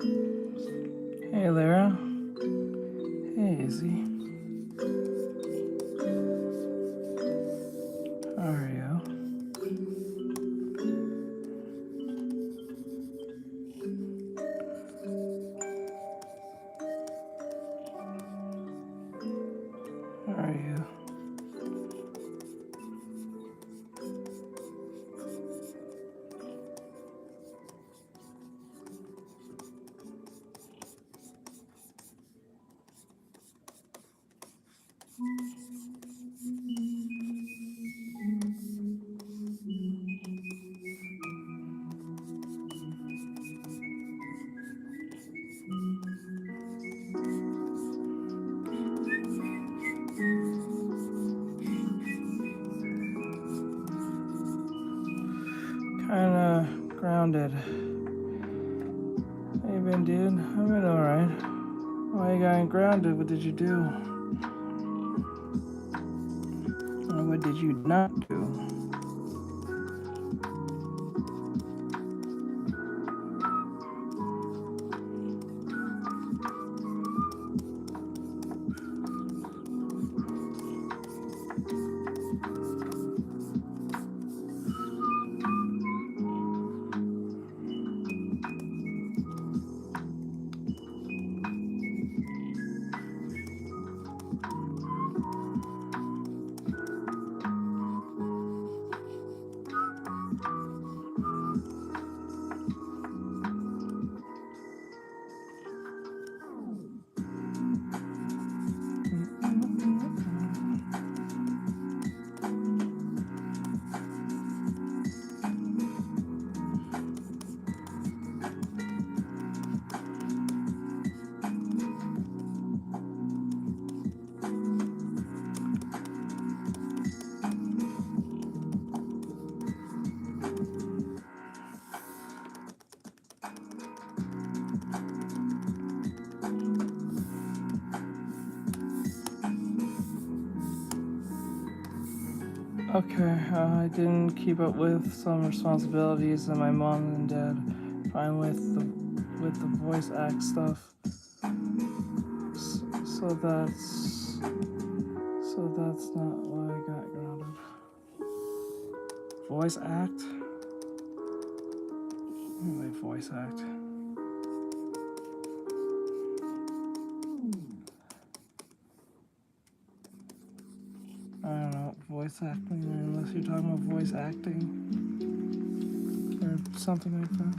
Hey, Lara. Hey, Izzy. How are you? How are you? Kinda grounded. How you been, dude? I've been alright. Why you got grounded? What did you do? Or what did you not do? Okay, I didn't keep up with some responsibilities that my mom and dad find with the voice act stuff. So that's not why I got grounded. Voice act? Anyway, voice act. I don't know, voice acting, unless you're talking about voice acting or something like that.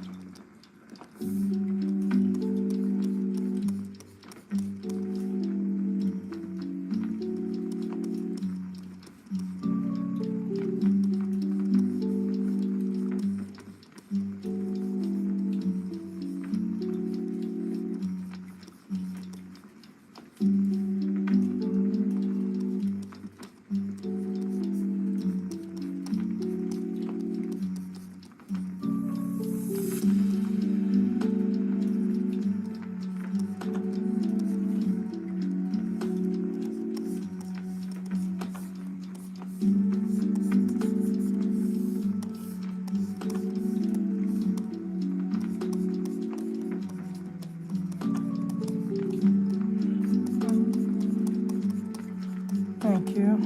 Thank you.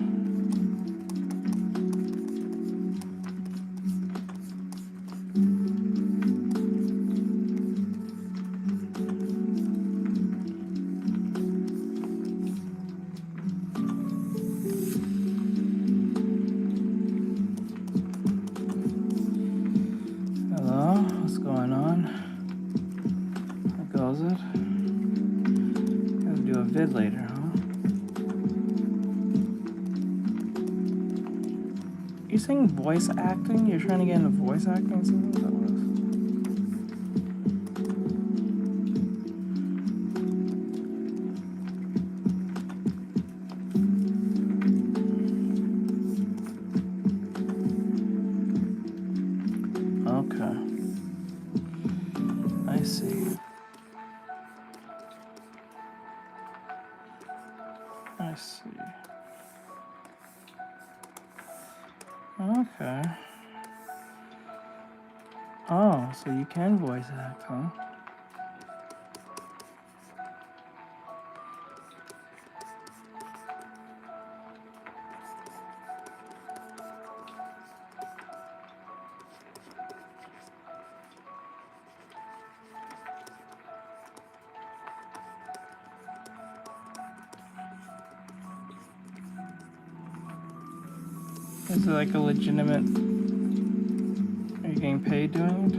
Hello, what's going on? How goes it? Gotta do a vid later, huh? You saying voice acting? You're trying to get into voice acting? So what that was? Okay. I see. I see. Okay. Oh, so you can voice act, huh? Is it like a legitimate? Are you getting paid doing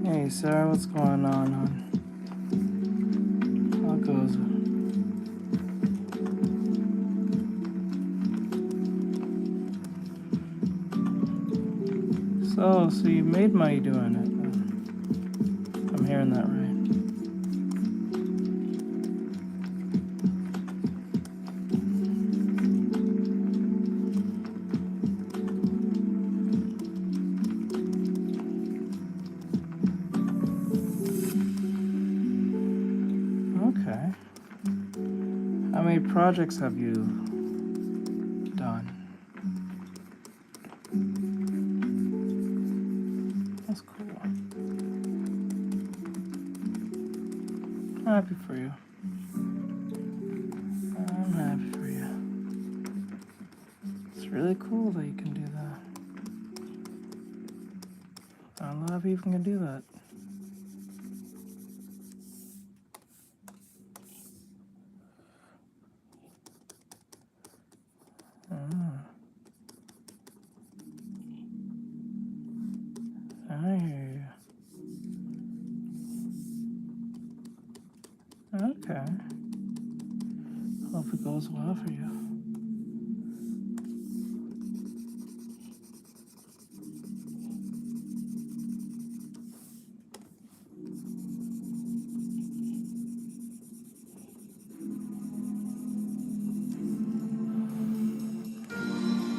it? Hey Sarah, what's going on, hon? How goes it? So you made money doing it. I'm hearing that right. Okay. How many projects have you done? That's cool. I'm happy for you. I'm happy for you. It's really cool that you can do that. Not a lot of people can do that. I hear you. Okay. Hope it goes well for you.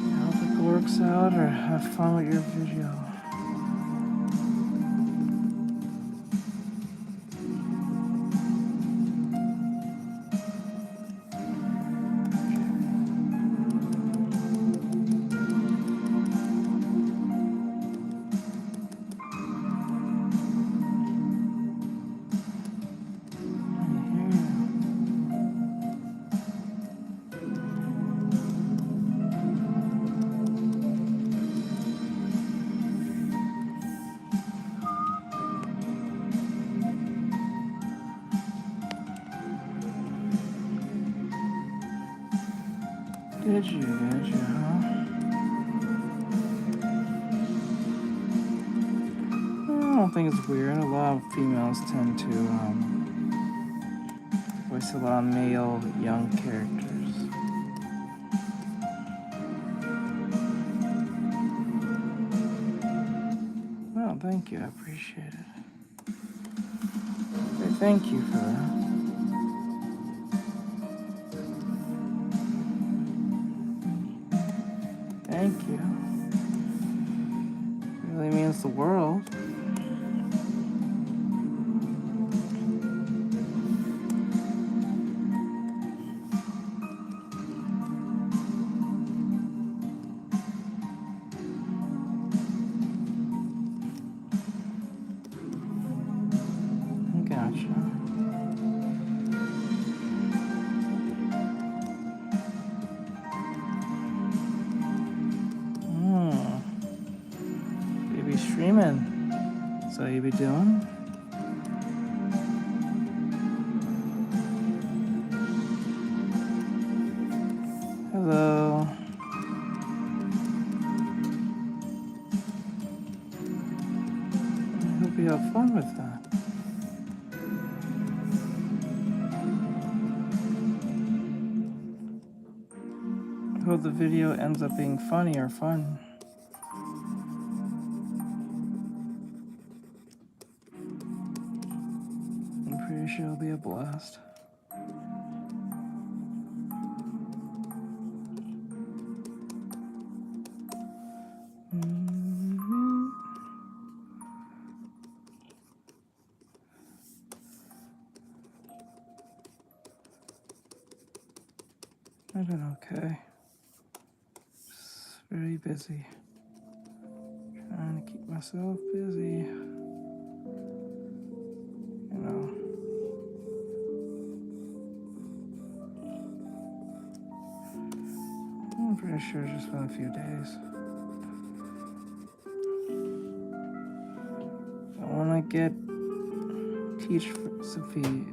I hope it works out or have fun with your video. Did you, huh? I don't think it's weird. A lot of females tend to voice a lot of male young characters. Well, thank you. I appreciate it. Thank you for that. Thank you. It really means the world. Gotcha. You be streaming. So you be doing? Hello. I hope you have fun with that. I hope the video ends up being funny or fun. I'm pretty sure it'll be a blast. I've been okay. Just very busy. Trying to keep myself busy. You know. I'm pretty sure it's just been a few days. I want to teach Sophie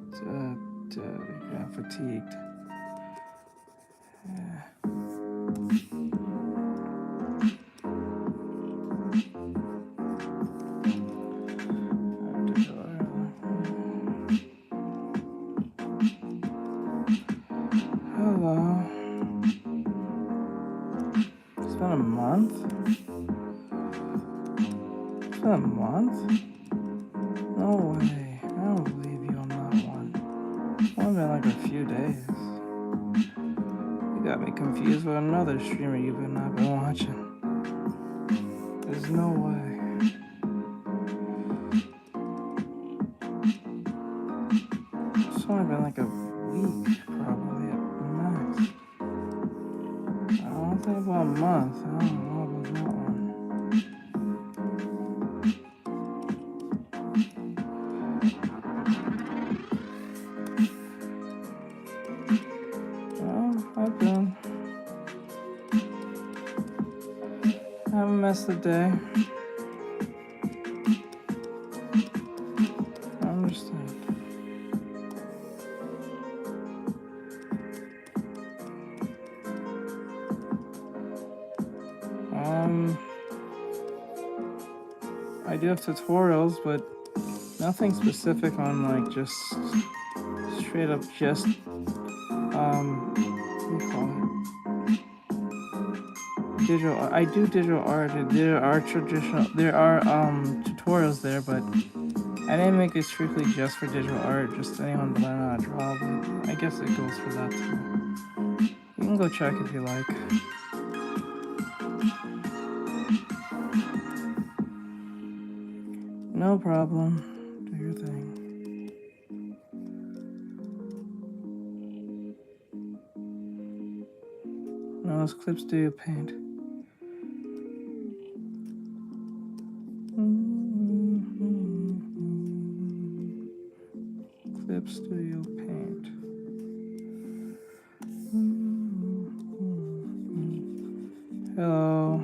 fatigued. Yeah. month? It's been a month? No way. I don't believe you on that one. It's only been like a few days. You got me confused with another streamer you've not been watching. There's no way. It's only been like a week, probably at max. I don't think about a month. I don't know about that one. Well, I haven't missed a day. I understand. I do have tutorials, but nothing specific on like just straight up just what do you call it? Digital. I do digital art. There are tutorials there, but I didn't make it strictly just for digital art. Just anyone that learn how to draw, but I guess it goes for that too. You can go check if you like. No problem. Do your thing. No, those clips do you paint. Clips do you paint. Hello.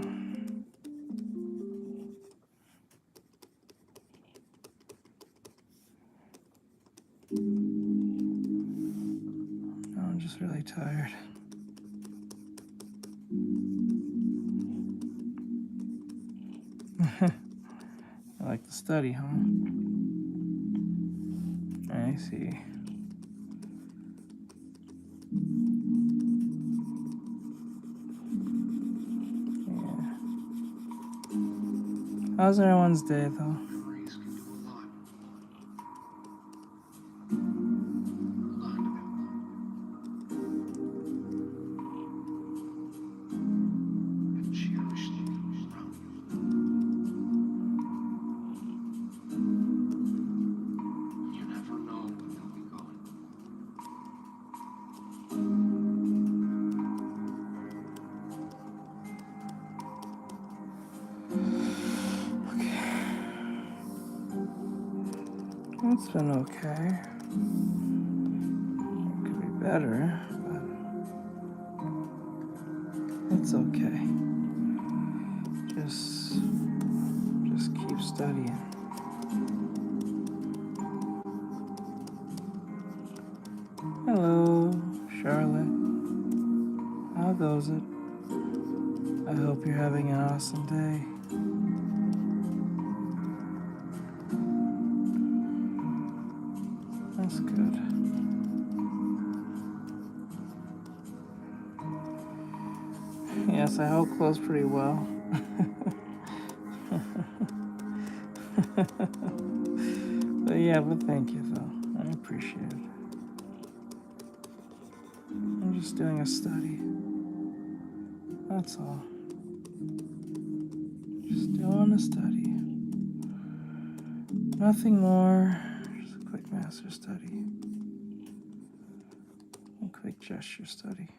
I'm just really tired. I like to study, huh? I see. Yeah. How's everyone's day, though? It's been okay. It could be better, but it's okay. Just keep studying. Hello, Charlotte. How goes it? I hope you're having an awesome day. That's good. Yes, I hope close pretty well. But yeah, but thank you though. I appreciate it. I'm just doing a study. That's all. Just doing a study. Nothing more. Just a quick master study. A quick gesture study.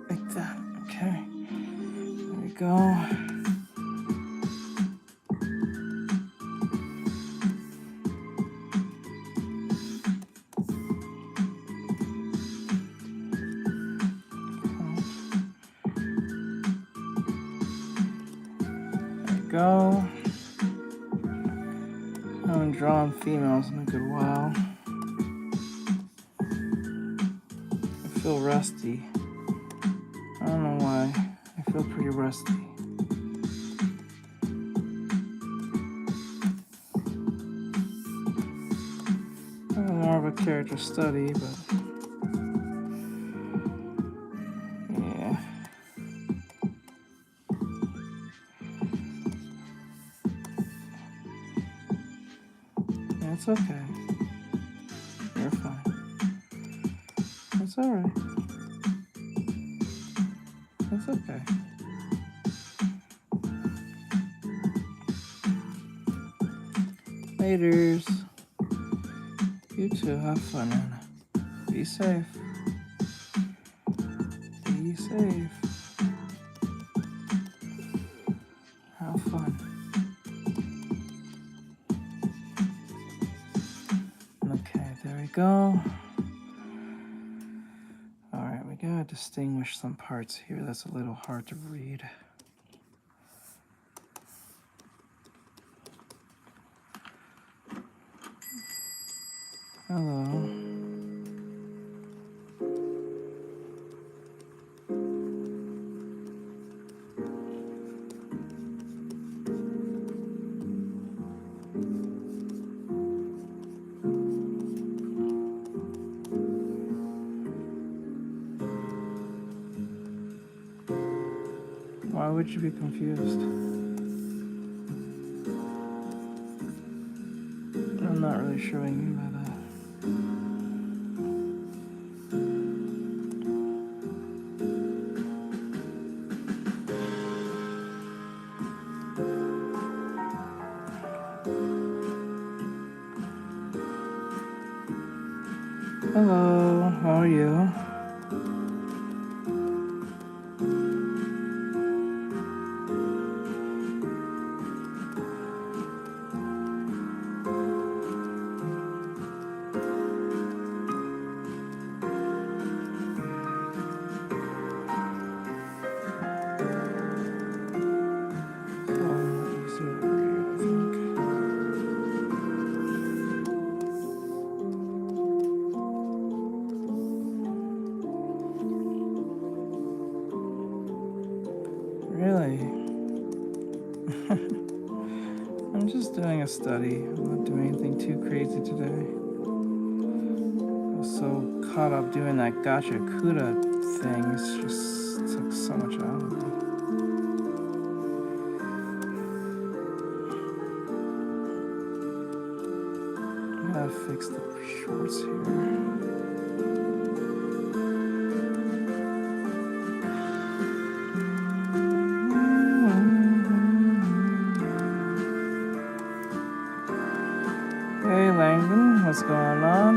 Like that. Okay. There we go. Go. I haven't drawn females in a good while. I feel rusty. I don't know why. I feel pretty rusty. More of a character study, but yeah. It's okay. You're fine. It's alright. It's okay. Laters. You too, have fun, Anna. Be safe. Be safe. Have fun. Okay, there we go. Alright, we gotta distinguish some parts here. That's a little hard to read. Hello. Why would you be confused? I'm not really sure what you mean by that. Hello, how are you? Really? I'm just doing a study. I'm not doing anything too crazy today. I was so caught up doing that gotcha CUDA thing. It just took so much out of me. I gotta fix the shorts here. Hey Langdon, what's going on?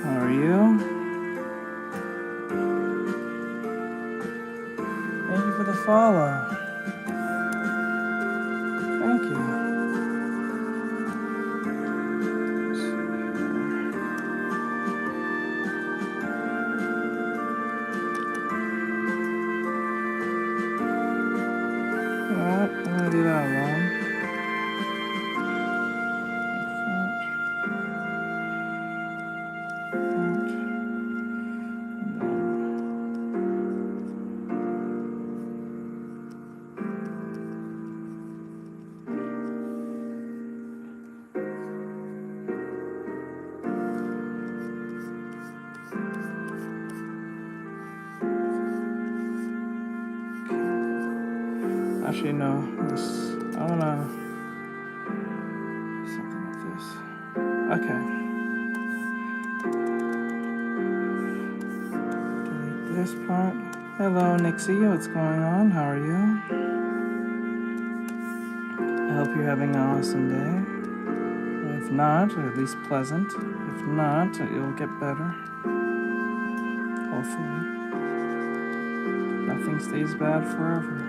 How are you? Thank you for the follow. Thank you. Alright, I'm gonna do that alone. Actually, no. I wanna do something like this. Okay. Delete this part. Hello, Nixie. What's going on? How are you? I hope you're having an awesome day. If not, at least pleasant. If not, you'll get better. Hopefully. Nothing stays bad forever.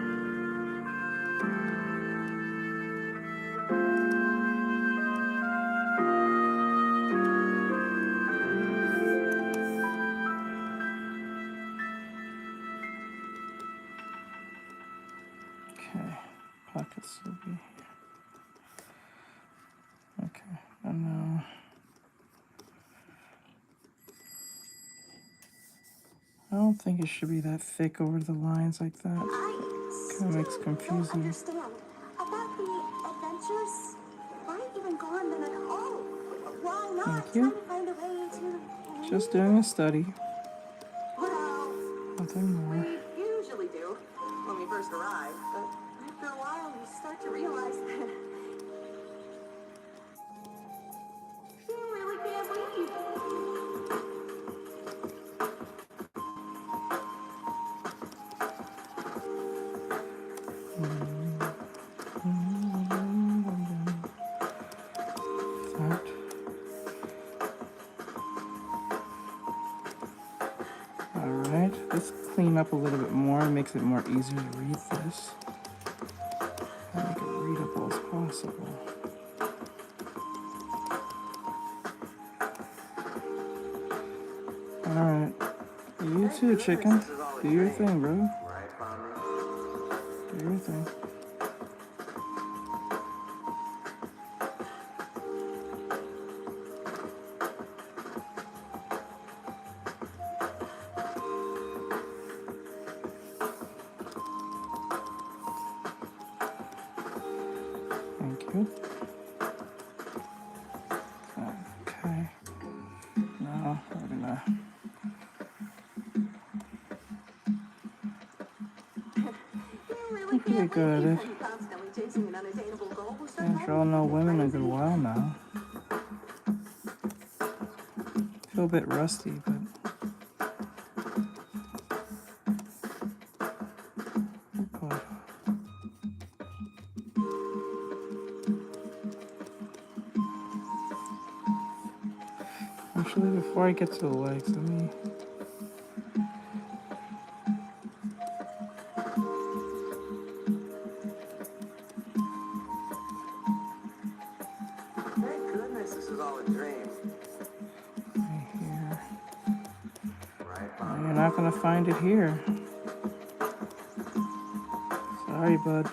Pockets will be here. Okay, and now don't think it should be that thick over the lines like that. Kind of makes confusing. Don't understand about the adventures. Why even go on them at all? Why not Thank you. try to find a way to... Just doing a study. Well, Nothing more. we usually do when we first arrive, but after a while we start to realize that you really can't leave. Alright, let's clean up a little bit more, makes it more easier to read this. And make it readable as possible. Alright, you too, chicken. Do your thing, bro. Do your thing. Thank you. Okay. Now we're gonna pretty good at it. Can't draw no women in a good while now. Feel a bit rusty, but we're good. Actually, before I get to the legs, let me... Thank goodness this is all a dream. Right here. Oh, you're not gonna find it here. Sorry, bud.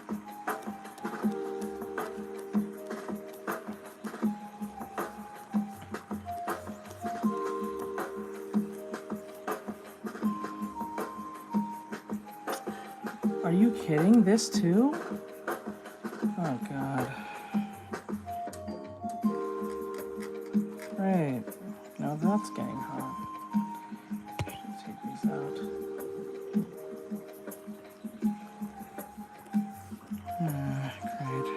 Are you kidding? This too? Oh god. Right. Now that's getting hot. Should take these out. Great.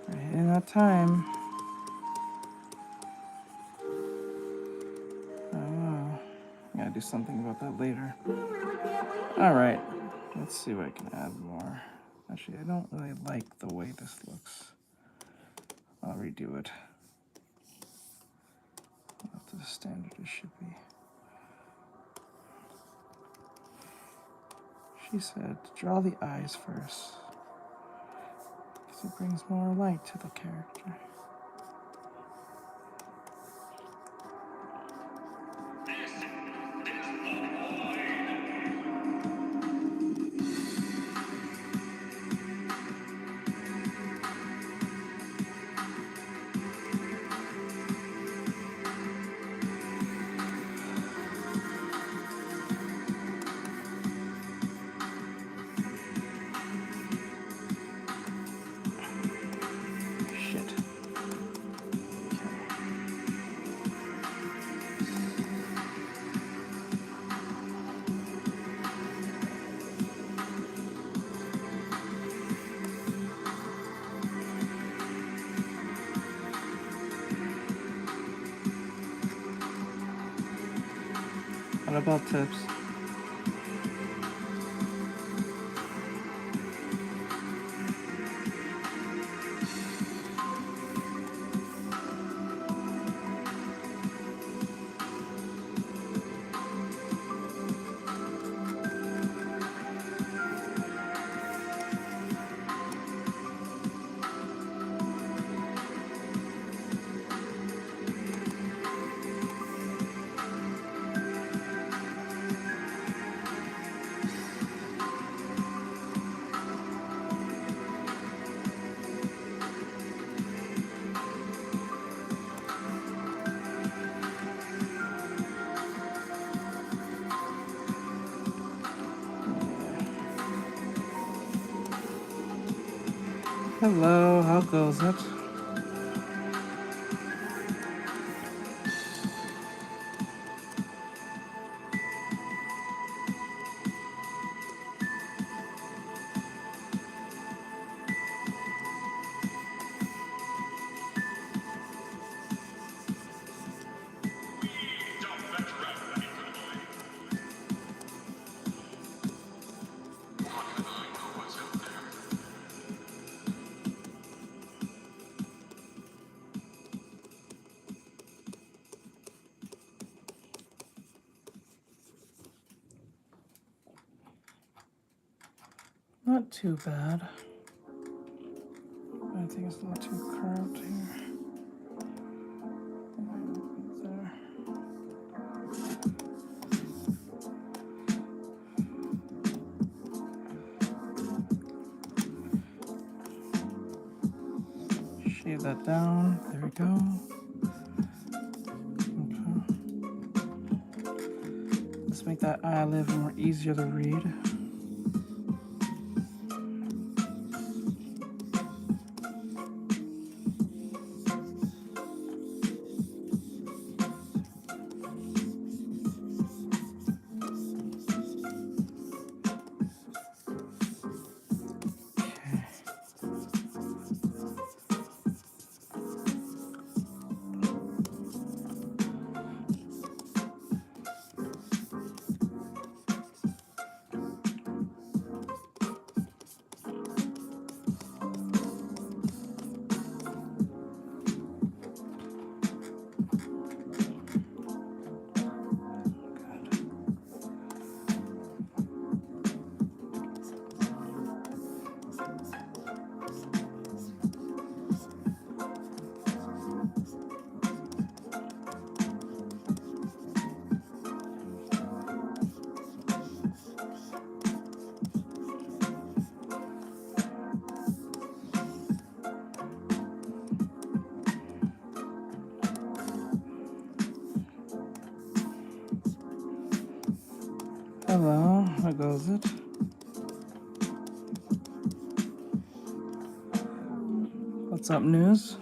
Right in that time. Oh, gotta do something about that later. Alright, let's see what I can add more. Actually, I don't really like the way this looks. I'll redo it. Not to the standard it should be. She said, draw the eyes first, because it brings more light to the character. What about tips? Hello, how goes it? Not too bad. I think it's a little too curved here. There. Shave that down. There we go. Okay. Let's make that eye a little more easier to read. Hello, how goes it? What's up, news?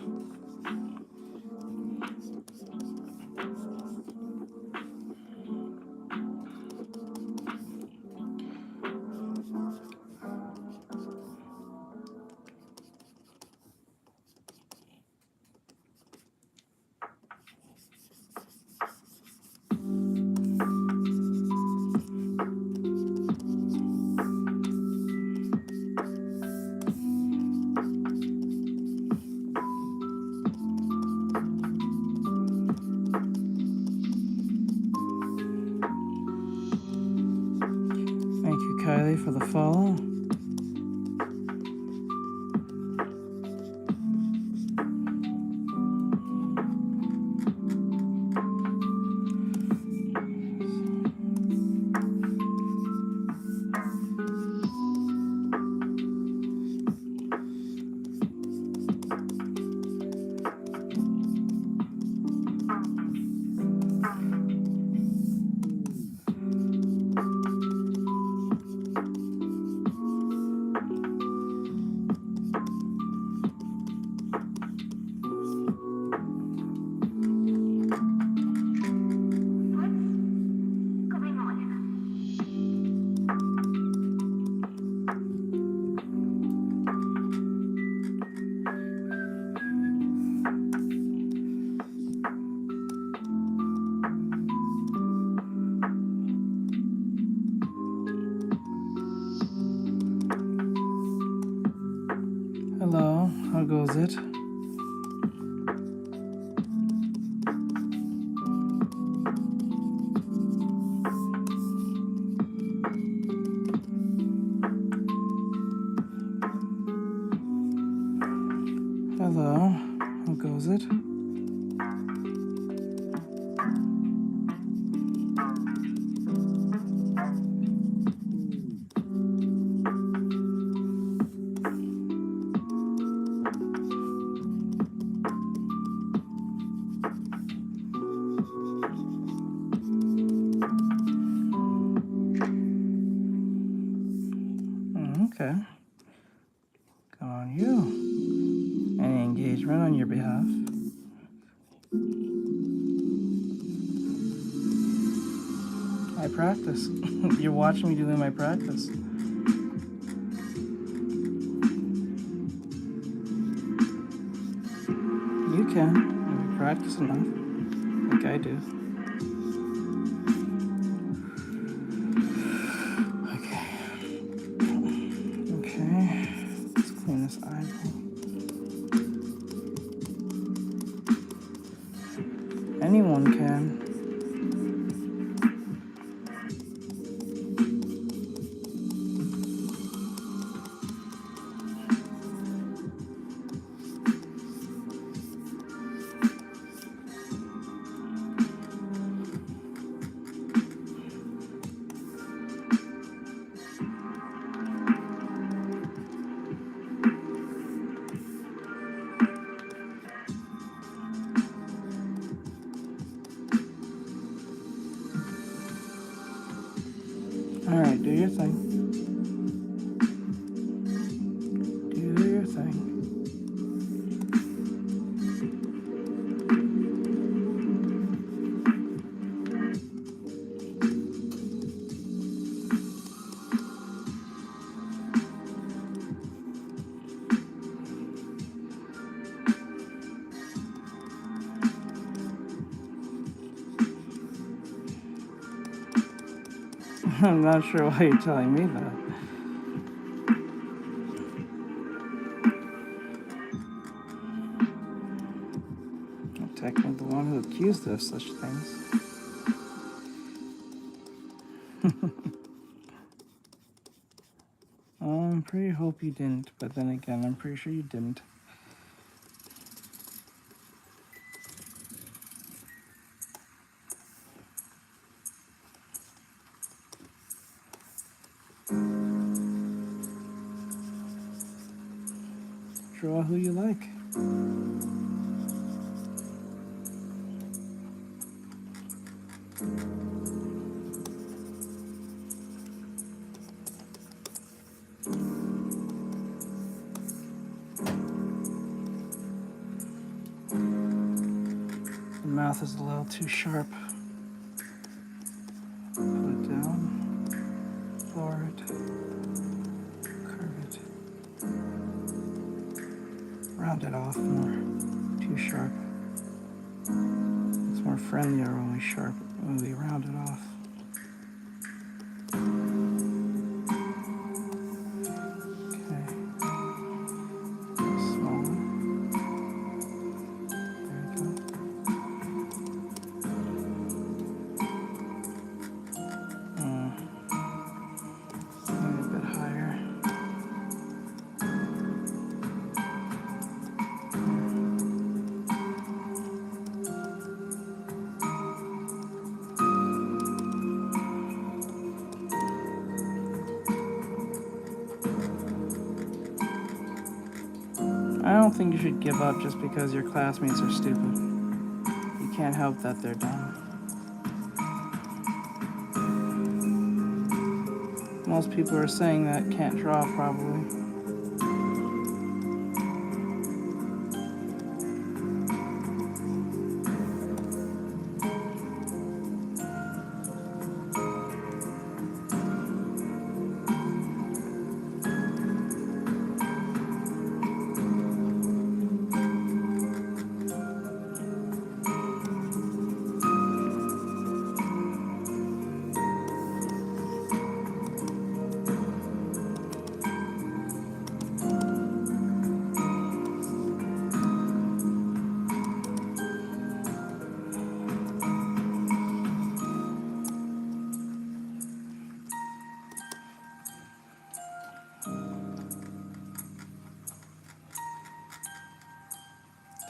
Thank you, Kylie, for the follow. Hello, how goes it? Hello, how goes it? Okay. on you. Any engagement on your behalf? I practice. You're watching me doing my practice. You can, if you practice enough, like I do. Okay. Okay. Let's clean this eyeball. Anyone can. Alright, do your thing. Do your thing. I'm not sure why you're telling me that. I'm technically the one who accused of such things. I'm pretty hope you didn't, but then again, I'm pretty sure you didn't. Draw who you like. The mouth is a little too sharp. Put it down, lower it, curve it, round it off more. Too sharp. It's more friendly or only sharp when we round it off. I don't think you should give up just because your classmates are stupid. You can't help that they're dumb. Most people are saying that can't draw, probably.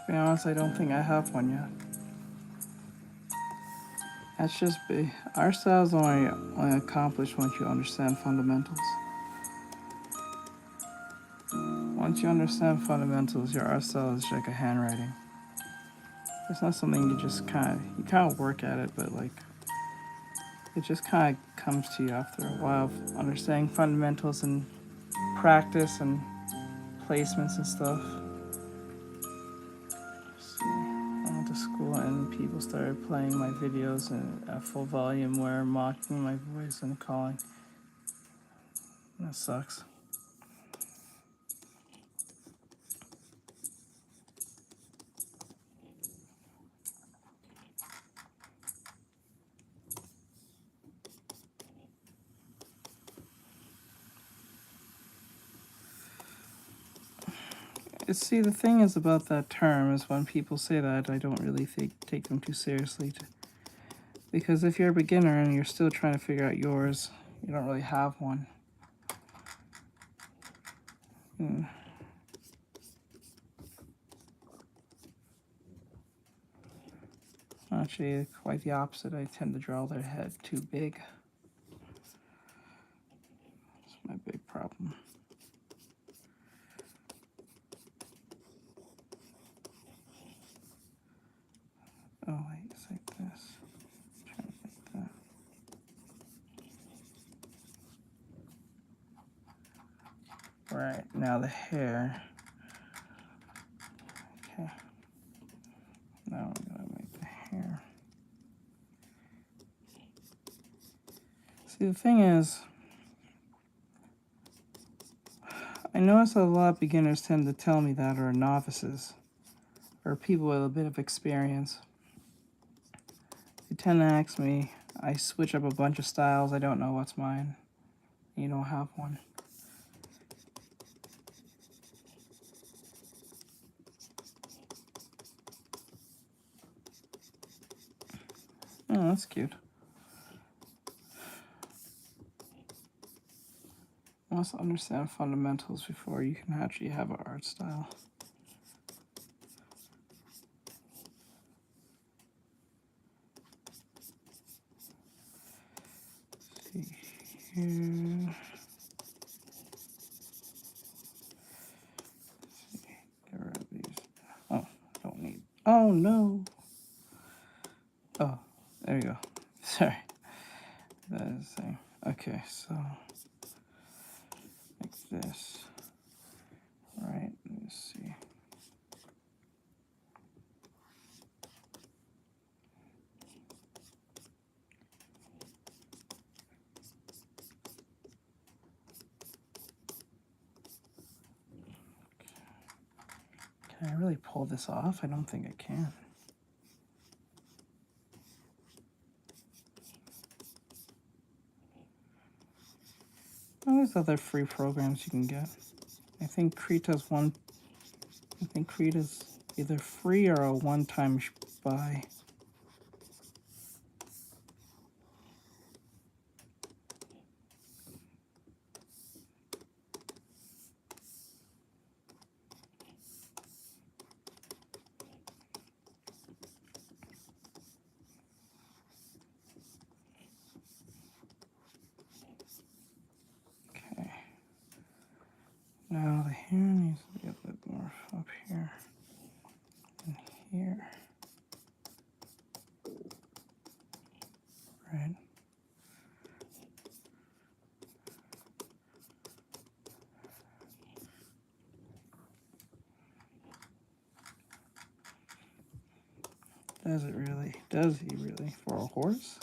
To be honest, I don't think I have one yet. That's just art styles only accomplished once you understand fundamentals. Once you understand fundamentals, your art style is like a handwriting. It's not something you just kind of work at it, but like it just kind of comes to you after a while of understanding fundamentals and practice and placements and stuff. Let's see. I went to school and people started playing my videos at full volume where mocking my voice and calling. That sucks. See, the thing is about that term is when people say that, I don't really take them too seriously. Because if you're a beginner and you're still trying to figure out yours, you don't really have one. Actually, quite the opposite. I tend to draw their head too big. That's my big problem. Oh, wait, it's like this. I'm trying to make that. Right, now the hair. Okay. Now I'm gonna make the hair. See, the thing is, I notice a lot of beginners tend to tell me that, or novices, or people with a bit of experience. They tend to ask me, I switch up a bunch of styles, I don't know what's mine. You don't have one. Oh, that's cute. You must understand fundamentals before you can actually have an art style. Let's see here. Let's see. Get rid of these. Oh, don't need. Oh no. Oh, there you go. Sorry. That is the thing. Okay, so like this. Right, let's see. Can I really pull this off? I don't think I can. Oh, there's other free programs you can get. I think Krita's one. I think Krita's either free or a one-time buy. Okay. Now the hair needs to be a bit more up here and here. Right. Does it really? Does he really? For a horse?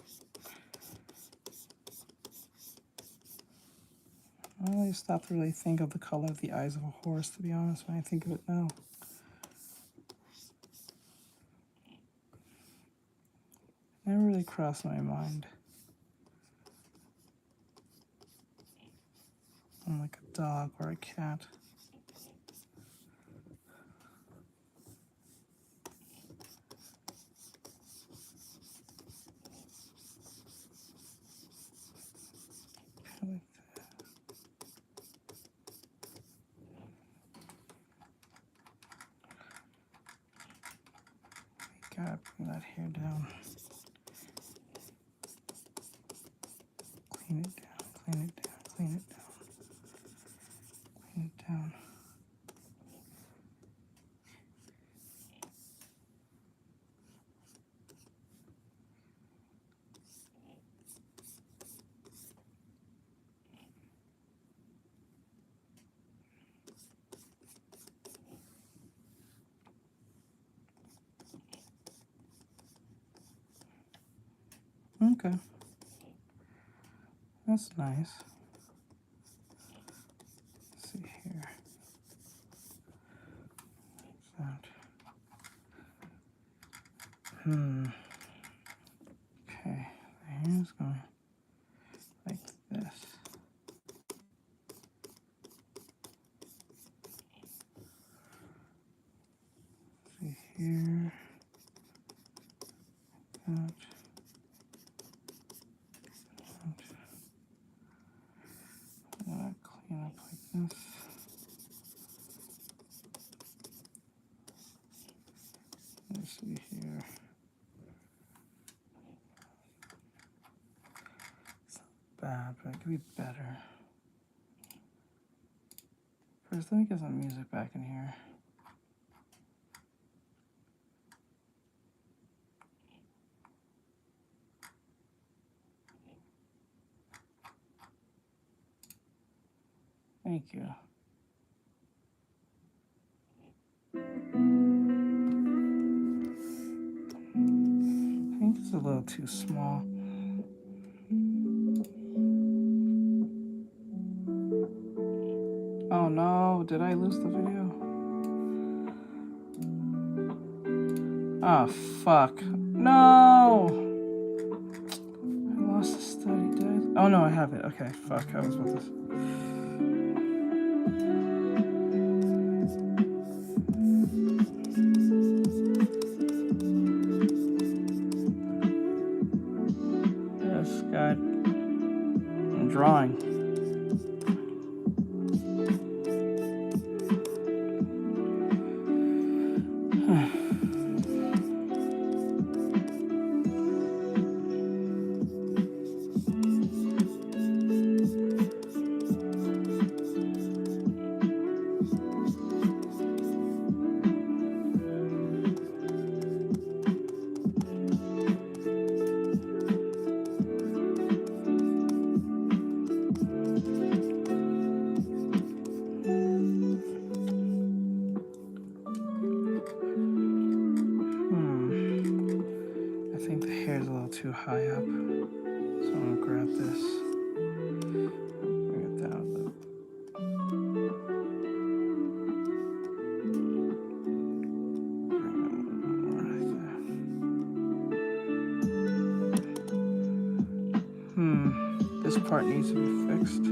I really stopped to really think of the color of the eyes of a horse, to be honest, when I think of it now. Never really crossed my mind. I'm like a dog or a cat. Like that. Gotta bring that hair down. Clean it down, clean it down, clean it down. Clean it down. Okay. That's nice. Let's see here. What's that? Okay. Here's going like this. See here. That. Clean up like this. Let's see here. It's not bad, but it could be better. First, let me get some music back in here. Thank you. I think it's a little too small. Oh no, did I lose the video? Oh fuck. No! I lost the study, did I? Oh no, I have it. Okay, fuck, I was about to... Yes, God. I'm drawing. Too high up, so I'm gonna grab this, bring it down a bit. Bring it a little bit more like that. This part needs to be fixed.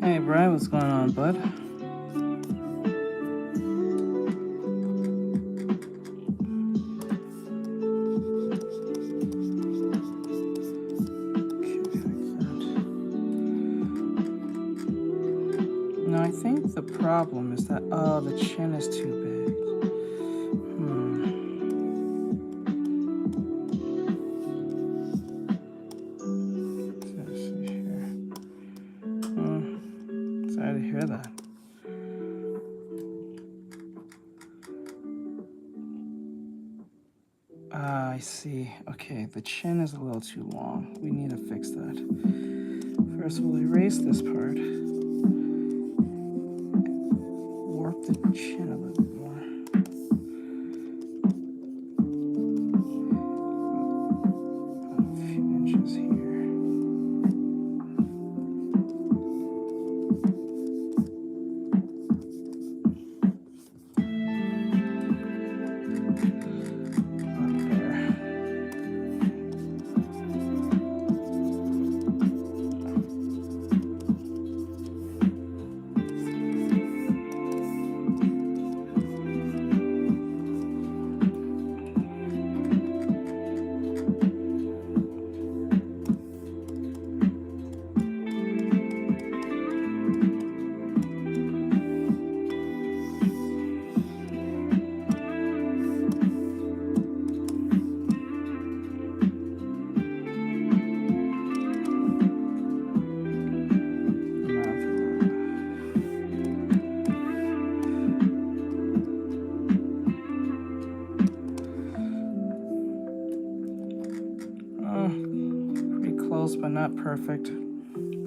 Hey Brian, what's going on, bud? Okay, like that. No, I think the problem is that, oh, the chin is too big. Sorry to hear that. I see. Okay, the chin is a little too long. We need to fix that. First, we'll erase this part. Warp the chin a little bit more. A few inches here. close, but not perfect.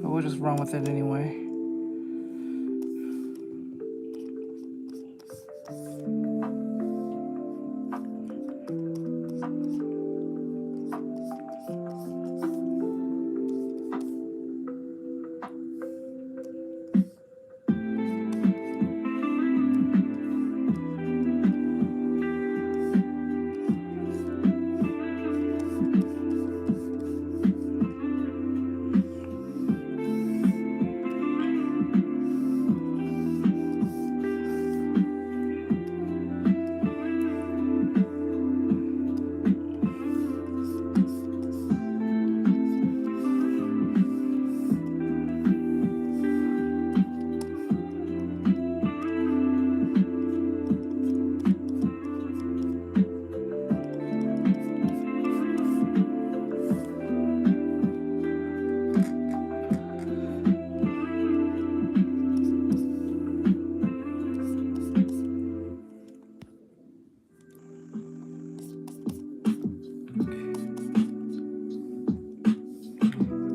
But we'll just run with it anyway.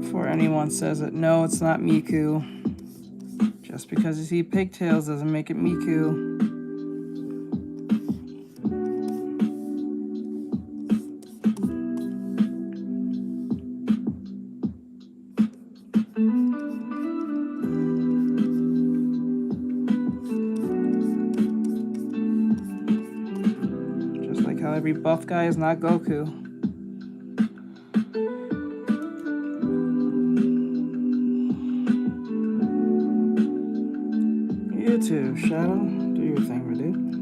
Before anyone says it, no, it's not Miku. Just because you see pigtails doesn't make it Miku. Just like how every buff guy is not Goku. You too, Shadow. Do your thing, my dude.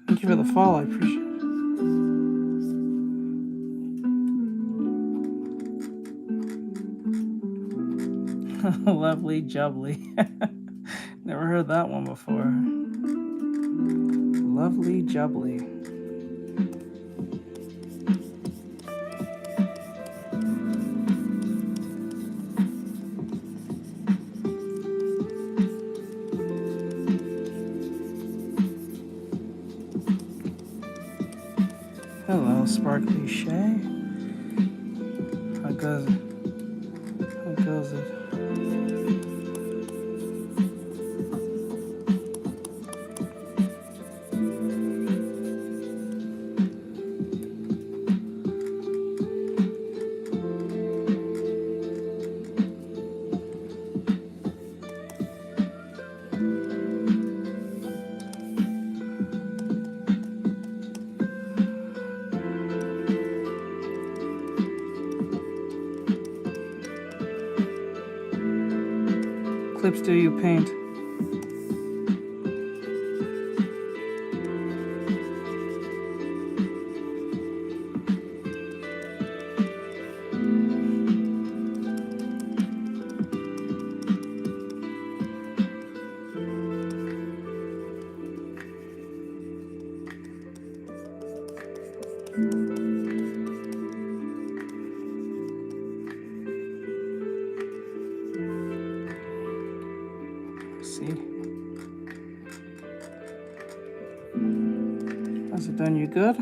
Thank you for the follow, I appreciate it. Lovely jubbly. Never heard that one before. Lovely jubbly. Hello, Sparkly Shay. How goes it? How goes it? Clips do you paint? See? Has it done you good?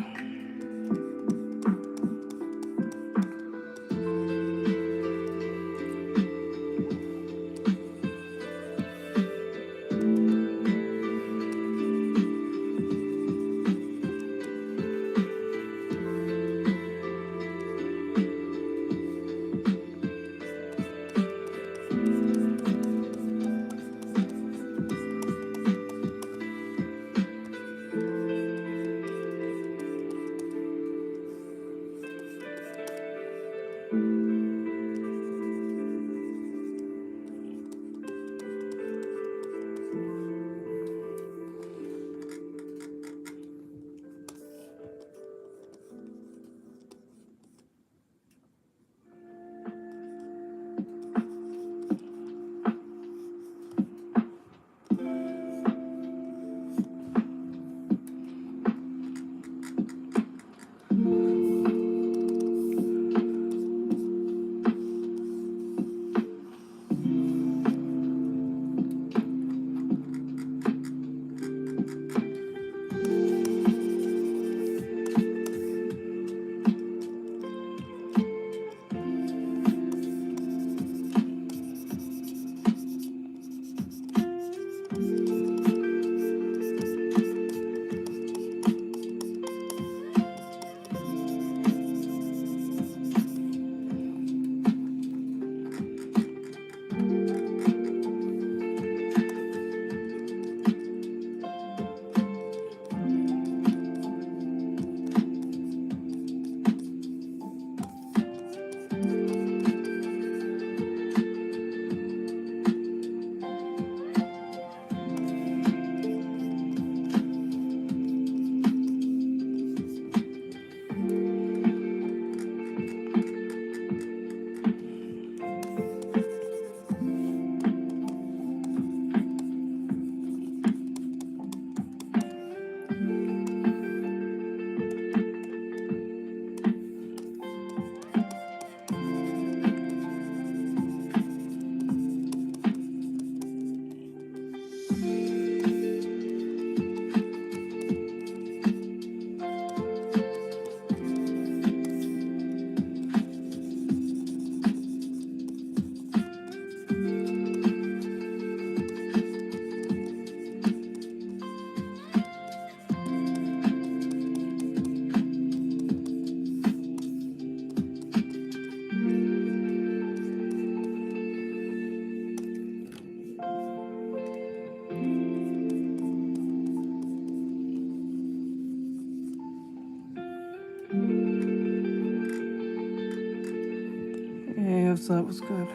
What's up? What's good?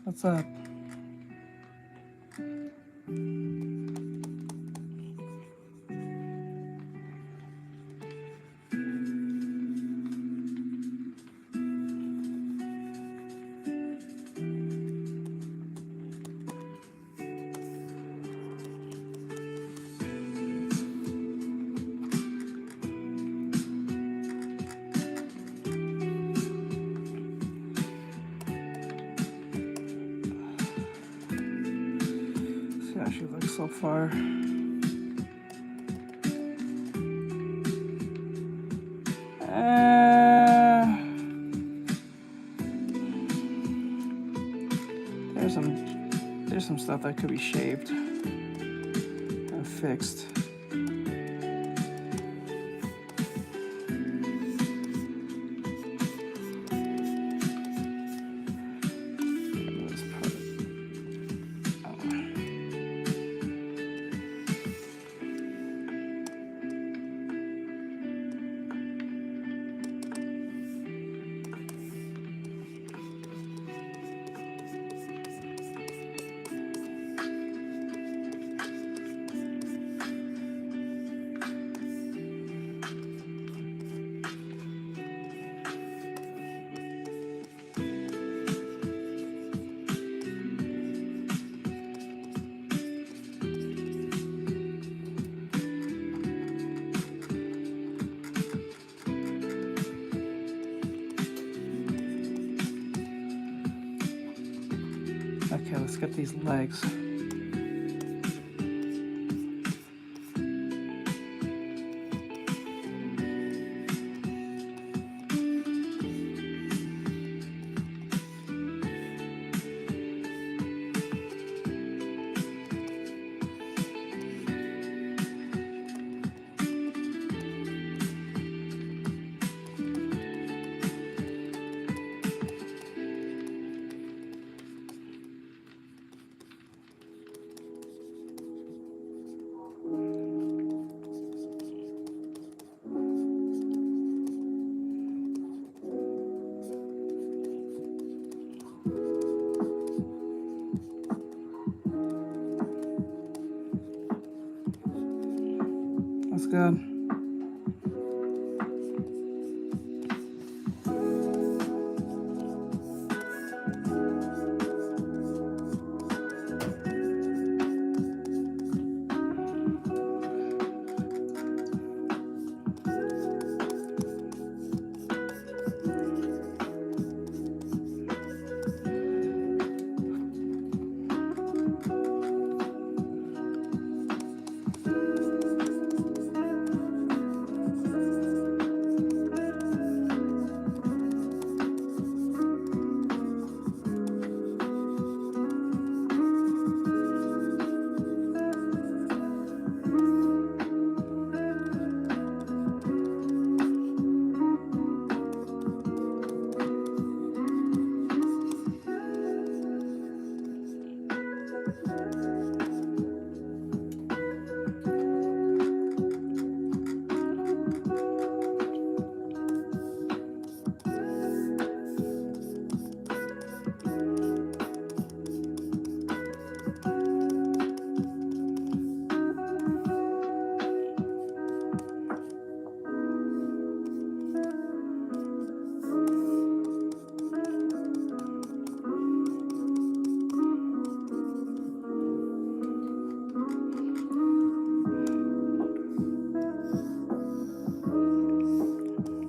What's up? See how she looks so far. There's some stuff that could be shaved and fixed. Okay, let's get these legs. That's good.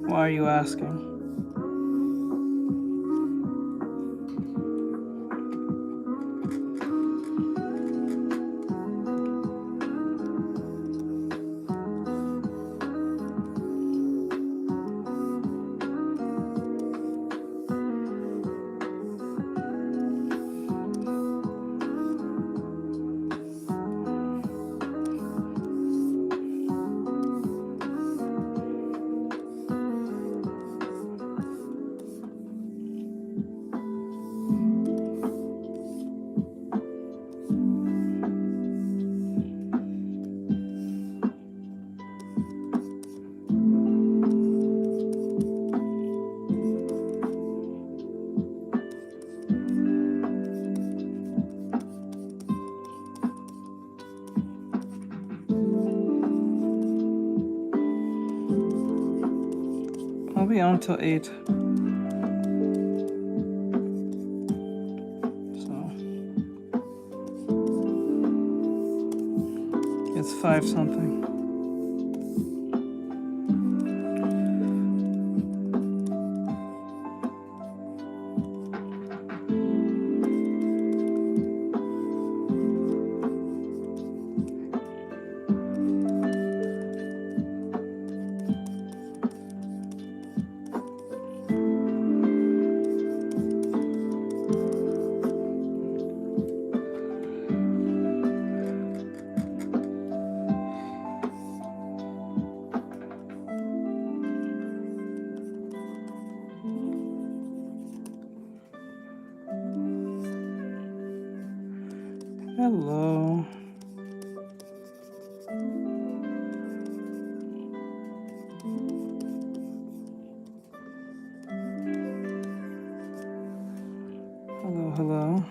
Why are you asking? be on till 8. So it's 5 something. Hello. Hello, hello.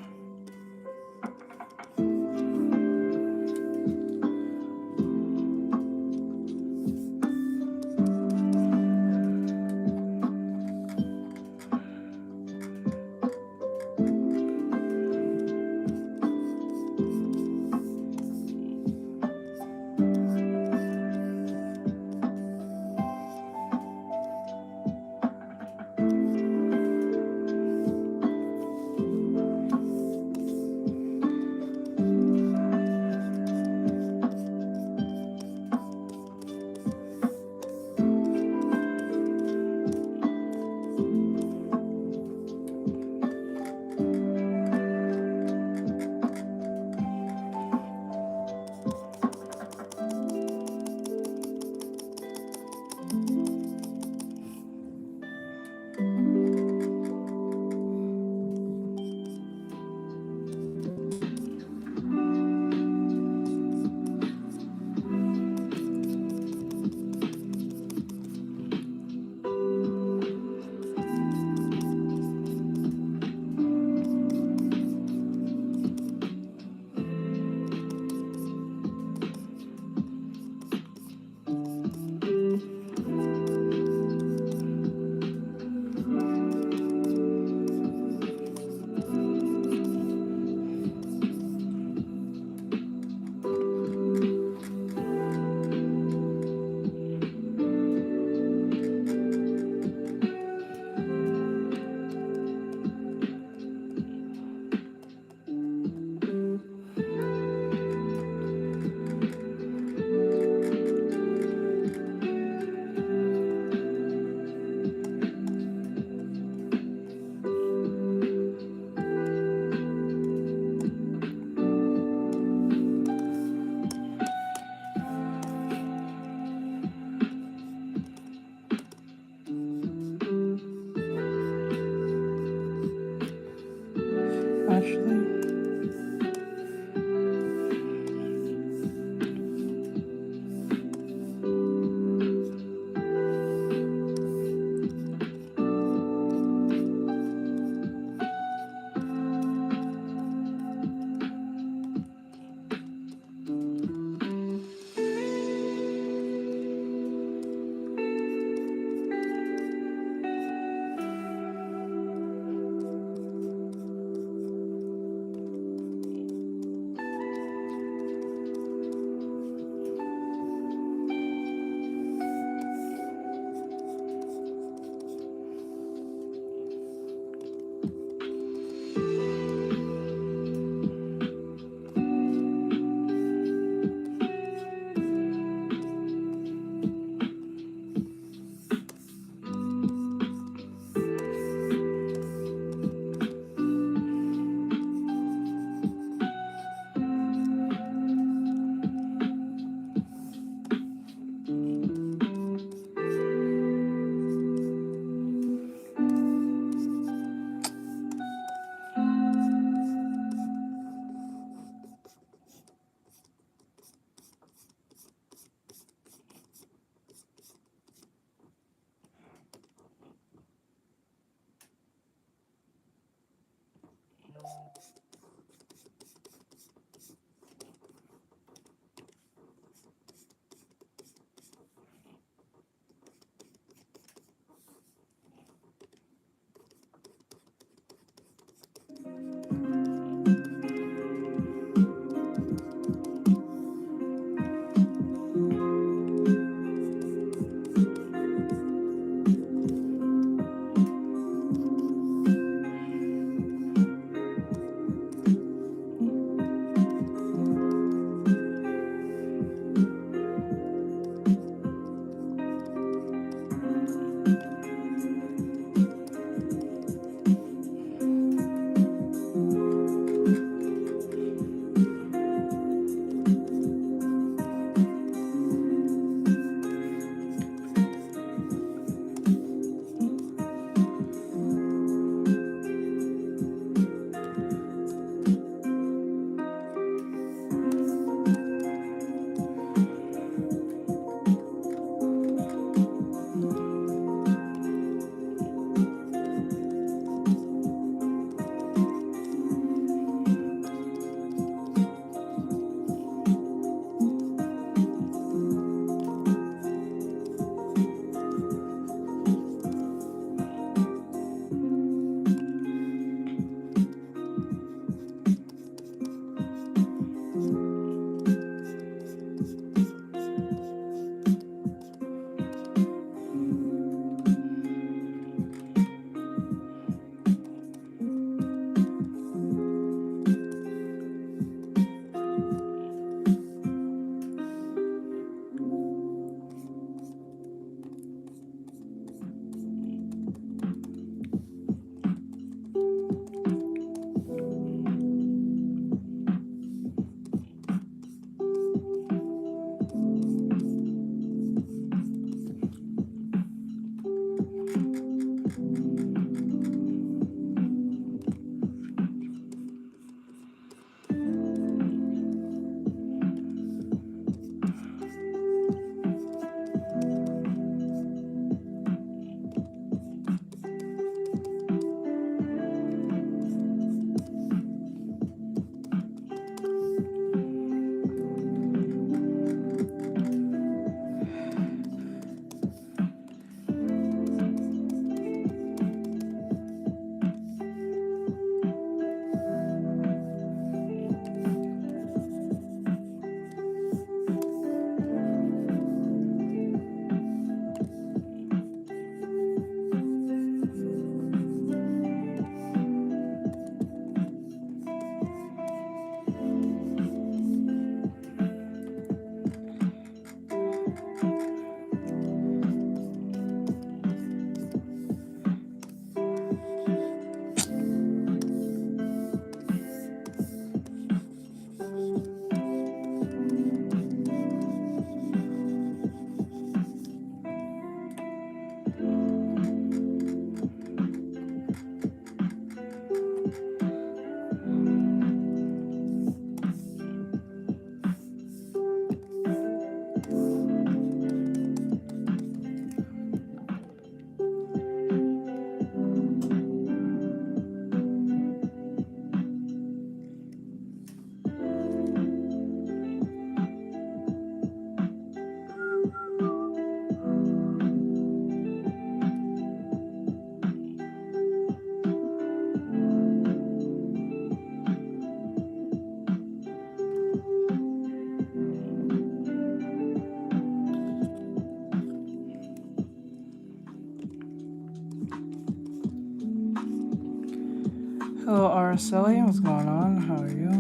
Hello, Araceli. What's going on? How are you?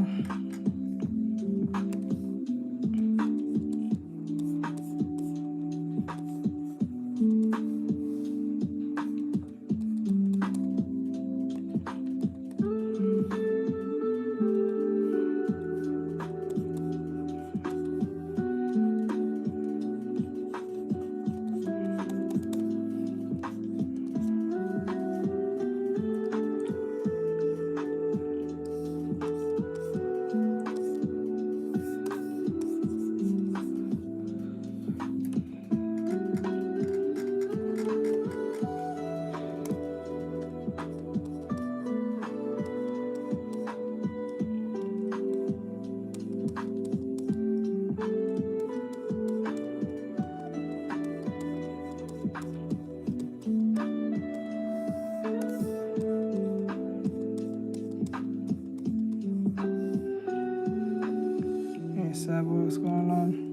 Hey, Sab, what's going on?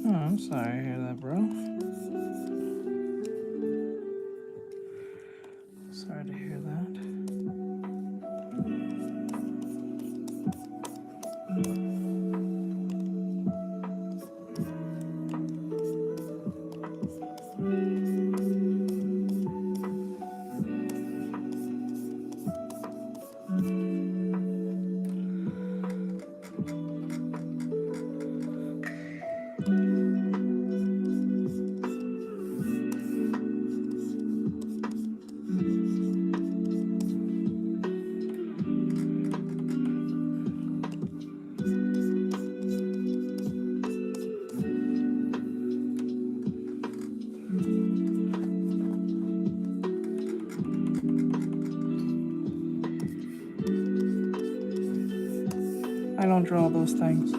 Oh, I'm sorry to hear that, bro. Sorry to hear that. I don't draw those things.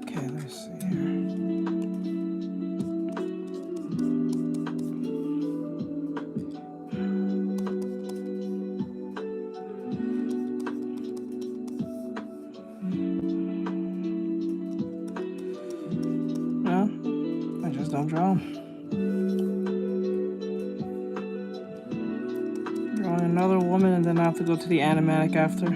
Okay, let's see here. No, I just don't draw 'em. Drawing another woman and then I have to go to the animatic after.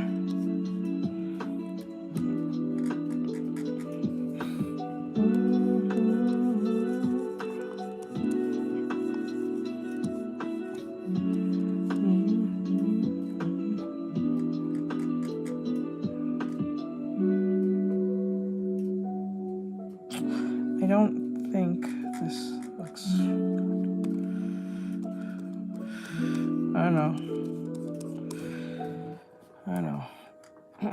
I don't think this looks... I don't know. I know. I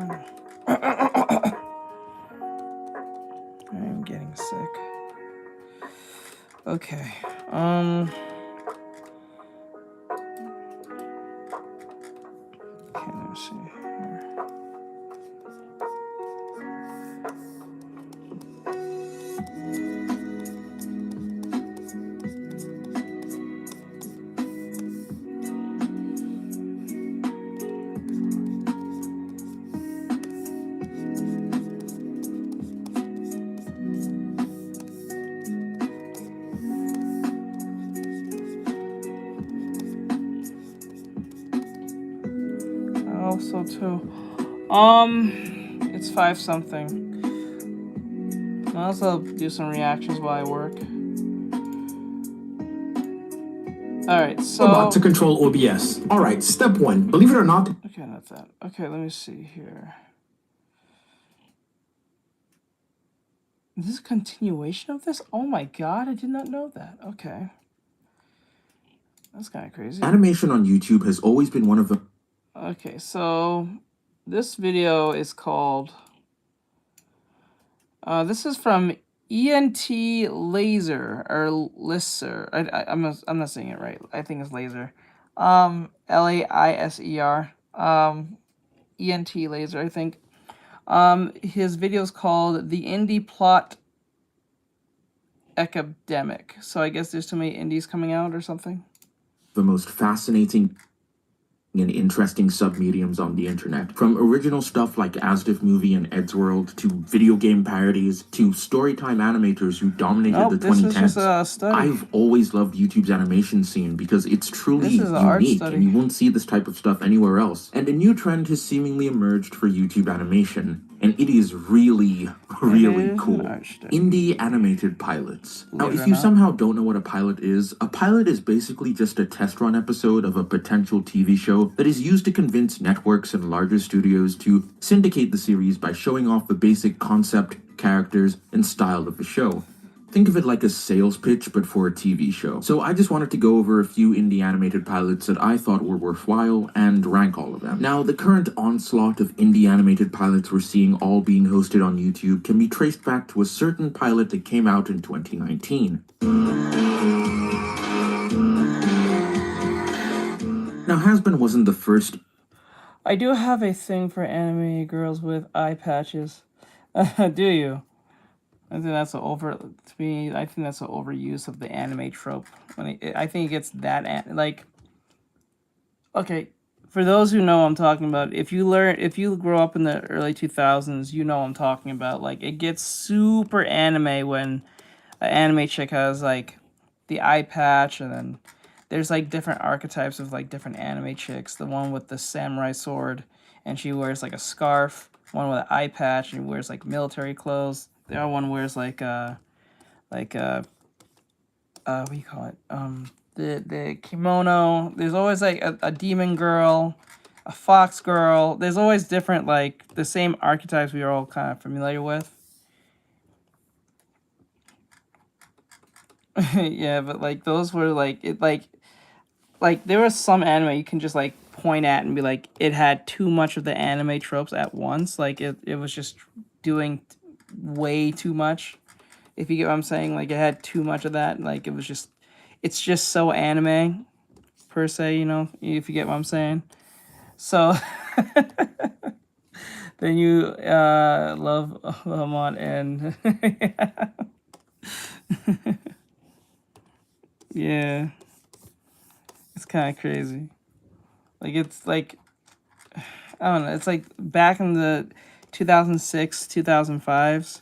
know. I am getting sick. Okay. Okay, let me see here. Also too. It's 5 something. I'll also do some reactions while I work. Alright, so... Robot to control OBS. Alright, step 1. Believe it or not... Okay, not that. Okay, let me see here. Is this a continuation of this? Oh my god, I did not know that. Okay. That's kind of crazy. Animation on YouTube has always been one of the... Okay, so... This video is called... this is from ENT Laser or Lister. I'm not saying it right. I think it's Laser. Laiser. ENT Laser, I think. His video is called The Indie Plot Epidemic. So I guess there's too many indies coming out or something. The most fascinating and interesting submediums on the internet. From original stuff like Asdif Movie and Ed's World, to video game parodies, to storytime animators who dominated the 2010s. This is just a study. I've always loved YouTube's animation scene because it's truly unique and you won't see this type of stuff anywhere else. And a new trend has seemingly emerged for YouTube animation. And it is really, really cool. Indie animated pilots. Now, if you somehow don't know what a pilot is basically just a test run episode of a potential TV show that is used to convince networks and larger studios to syndicate the series by showing off the basic concept, characters, and style of the show. Think of it like a sales pitch, but for a TV show. So I just wanted to go over a few indie animated pilots that I thought were worthwhile and rank all of them. Now, the current onslaught of indie animated pilots we're seeing all being hosted on YouTube can be traced back to a certain pilot that came out in 2019. Now, Hasbin wasn't the first... I do have a thing for anime girls with eye patches. Do you? I think that's an I think that's an overuse of the anime trope. I think it gets that like. Okay, for those who know what I'm talking about, if you grow up in the early 2000s, you know what I'm talking about. Like, it gets super anime when an anime chick has like the eye patch, and then there's like different archetypes of like different anime chicks. The one with the samurai sword, and she wears like a scarf. One with an eye patch, and wears like military clothes. The other one wears what do you call it? The kimono. There's always like a demon girl, a fox girl. There's always different, like the same archetypes we are all kind of familiar with. Yeah, but like those were like there was some anime you can just like point at and be like, it had too much of the anime tropes at once. Like it was just doing way too much, if you get what I'm saying. Like, it had too much of that. Like, it's just so anime per se, you know, if you get what I'm saying. So then you love Lamont and yeah, it's kind of crazy. Like, it's like, I don't know, it's like back in the 2006, 2005s,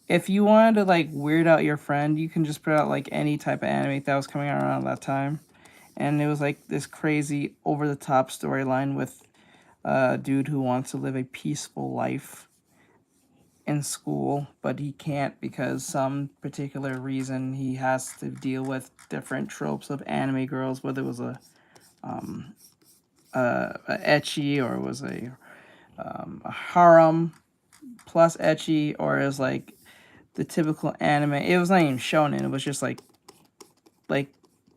if you wanted to like weird out your friend, you can just put out like any type of anime that was coming out around that time. And it was like this crazy over the top storyline with a dude who wants to live a peaceful life in school, but he can't because some particular reason he has to deal with different tropes of anime girls, whether it was a ecchi, or it was a harem plus ecchi, or it was like the typical anime. It was not even shonen. It was just like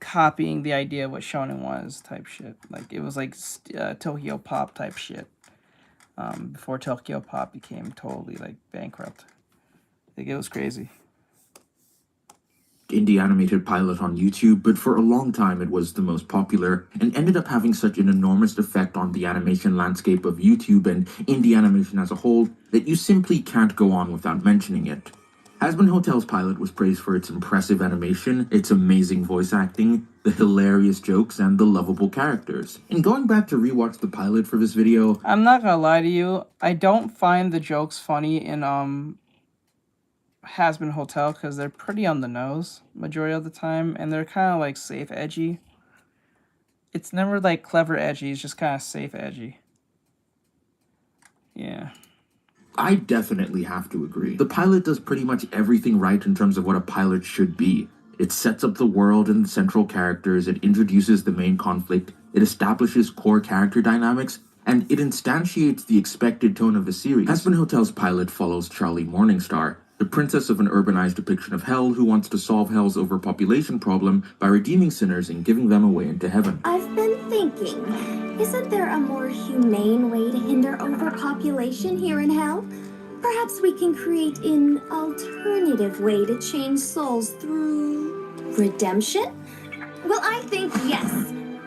copying the idea of what shonen was type shit. Like, it was like Tokyo Pop type shit. Before Tokyo Pop became totally like bankrupt. Like, it was crazy. indie animated pilot on YouTube, but for a long time it was the most popular, and ended up having such an enormous effect on the animation landscape of YouTube and indie animation as a whole that you simply can't go on without mentioning it. Hazbin Hotel's pilot was praised for its impressive animation, its amazing voice acting, the hilarious jokes, and the lovable characters. And going back to rewatch the pilot for this video, I'm not gonna lie to you, I don't find the jokes funny in Hazbin Hotel because they're pretty on the nose majority of the time, and they're kind of like safe edgy. It's never like clever edgy, it's just kind of safe edgy. Yeah. I definitely have to agree. The pilot does pretty much everything right in terms of what a pilot should be. It sets up the world and the central characters, it introduces the main conflict, it establishes core character dynamics, and it instantiates the expected tone of the series. Hazbin Hotel's pilot follows Charlie Morningstar, the princess of an urbanized depiction of hell who wants to solve hell's overpopulation problem by redeeming sinners and giving them a way into heaven. I've been thinking, isn't there a more humane way to hinder overpopulation here in hell? Perhaps we can create an alternative way to change souls through redemption? Well, I think yes.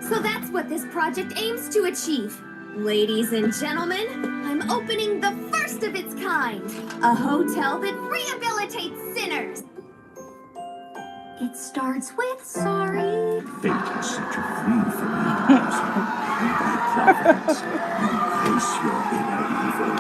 So that's what this project aims to achieve. Ladies and gentlemen, I'm opening the first of its kind, a hotel that rehabilitates sinners. It starts with sorry. Fate has set you free from evils, and by providence, you face your inner evil.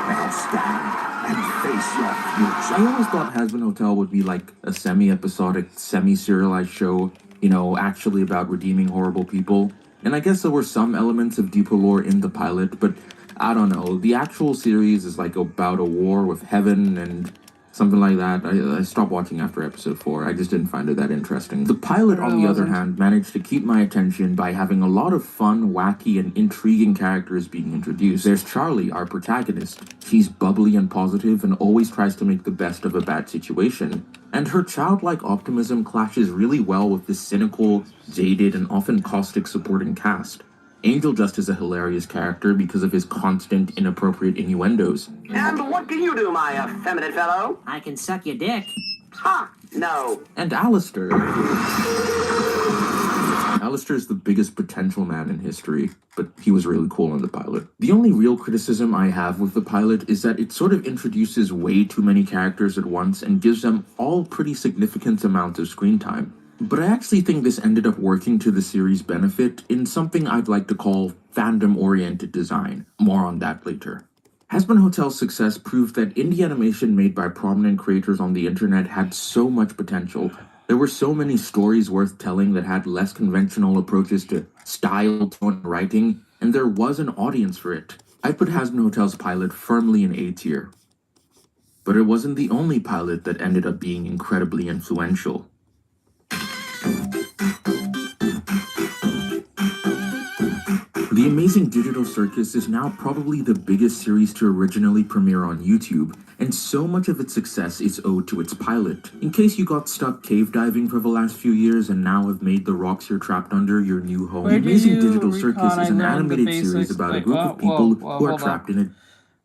Now stand and face your future. I always thought Hazbin Hotel would be like a semi-episodic, semi-serialized show, you know, actually about redeeming horrible people. And I guess there were some elements of deeper lore in the pilot, but I don't know. The actual series is like about a war with heaven and something like that. I stopped watching after episode 4. I just didn't find it that interesting. The pilot, on the other hand, managed to keep my attention by having a lot of fun, wacky, and intriguing characters being introduced. There's Charlie, our protagonist. She's bubbly and positive and always tries to make the best of a bad situation. And her childlike optimism clashes really well with the cynical, jaded, and often caustic supporting cast. Angel Dust is a hilarious character because of his constant, inappropriate innuendos. And what can you do, my effeminate fellow? I can suck your dick. Ha! No. And Alistair. Alistair is the biggest potential man in history, but he was really cool in the pilot. The only real criticism I have with the pilot is that it sort of introduces way too many characters at once and gives them all pretty significant amounts of screen time. But I actually think this ended up working to the series' benefit in something I'd like to call fandom-oriented design. More on that later. Hazbin Hotel's success proved that indie animation made by prominent creators on the internet had so much potential. There were so many stories worth telling that had less conventional approaches to style, tone, and writing, and there was an audience for it. I put Hazbin Hotel's pilot firmly in A tier. But it wasn't the only pilot that ended up being incredibly influential. The Amazing Digital Circus is now probably the biggest series to originally premiere on YouTube, and so much of its success is owed to its pilot. In case you got stuck cave diving for the last few years and now have made the rocks you're trapped under your new home, The Amazing Digital Circus is an animated series about a group of people who are trapped in it.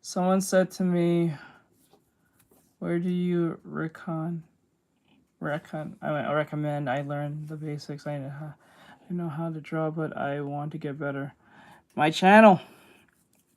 Someone said to me, where do you recommend I learn the basics. I know how to draw, but I want to get better. My channel.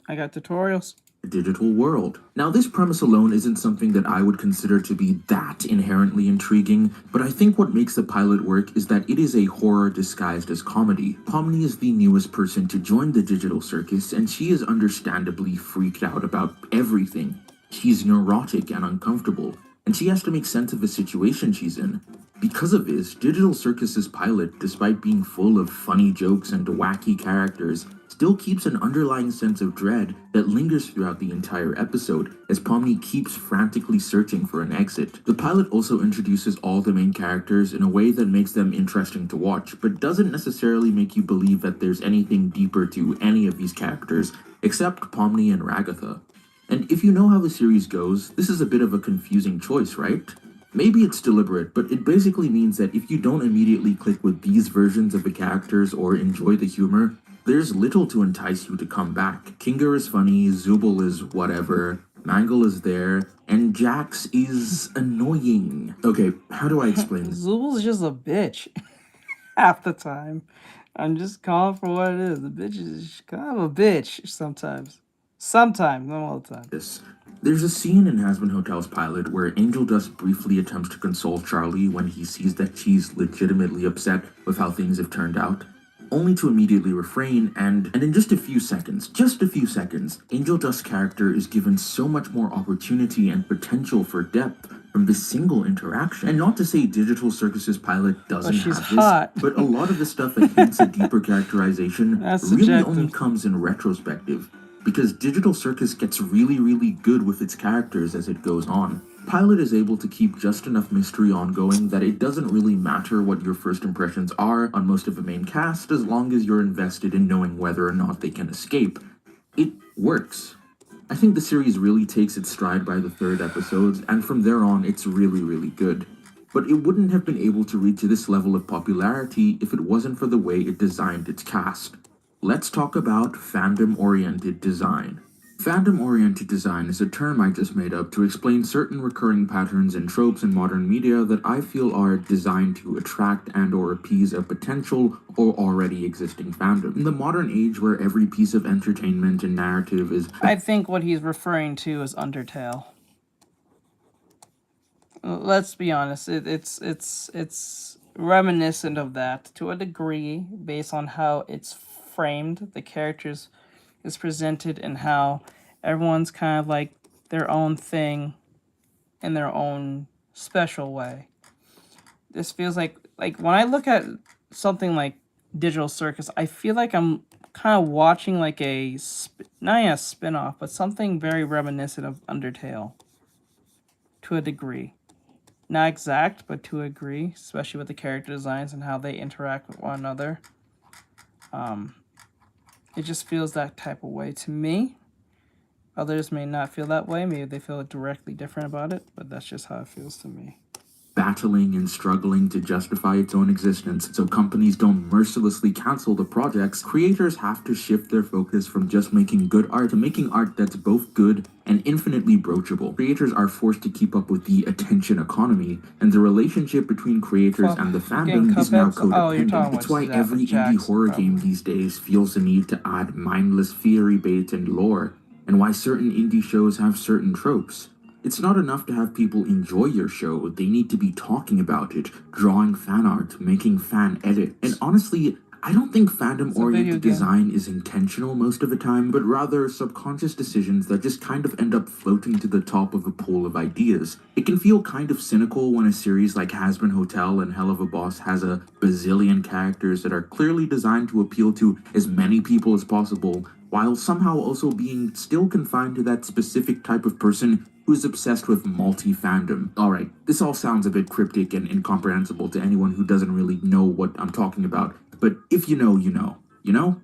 I got tutorials. Digital world. Now, this premise alone isn't something that I would consider to be that inherently intriguing, but I think what makes the pilot work is that it is a horror disguised as comedy. Pomni is the newest person to join the digital circus, and she is understandably freaked out about everything. She's neurotic and uncomfortable, and she has to make sense of the situation she's in. Because of this, Digital Circus's pilot, despite being full of funny jokes and wacky characters, still keeps an underlying sense of dread that lingers throughout the entire episode, as Pomni keeps frantically searching for an exit. The pilot also introduces all the main characters in a way that makes them interesting to watch, but doesn't necessarily make you believe that there's anything deeper to any of these characters, except Pomni and Ragatha. And if you know how the series goes, this is a bit of a confusing choice, right? Maybe it's deliberate, but it basically means that if you don't immediately click with these versions of the characters or enjoy the humor, there's little to entice you to come back. Kinger is funny, Zubul is whatever, Mangle is there, and Jax is annoying. Okay, how do I explain this? Zool's just a bitch half the time. I'm just calling for what it is. The bitch is kind of a bitch sometimes. Sometimes, not all the time. There's a scene in Hazbin Hotel's pilot where Angel Dust briefly attempts to console Charlie when he sees that she's legitimately upset with how things have turned out, only to immediately refrain, and in just a few seconds, Angel Dust's character is given so much more opportunity and potential for depth from this single interaction. And not to say Digital Circus's pilot doesn't have hot. this, but a lot of the stuff that hints at deeper characterization really only comes in retrospective, because Digital Circus gets really, really good with its characters as it goes on. Pilot is able to keep just enough mystery ongoing that it doesn't really matter what your first impressions are on most of the main cast, as long as you're invested in knowing whether or not they can escape. It works. I think the series really takes its stride by the third episodes, and from there on it's really, really good. But it wouldn't have been able to reach this level of popularity if it wasn't for the way it designed its cast. Let's talk about fandom-oriented design. Fandom-oriented design is a term I just made up to explain certain recurring patterns and tropes in modern media that I feel are designed to attract and or appease a potential or already existing fandom. In the modern age where every piece of entertainment and narrative is... I think what he's referring to is Undertale. Let's be honest, it's reminiscent of that to a degree based on how it's framed, the characters is presented, and how everyone's kind of like their own thing in their own special way. This feels like when I look at something like Digital Circus, I feel like I'm kind of watching like a not a spin-off, but something very reminiscent of Undertale to a degree. Not exact, but to a degree, especially with the character designs and how they interact with one another. It just feels that type of way to me. Others may not feel that way. Maybe they feel directly different about it, but that's just how it feels to me. Battling and struggling to justify its own existence, so companies don't mercilessly cancel the projects, creators have to shift their focus from just making good art to making art that's both good and infinitely broachable. Creators are forced to keep up with the attention economy, and the relationship between creators and the fandom is now codependent. It's why every indie horror game these days feels the need to add mindless theory bait and lore, and why certain indie shows have certain tropes. It's not enough to have people enjoy your show, they need to be talking about it, drawing fan art, making fan edits. And honestly, I don't think fandom-oriented design is intentional most of the time, but rather subconscious decisions that just kind of end up floating to the top of a pool of ideas. It can feel kind of cynical when a series like Hazbin Hotel and Hell of a Boss has a bazillion characters that are clearly designed to appeal to as many people as possible, while somehow also being still confined to that specific type of person who's obsessed with multi-fandom. Alright, this all sounds a bit cryptic and incomprehensible to anyone who doesn't really know what I'm talking about, but if you know, you know. You know?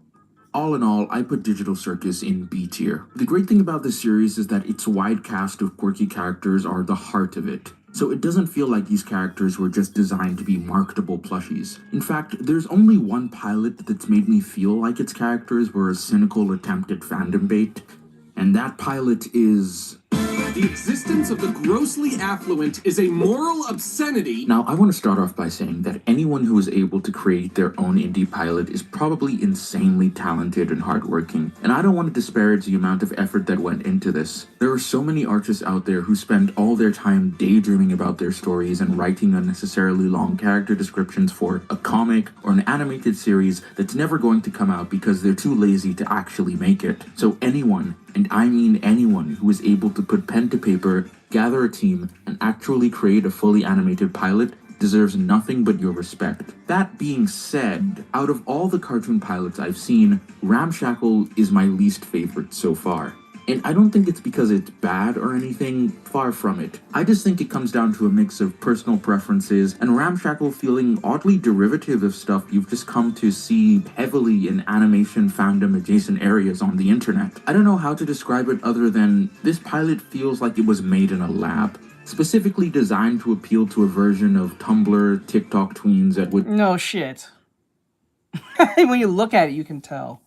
All in all, I put Digital Circus in B tier. The great thing about this series is that its wide cast of quirky characters are the heart of it. So it doesn't feel like these characters were just designed to be marketable plushies. In fact, there's only one pilot that's made me feel like its characters were a cynical attempt at fandom bait, and that pilot is... The existence of the grossly affluent is a moral obscenity. Now, I want to start off by saying that anyone who is able to create their own indie pilot is probably insanely talented and hardworking, and I don't want to disparage the amount of effort that went into this. There are so many artists out there who spend all their time daydreaming about their stories and writing unnecessarily long character descriptions for a comic or an animated series that's never going to come out because they're too lazy to actually make it. So anyone, and I mean anyone, who is able to put pen to paper, gather a team, and actually create a fully animated pilot deserves nothing but your respect. That being said, out of all the cartoon pilots I've seen, Ramshackle is my least favorite so far. And I don't think it's because it's bad or anything, far from it. I just think it comes down to a mix of personal preferences and Ramshackle feeling oddly derivative of stuff you've just come to see heavily in animation fandom adjacent areas on the internet. I don't know how to describe it other than this pilot feels like it was made in a lab, specifically designed to appeal to a version of Tumblr, TikTok tweens that would... No shit. When you look at it, you can tell.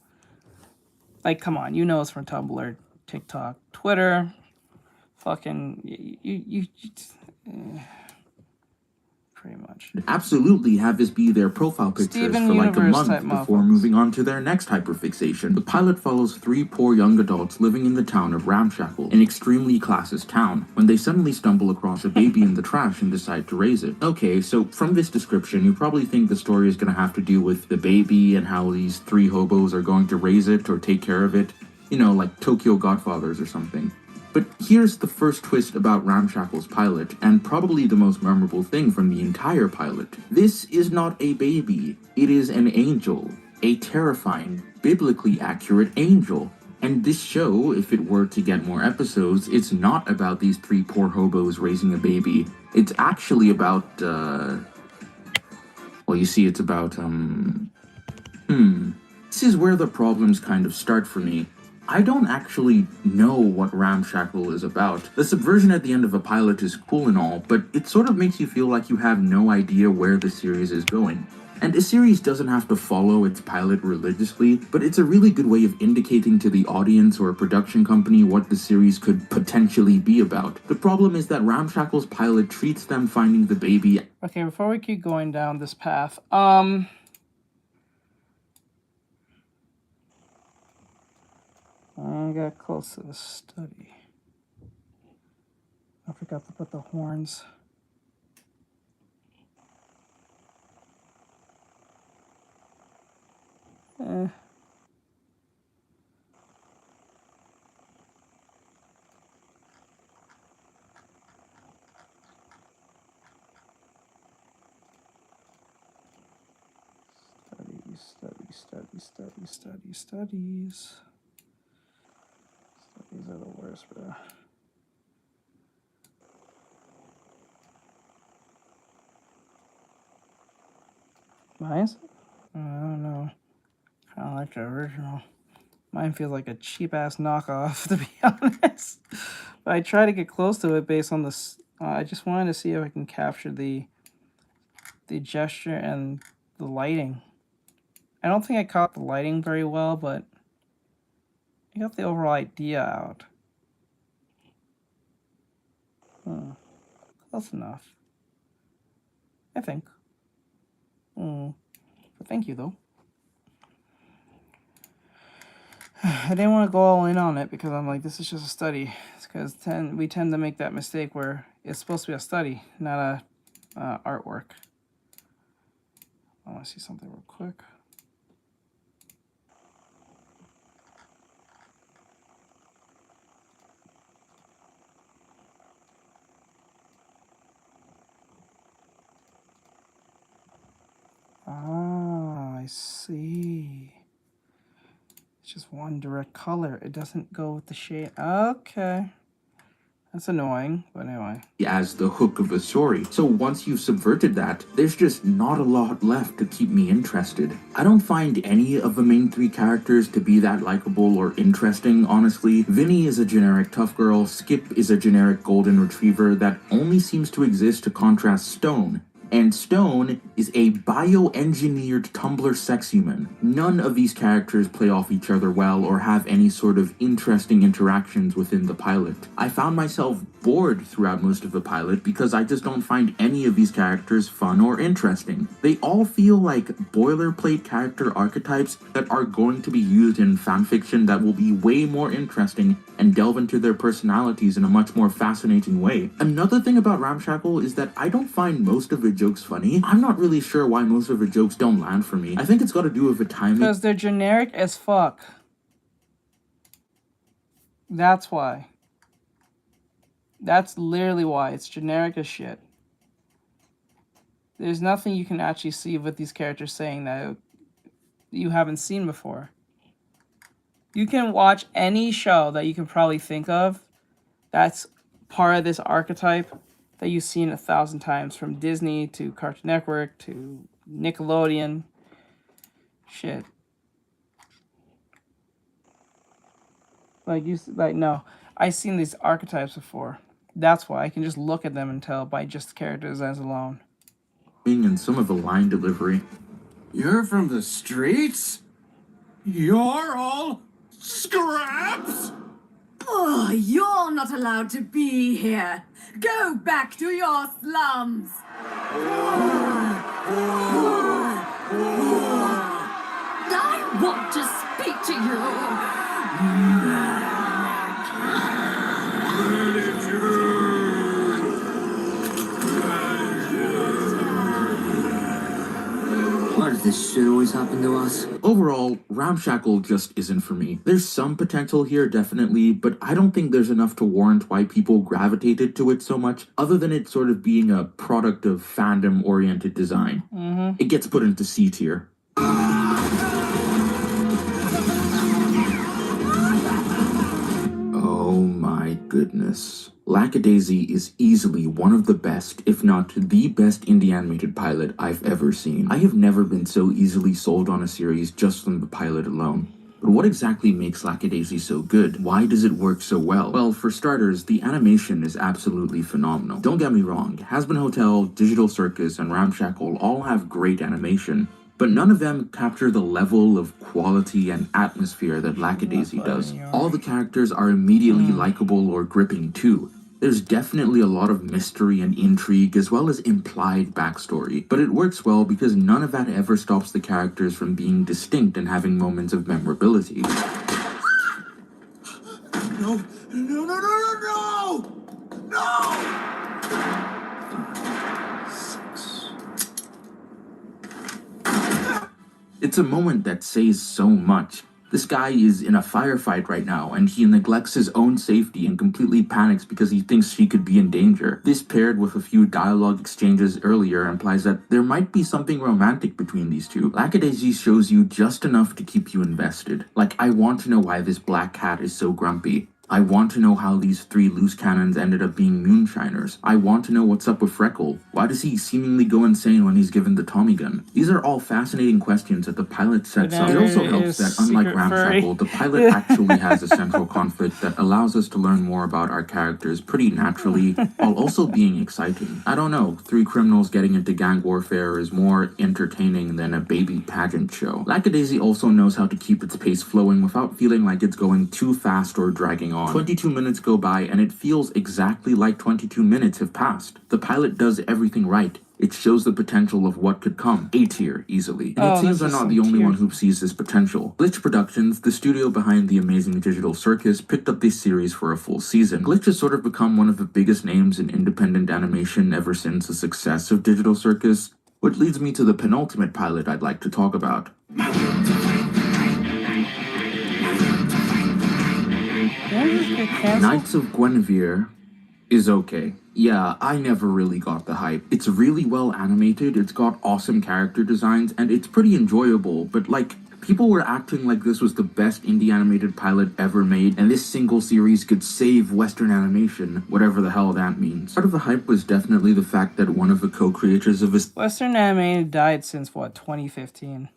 Like, come on, you know it's from Tumblr, TikTok, Twitter, fucking pretty much. Absolutely have this be their profile pictures Steven for like a Universe month type before motherfuckers. moving on to their next hyperfixation. The pilot follows 3 poor young adults living in the town of Ramshackle, an extremely classist town, when they suddenly stumble across a baby in the trash and decide to raise it. Okay, so from this description, you probably think the story is going to have to do with the baby and how these 3 hobos are going to raise it or take care of it. You know, like Tokyo Godfathers or something. But here's the first twist about Ramshackle's pilot, and probably the most memorable thing from the entire pilot. This is not a baby. It is an angel. A terrifying, biblically accurate angel. And this show, if it were to get more episodes, it's not about these 3 poor hobos raising a baby. It's actually about, well, you see, it's about, This is where the problems kind of start for me. I don't actually know what Ramshackle is about. The subversion at the end of a pilot is cool and all, but it sort of makes you feel like you have no idea where the series is going. And a series doesn't have to follow its pilot religiously, but it's a really good way of indicating to the audience or a production company what the series could potentially be about. The problem is that Ramshackle's pilot treats them finding the baby. Okay, before we keep going down this path, I got close to the study. I forgot to put the horns. Studies. Studies are the worst, bro. Mine's? I don't know. Kind of like the original. Mine feels like a cheap-ass knockoff, to be honest. But I try to get close to it based on this. I just wanted to see if I can capture the gesture and the lighting. I don't think I caught the lighting very well, but I got the overall idea out. Close enough, I think. But thank you, though. I didn't want to go all in on it because I'm like, this is just a study. It's because we tend to make that mistake where it's supposed to be a study, not a artwork. I want to see something real quick. Ah, I see. It's just one direct color. It doesn't go with the shade. Okay. That's annoying, but anyway. As the hook of the story. So once you've subverted that, there's just not a lot left to keep me interested. I don't find any of the main 3 characters to be that likable or interesting, honestly. Vinny is a generic tough girl, Skip is a generic golden retriever that only seems to exist to contrast Stone. And Stone is a bioengineered Tumblr sex human. None of these characters play off each other well or have any sort of interesting interactions within the pilot. I found myself bored throughout most of the pilot because I just don't find any of these characters fun or interesting. They all feel like boilerplate character archetypes that are going to be used in fanfiction that will be way more interesting and delve into their personalities in a much more fascinating way. Another thing about Ramshackle is that I don't find most of the jokes funny. I'm not really sure why most of the jokes don't land for me. I think it's got to do with the timing. Because they're generic as fuck. That's why. That's literally why. It's generic as shit. There's nothing you can actually see with these characters saying that you haven't seen before. You can watch any show that you can probably think of that's part of this archetype that you've seen 1,000 times, from Disney to Cartoon Network to Nickelodeon. Shit. No. I've seen these archetypes before. That's why I can just look at them and tell by just character designs alone. And some of the line delivery. You're from the streets? You're all scraps? Oh, you're not allowed to be here. Go back to your slums. I want to speak to Why does this shit always happen to us? Overall, Ramshackle just isn't for me. There's some potential here, definitely, but I don't think there's enough to warrant why people gravitated to it so much, other than it sort of being a product of fandom-oriented design. It gets put into C tier. Oh my goodness. Lackadaisy is easily one of the best, if not the best indie animated pilot I've ever seen. I have never been so easily sold on a series just from the pilot alone. But what exactly makes Lackadaisy so good? Why does it work so well? Well, for starters, the animation is absolutely phenomenal. Don't get me wrong, Hazbin Hotel, Digital Circus, and Ramshackle all have great animation, but none of them capture the level of quality and atmosphere that Lackadaisy does. All the characters are immediately likable or gripping too. There's definitely a lot of mystery and intrigue as well as implied backstory, but it works well because none of that ever stops the characters from being distinct and having moments of memorability. No! No, no, no, no, no! No! It's a moment that says so much. This guy is in a firefight right now, and he neglects his own safety and completely panics because he thinks she could be in danger. This, paired with a few dialogue exchanges earlier, implies that there might be something romantic between these two. Lackadaisy shows you just enough to keep you invested. Like, I want to know why this black cat is so grumpy. I want to know how these three loose cannons ended up being moonshiners. I want to know what's up with Freckle. Why does he seemingly go insane when he's given the Tommy gun? These are all fascinating questions that the pilot sets up. It also helps that, unlike Ramshackle, the pilot actually has a central conflict that allows us to learn more about our characters pretty naturally, while also being exciting. I don't know, three criminals getting into gang warfare is more entertaining than a baby pageant show. Lackadaisy also knows how to keep its pace flowing without feeling like it's going too fast or dragging on. 22 minutes go by and it feels exactly like 22 minutes have passed. The pilot does everything right. It shows the potential of what could come. A tier, easily. And it seems I'm not the only one who sees this potential. Glitch Productions, the studio behind the amazing Digital Circus, picked up this series for a full season. Glitch has sort of become one of the biggest names in independent animation ever since the success of Digital Circus, which leads me to the penultimate pilot I'd like to talk about. Knights of Guinevere is okay. Yeah, I never really got the hype. It's really well animated, it's got awesome character designs, and it's pretty enjoyable, but like, people were acting like this was the best indie animated pilot ever made, and this single series could save Western animation, whatever the hell that means. Part of the hype was definitely the fact that one of the co-creators of this Western animated died since what, 2015?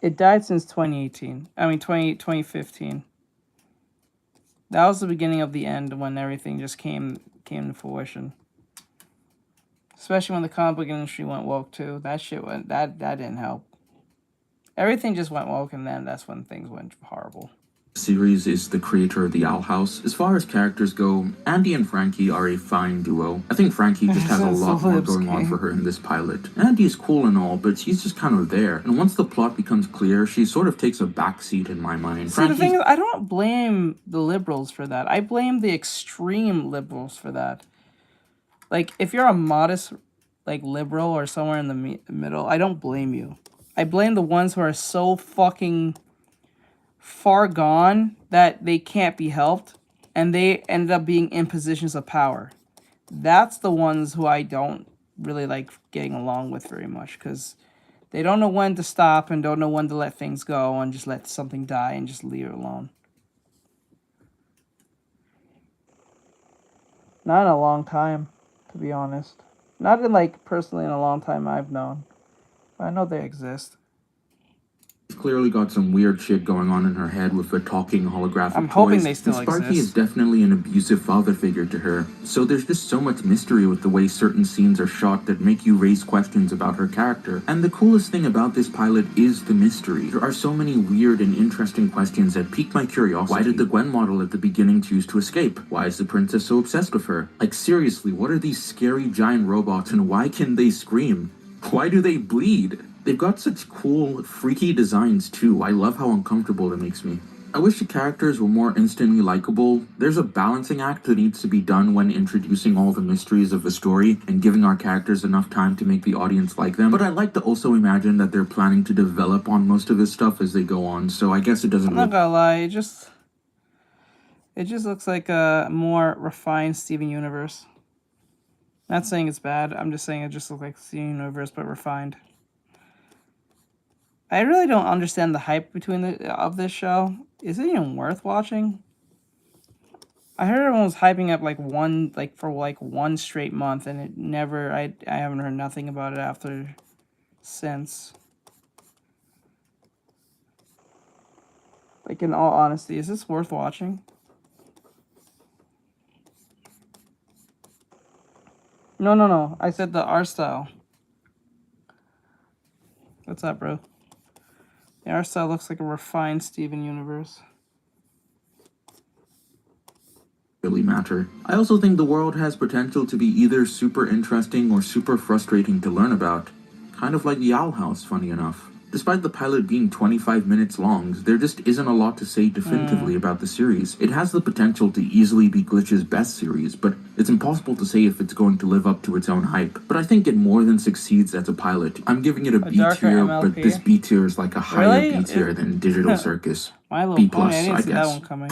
It died since 2018. I mean, 2015. That was the beginning of the end when everything just came to fruition. Especially when the comic book industry went woke too. That shit went, that didn't help. Everything just went woke, and then that's when things went horrible. Series is the creator of the Owl House. As far as characters go, Andy and Frankie are a fine duo. I think Frankie just has a lot more going on for her in this pilot. Andy's cool and all, but she's just kind of there. And once the plot becomes clear, she sort of takes a backseat in my mind. See, the thing is, I don't blame the liberals for that. I blame the extreme liberals for that. Like, if you're a modest, like, liberal or somewhere in the middle, I don't blame you. I blame the ones who are so fucking far gone that they can't be helped, and they end up being in positions of power. That's the ones who I don't really like getting along with very much, because they don't know when to stop and don't know when to let things go and just let something die and just leave it alone. Not in a long time, to be honest. Not in, like, personally in a long time I've known. I know they exist. clearly got some weird shit going on in her head with the talking holographic I'm hoping toys, they still and Sparky exist. is definitely an abusive father figure to her, so there's just so much mystery with the way certain scenes are shot that make you raise questions about her character. And the coolest thing about this pilot is the mystery. There are so many weird and interesting questions that pique my curiosity. Why did the Gwen model at the beginning choose to escape? Why is the princess so obsessed with her? Like, seriously, what are these scary giant robots and why can they scream? Why do they bleed? They've got such cool, freaky designs too. I love how uncomfortable it makes me. I wish the characters were more instantly likable. There's a balancing act that needs to be done when introducing all the mysteries of the story and giving our characters enough time to make the audience like them. But I like to also imagine that they're planning to develop on most of this stuff as they go on, so I guess it doesn't... I'm not gonna lie, it just looks like a more refined Steven Universe. Not saying it's bad, I'm just saying it just looks like Steven Universe, but refined. I really don't understand the hype of this show. Is it even worth watching? I heard everyone was hyping up for one straight month, and it never. I haven't heard nothing about it since. Like, in all honesty, is this worth watching? No. I said the art style. What's up, bro? The art style looks like a refined Steven Universe. Really matter. I also think the world has potential to be either super interesting or super frustrating to learn about. Kind of like the Owl House, funny enough. Despite the pilot being 25 minutes long, there just isn't a lot to say definitively about the series. It has the potential to easily be Glitch's best series, but it's impossible to say if it's going to live up to its own hype. But I think it more than succeeds as a pilot. I'm giving it a B tier, but this B tier is like a higher B tier than Digital Circus. My Little B+, Pony, I didn't see that guess. one coming.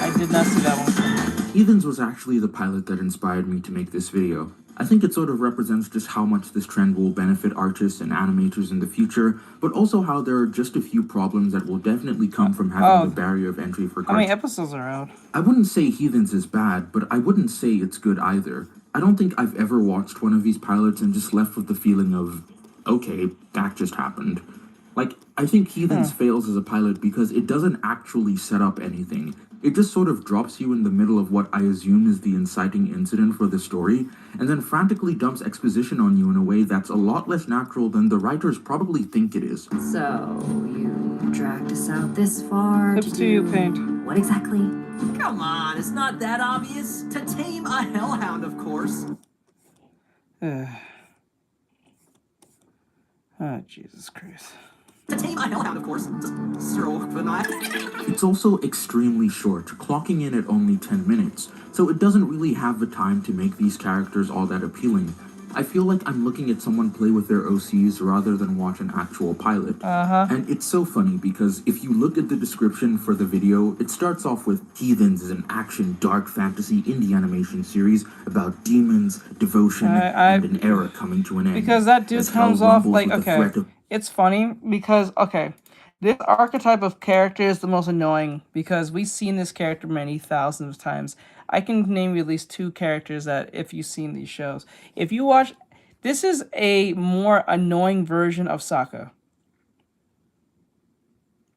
I did not see that one coming. Heathens was actually the pilot that inspired me to make this video. I think it sort of represents just how much this trend will benefit artists and animators in the future, but also how there are just a few problems that will definitely come from having the barrier of entry for cartoons. How many episodes are out? I wouldn't say Heathens is bad, but I wouldn't say it's good either. I don't think I've ever watched one of these pilots and just left with the feeling of, okay, that just happened. Like, I think Heathens fails as a pilot because it doesn't actually set up anything. It just sort of drops you in the middle of what I assume is the inciting incident for the story, and then frantically dumps exposition on you in a way that's a lot less natural than the writers probably think it is. So, you dragged us out this far Tips to you, Paint. What exactly? Come on, it's not that obvious. To tame a hellhound, of course. Oh, Jesus Christ. To tame a hellhound, of course. So It's also extremely short, clocking in at only 10 minutes, so it doesn't really have the time to make these characters all that appealing. I feel like I'm looking at someone play with their OCs rather than watch an actual pilot. And it's so funny because if you look at the description for the video, it starts off with Heathens is an action dark fantasy indie animation series about demons, devotion, and an era coming to an end. Because that dude comes off like, okay, it's funny because, okay, this archetype of character is the most annoying because we've seen this character many thousands of times. I can name you at least 2 characters that if you've seen these shows. If you watch, this is a more annoying version of Sokka.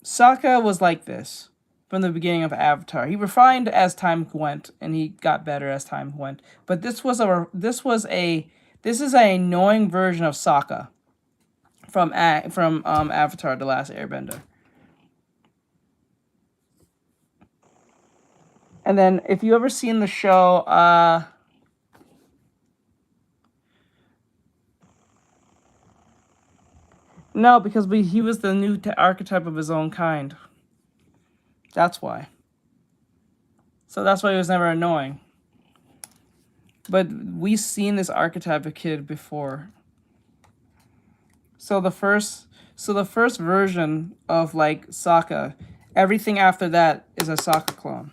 Sokka was like this from the beginning of Avatar. He refined as time went, and he got better as time went. But this is an annoying version of Sokka from Avatar: The Last Airbender. And then, if you ever seen the show, no, because he was the new archetype of his own kind. That's why. So that's why he was never annoying. But we've seen this archetype of kid before. So the first version of like Sokka, everything after that is a Sokka clone.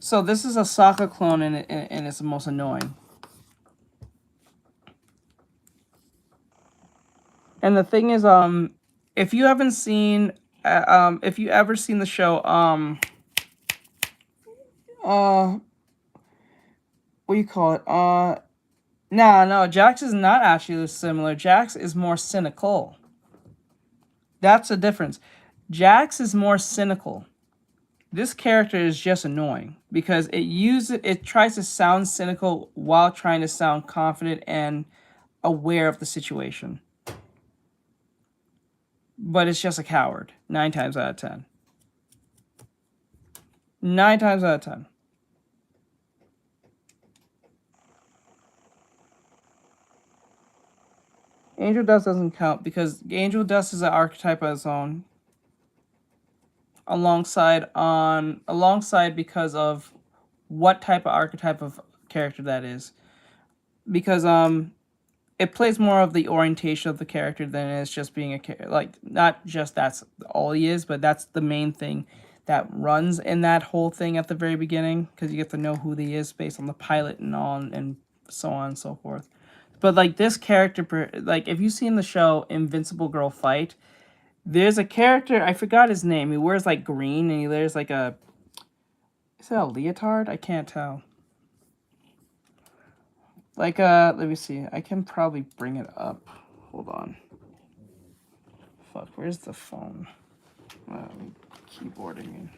So this is a Sokka clone, and it's the most annoying. And the thing is, if you haven't seen, if you ever seen the show, what do you call it? No, Jax is not actually similar. Jax is more cynical. That's the difference. Jax is more cynical. This character is just annoying because it tries to sound cynical while trying to sound confident and aware of the situation. But it's just a coward 9 times out of 10. 9 times out of 10. Angel Dust doesn't count because Angel Dust is an archetype of its own. Alongside because of what type of archetype of character that is. Because it plays more of the orientation of the character than it's just being a character. Like, not just that's all he is, but that's the main thing that runs in that whole thing at the very beginning. Because you get to know who he is based on the pilot and on and so on and so forth. But like this character, like if you've seen the show Invincible Girl Fight, there's a character, I forgot his name. He wears like green and he wears like a, is that a leotard? I can't tell. Like, let me see. I can probably bring it up. Hold on. Fuck, where's the phone? Keyboarding.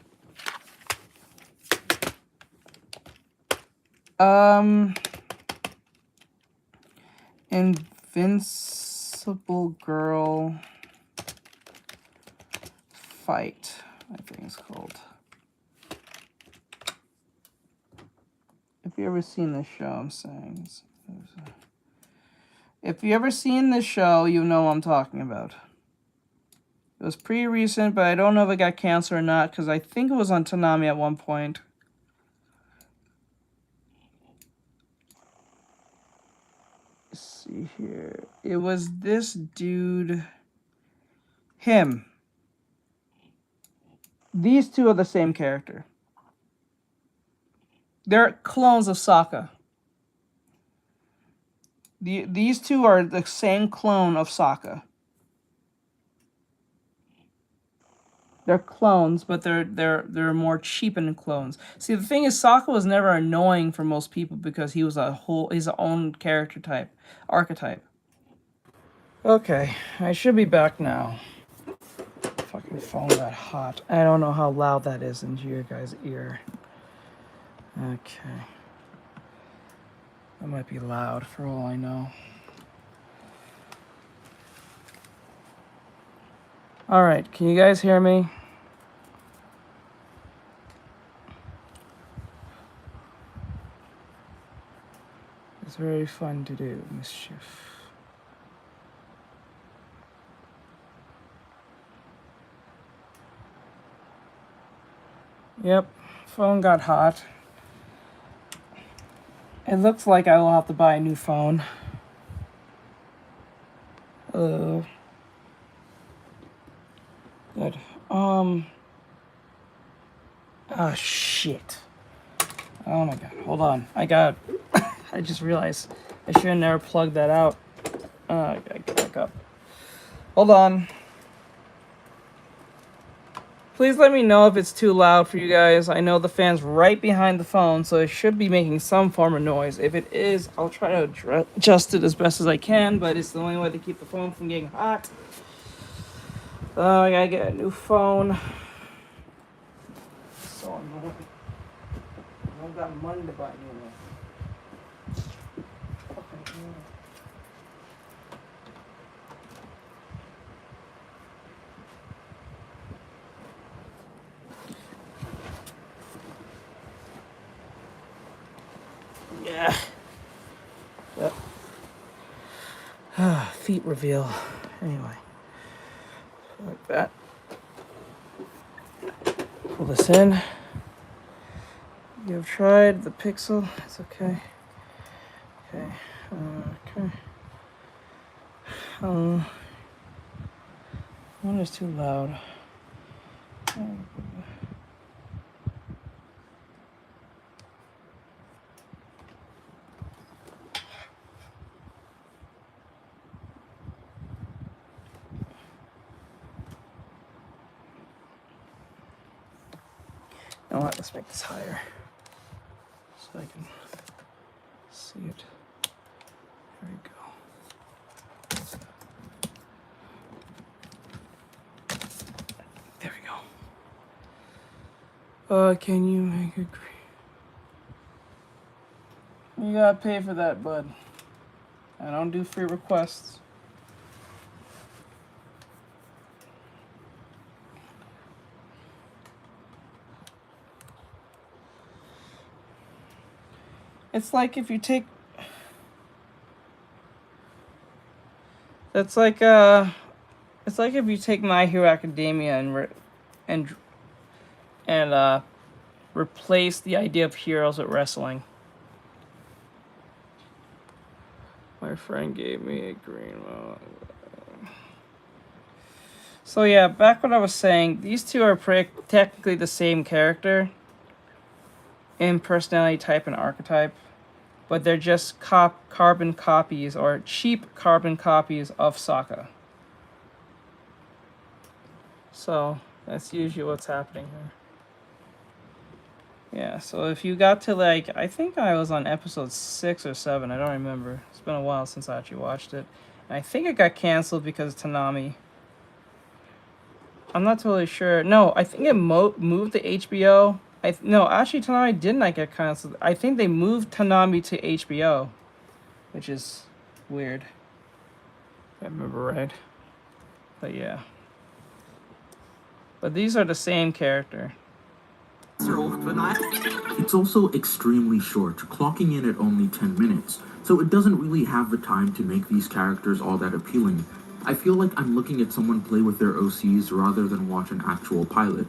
Invincible Girl Fight, I think it's called. If you ever seen this show, I'm saying. If you ever seen this show, you know what I'm talking about. It was pretty recent, but I don't know if it got canceled or not, because I think it was on Toonami at one point. Let's see here. It was this dude. Him. These two are the same character. They're clones of Sokka. These two are the same clone of Sokka. They're clones, but they're more cheapened clones. See, the thing is, Sokka was never annoying for most people because he was his own character type, archetype. Okay, I should be back now. Fucking phone got hot. I don't know how loud that is into your guys' ear. Okay. That might be loud for all I know. Alright, can you guys hear me? It's very fun to do, mischief. Yep, phone got hot. It looks like I will have to buy a new phone. Good. Ah, shit. Oh my god, hold on. I just realized I should have never plugged that out. I gotta get back up. Hold on. Please let me know if it's too loud for you guys. I know the fan's right behind the phone, so it should be making some form of noise. If it is, I'll try to adjust it as best as I can, but it's the only way to keep the phone from getting hot. I gotta get a new phone. So annoying. I don't got money to buy a new one. Fucking annoying. Yeah. Yep. Feet reveal. Anyway. Like that. Pull this in. You've tried the Pixel. It's okay. Okay. Okay. One is too loud. You know what? Let's make this higher so I can see it. There we go. Can you make a green? You gotta pay for that, bud. I don't do free requests. It's like if you take... It's like if you take My Hero Academia and replace the idea of heroes with wrestling. My friend gave me a green one. So yeah, back what I was saying, these two are technically the same character in personality type and archetype, but they're just carbon copies or cheap carbon copies of Sokka. So that's usually what's happening here. Yeah, so if you got to like, I think I was on episode 6 or 7, I don't remember. It's been a while since I actually watched it. And I think it got canceled because of Tanami. I'm not totally sure. No, I think it moved to HBO. No, actually Tanami did not get canceled. I think they moved Tanami to HBO, which is weird. If I remember right. But yeah. But these are the same character. It's also extremely short, clocking in at only 10 minutes, so it doesn't really have the time to make these characters all that appealing. I feel like I'm looking at someone play with their OCs rather than watch an actual pilot.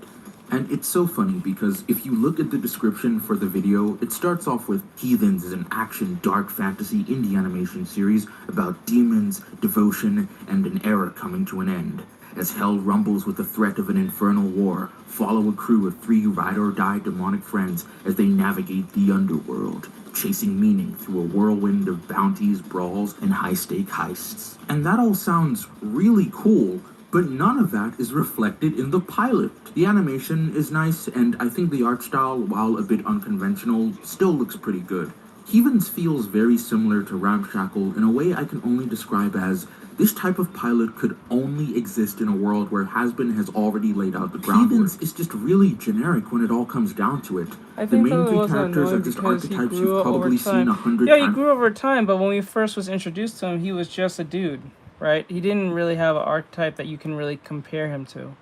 And it's so funny because if you look at the description for the video, it starts off with Heathens is an action dark fantasy indie animation series about demons, devotion, and an era coming to an end. As hell rumbles with the threat of an infernal war, follow a crew of 3 ride-or-die demonic friends as they navigate the underworld, chasing meaning through a whirlwind of bounties, brawls, and high-stake heists. And that all sounds really cool, but none of that is reflected in the pilot. The animation is nice, and I think the art style, while a bit unconventional, still looks pretty good. Heathens feels very similar to Ramshackle in a way I can only describe as this type of pilot could only exist in a world where Has-Been has already laid out the groundwork. Heathens is just really generic when it all comes down to it. The main 3 characters are just archetypes you've probably seen 100 times. Yeah, he grew over time, but when we first was introduced to him, he was just a dude, right? He didn't really have an archetype that you can really compare him to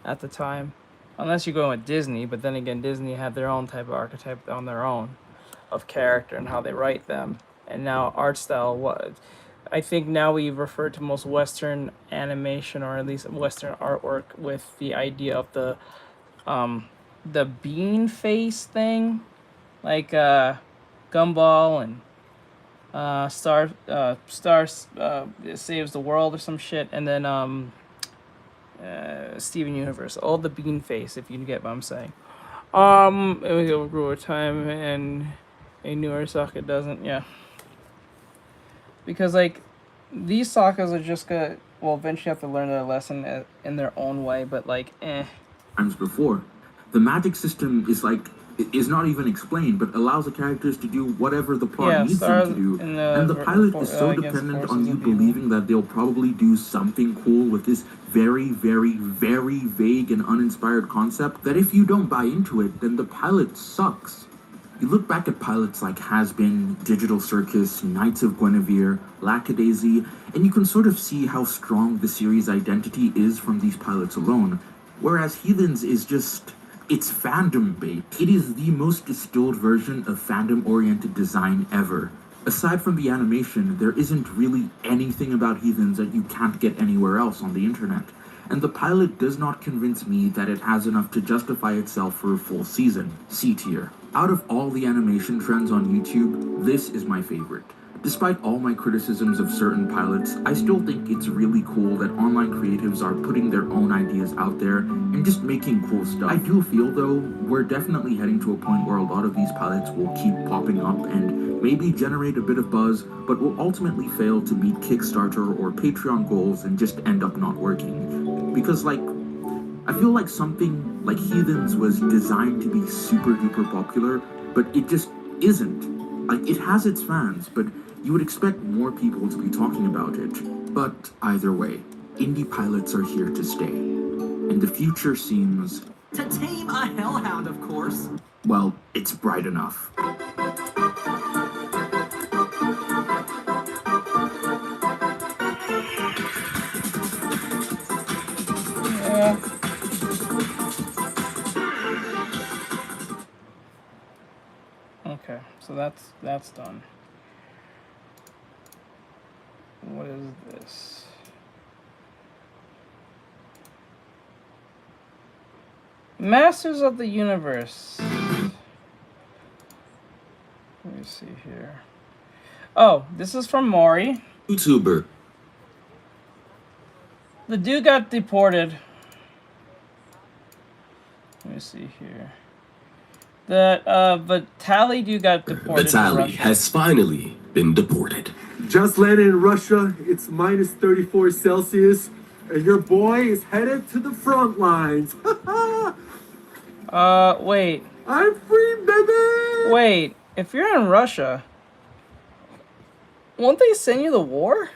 at the time. Unless you're going with Disney, but then again, Disney had their own type of archetype on their own of character and how they write them. And now art style, what I think now we refer to most Western animation, or at least Western artwork, with the idea of the bean face thing, like Gumball and Star Saves the World or some shit, and then Steven Universe, all the bean face, if you get what I'm saying. It will grow with time, and a newer Sokka doesn't, yeah. Because, like, these Sokkas are just gonna, well, eventually have to learn their lesson in their own way, but, like, Times before. The magic system is not even explained, but allows the characters to do whatever the plot needs them to do. And the pilot is so dependent on you believing that they'll probably do something cool with this very, very, very vague and uninspired concept that if you don't buy into it, then the pilot sucks. You look back at pilots like Has-Been, Digital Circus, Knights of Guinevere, Lackadaisy, and you can sort of see how strong the series' identity is from these pilots alone, whereas Heathens is just, it's fandom bait. It is the most distilled version of fandom-oriented design ever. Aside from the animation, there isn't really anything about Heathens that you can't get anywhere else on the internet, and the pilot does not convince me that it has enough to justify itself for a full season. C tier. Out of all the animation trends on YouTube, this is my favorite. Despite all my criticisms of certain pilots, I still think it's really cool that online creatives are putting their own ideas out there and just making cool stuff. I do feel, though, we're definitely heading to a point where a lot of these pilots will keep popping up and maybe generate a bit of buzz, but will ultimately fail to meet Kickstarter or Patreon goals and just end up not working. Because, like, I feel like something like Heathens was designed to be super duper popular, but it just isn't. Like, it has its fans, but you would expect more people to be talking about it. But either way, indie pilots are here to stay, and the future seems To tame a hellhound, of course. Well, it's bright enough. Yeah. Okay, so that's done. What is this? Masters of the Universe. Let me see here. Oh, this is from Maury. YouTuber. The dude got deported. Let me see here. The Vitaly dude got deported. Vitaly has finally been deported. Just landed in Russia. It's minus 34 Celsius, and your boy is headed to the front lines. Wait. I'm free, baby! Wait, if you're in Russia, won't they send you the war?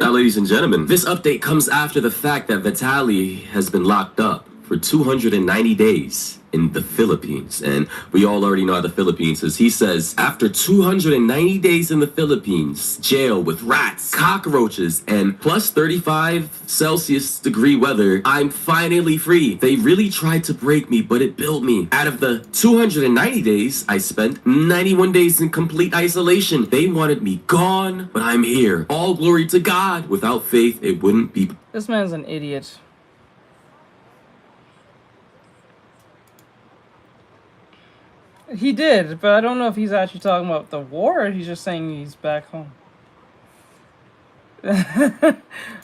Now, ladies and gentlemen, this update comes after the fact that Vitaly has been locked up for 290 days in the Philippines. And we all already know how the Philippines is. He says, after 290 days in the Philippines, jail with rats, cockroaches, and plus 35 Celsius degree weather, I'm finally free. They really tried to break me, but it built me. Out of the 290 days I spent, 91 days in complete isolation. They wanted me gone, but I'm here. All glory to God. Without faith, it wouldn't be. This man's an idiot. He did, but I don't know if he's actually talking about the war or he's just saying he's back home.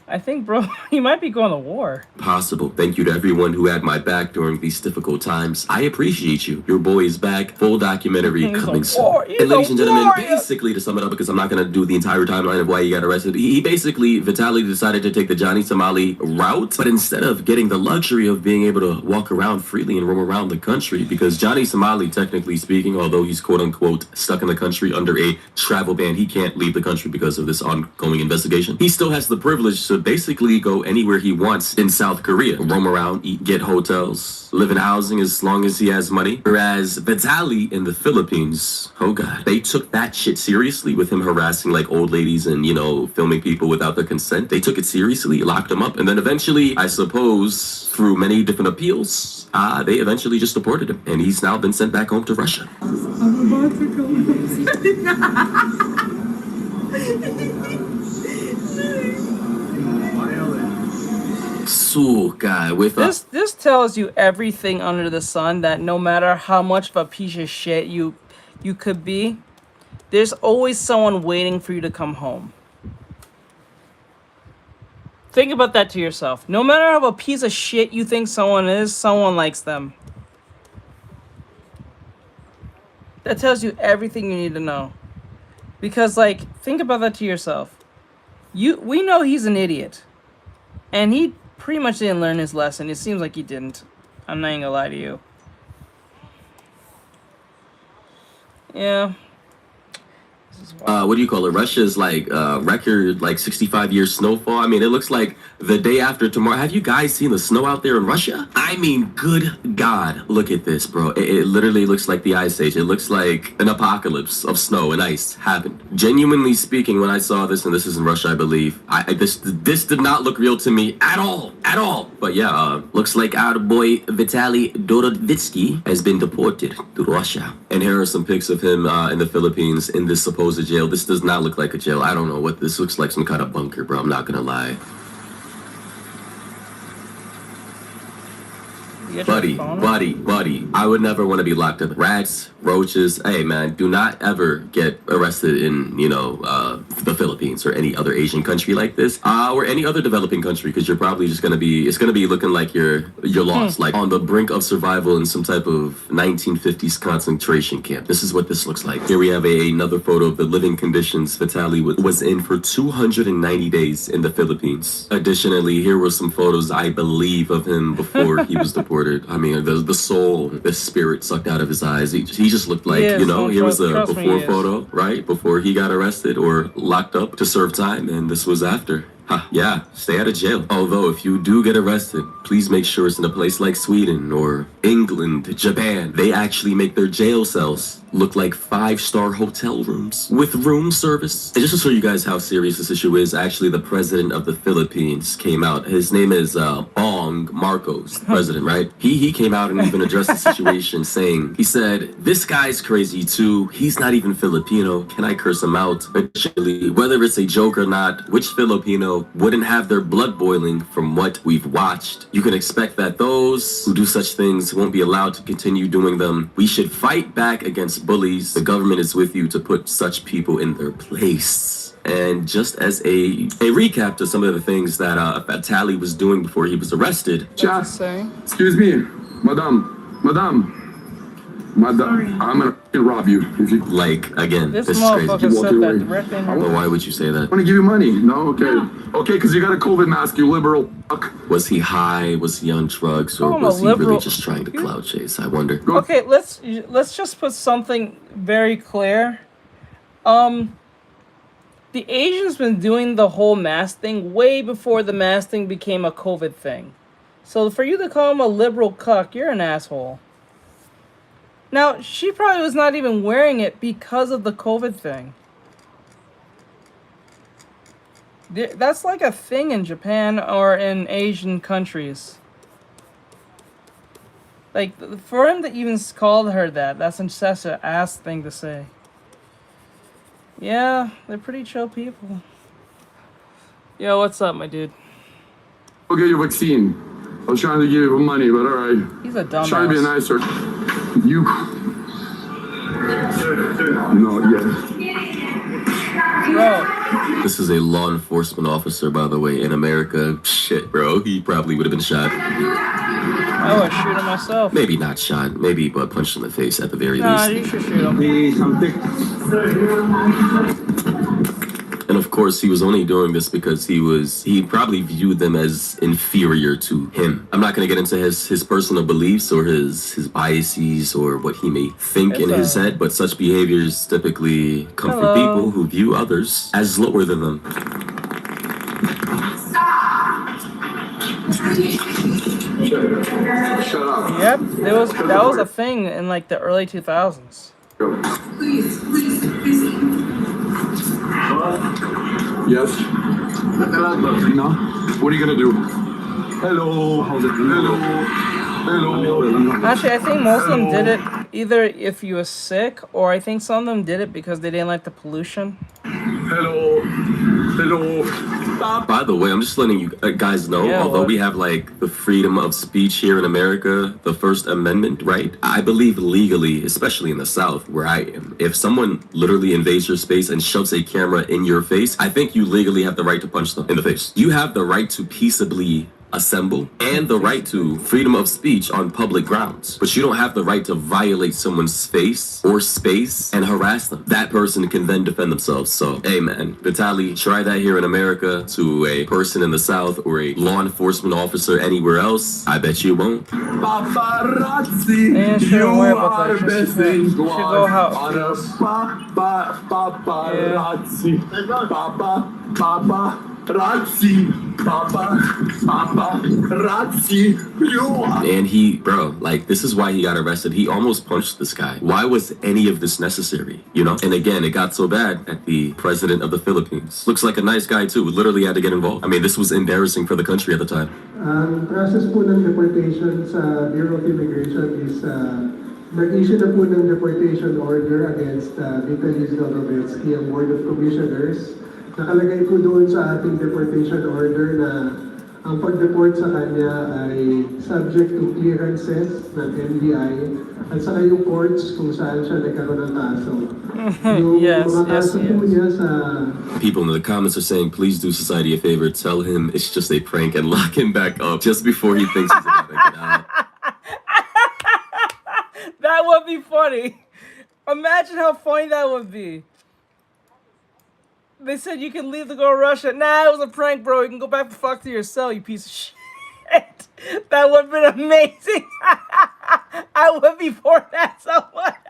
I think, bro, he might be going to war. Possible. Thank you to everyone who had my back during these difficult times. I appreciate you. Your boy is back. Full documentary coming soon. And ladies and gentlemen, basically to sum it up, because I'm not going to do the entire timeline of why he got arrested, he basically, Vitaly decided to take the Johnny Somali route, but instead of getting the luxury of being able to walk around freely and roam around the country, because Johnny Somali, technically speaking, although he's quote unquote stuck in the country under a travel ban, he can't leave the country because of this ongoing investigation. He still has the privilege to basically go anywhere he wants in South Korea, roam around, eat, get hotels, live in housing as long as he has money. Whereas Vitaly in the Philippines, oh god, they took that shit seriously with him harassing like old ladies and, you know, filming people without their consent. They took it seriously, locked him up, and then eventually, I suppose, through many different appeals, they eventually just deported him, and he's now been sent back home to Russia. I'm about to go. Suka, with this tells you everything under the sun, that no matter how much of a piece of shit you could be, there's always someone waiting for you to come home. Think about that to yourself. No matter how a piece of shit you think someone is, someone likes them. That tells you everything you need to know. Because, like, think about that to yourself. We know he's an idiot. And he pretty much didn't learn his lesson. It seems like he didn't. I'm not even gonna lie to you. Yeah. What do you call it? Russia's like record like 65 years snowfall. I mean, it looks like the day after tomorrow. Have you guys seen the snow out there in Russia? I mean, good God, look at this, bro. It literally looks like the Ice Age. It looks like an apocalypse of snow and ice happened. Genuinely speaking, when I saw this, and this is in Russia, I believe, this did not look real to me at all. But yeah, looks like our boy Vitaly Dorodvitsky has been deported to Russia. And here are some pics of him in the Philippines in this supposed jail. This does not look like a jail. I don't know what this looks like. Some kind of bunker, bro. I'm not gonna lie. Buddy, I would never want to be locked up. Rats, roaches. Hey, man, do not ever get arrested in, the Philippines or any other Asian country like this, or any other developing country, because you're probably just gonna be. It's gonna be looking like you're lost, like on the brink of survival in some type of 1950s concentration camp. This is what this looks like. Here we have another photo of the living conditions Vitaly was in for 290 days in the Philippines. Additionally, here were some photos, I believe, of him before he was deported. I mean, the soul, the spirit sucked out of his eyes. He just looked like, here was a before photo, right? Before he got arrested or locked up to serve time, and this was after. Huh, yeah, stay out of jail. Although, if you do get arrested, please make sure it's in a place like Sweden or England, Japan. They actually make their jail cells look like 5-star hotel rooms with room service. And just to show you guys how serious this issue is, actually, the president of the Philippines came out. His name is Bong Marcos, the president, right? He came out and even addressed the situation, saying, he said, this guy's crazy too. He's not even Filipino. Can I curse him out? Actually, whether it's a joke or not, which Filipino wouldn't have their blood boiling from what we've watched? You can expect that those who do such things won't be allowed to continue doing them. We should fight back against bullies. The government is with you to put such people in their place. And just as a recap to some of the things that Tally was doing before he was arrested. Excuse me, madam, I'm gonna rob you. If you like, again, This is crazy. motherfucker said that directly in her Well, why would you say that? I want to give you money. No, okay, because you got a COVID mask, you liberal fuck. Was he high? Was he on drugs? Or I'm a was he really liberal. just trying to cloud chase? I wonder. Okay, let's just put something very clear. The Asians been doing the whole mask thing way before the mask thing became a COVID thing. So for you to call him a liberal cuck, you're an asshole. Now, she probably was not even wearing it because of the COVID thing. That's like a thing in Japan or in Asian countries. Like, for him to even call her that, that's such an ass thing to say. Yeah, they're pretty chill people. Yo, what's up, my dude? Go get your vaccine. I was trying to give you money, but alright. He's a dumbass. Trying to be nicer. You. No, yeah. Bro. This is a law enforcement officer, by the way, in America. Shit, bro, he probably would have been shot. I would shoot him myself. Maybe not shot, maybe, but punched in the face at the very Nah, least. you should shoot him. And of course, he was only doing this because he probably viewed them as inferior to him. I'm not going to get into his personal beliefs or his biases or what he may think in his head, but such behaviors typically come from people who view others as lower than them. Shut up. Yep, that was a thing in like the early 2000s. Yes. No. What are you gonna do? Hello. Hello. Actually, I think most of them did it either if you were sick, or I think some of them did it because they didn't like the pollution. Hello. By the way, I'm just letting you guys know, although we have like the freedom of speech here in America, the First Amendment, right? I believe legally, especially in the South where I am, if someone literally invades your space and shoves a camera in your face, I think you legally have the right to punch them in the face. You have the right to peaceably assemble and the right to freedom of speech on public grounds, but you don't have the right to violate someone's face or space and harass them. That person can then defend themselves. So hey man, Vitaly, try that here in America to a person in the South or a law enforcement officer anywhere else. I bet you won't. Paparazzi, you are best in should go how paparazzi, paparazzi, you are. And he, bro, like, this is why he got arrested. He almost punched this guy. Why was any of this necessary? You know? And again, it got so bad that the president of the Philippines looks like a nice guy too, literally had to get involved. I mean, this was embarrassing for the country at the time. Process po ng deportation sa Bureau of Immigration is nag-issue na po ng deportation order against Vitaly's Dorovetzky, ang Board of Commissioners. Nakalagay po doon sa ating deportation order na ang pag-deport sa kanya ay subject to clearances ng NBI at saka yung courts kung saan siya nagkaroon ng kaso. Yung mga kaso po niya sa... People in the comments are saying, please do society a favor, tell him it's just a prank and lock him back up just before he thinks he's about to get out. That would be funny. Imagine how funny that would be. They said you can leave to go to Russia. Nah, it was a prank, bro. You can go back to fuck to your cell, you piece of shit. That would have been amazing. I would be for that so much.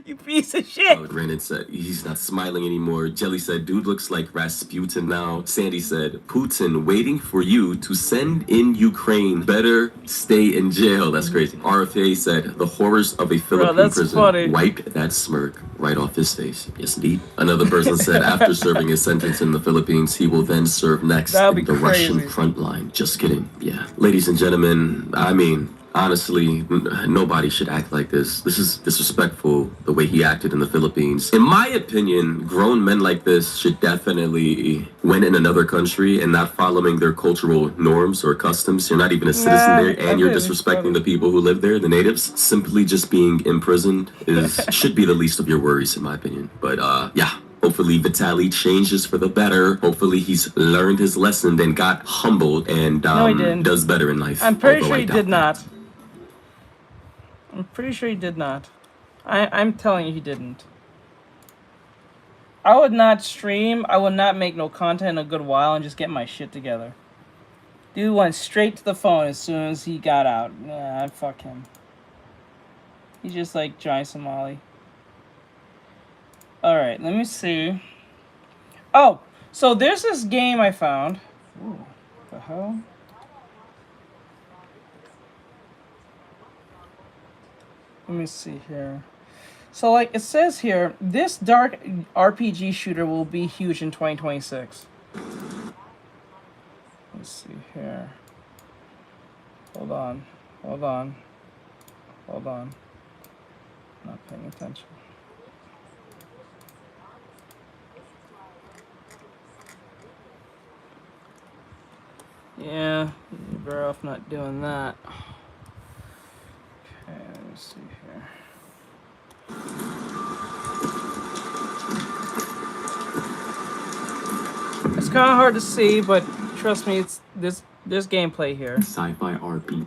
You piece of shit. Renan said he's not smiling anymore. Jelly said, dude looks like Rasputin now. Sandy said, Putin waiting for you to send in Ukraine. Better stay in jail. That's crazy. RFA said, the horrors of a Philippine prison. Funny. Wipe that smirk right off his face. Yes, indeed. Another person said, after serving his sentence in the Philippines, he will then serve next in the Russian front line. Just kidding. Yeah. Ladies and gentlemen, I mean, honestly, nobody should act like this. This is disrespectful, the way he acted in the Philippines. In my opinion, grown men like this should definitely, when in another country and not following their cultural norms or customs, you're not even a citizen there, and you're disrespecting the people who live there, the natives, simply just being imprisoned should be the least of your worries, in my opinion. But yeah. Hopefully Vitaly changes for the better. Hopefully he's learned his lesson and got humbled and does better in life. I'm pretty sure he did not. I'm pretty sure he did not. I'm telling you he didn't. I would not stream. I would not make no content in a good while and just get my shit together. Dude went straight to the phone as soon as he got out. Nah, fuck him. He's just like giant Somali. Alright, let me see. Oh, so there's this game I found. Ooh, what the hell? Let me see here. So, like, it says here, this dark RPG shooter will be huge in 2026. Let's see here. Hold on. Hold on. Hold on. Not paying attention. Yeah, you're better off not doing that. Okay, let me see here. It's kind of hard to see, but trust me, it's there's gameplay here. Sci-fi RP.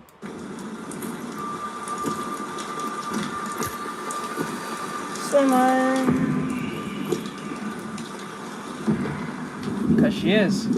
Cause she is.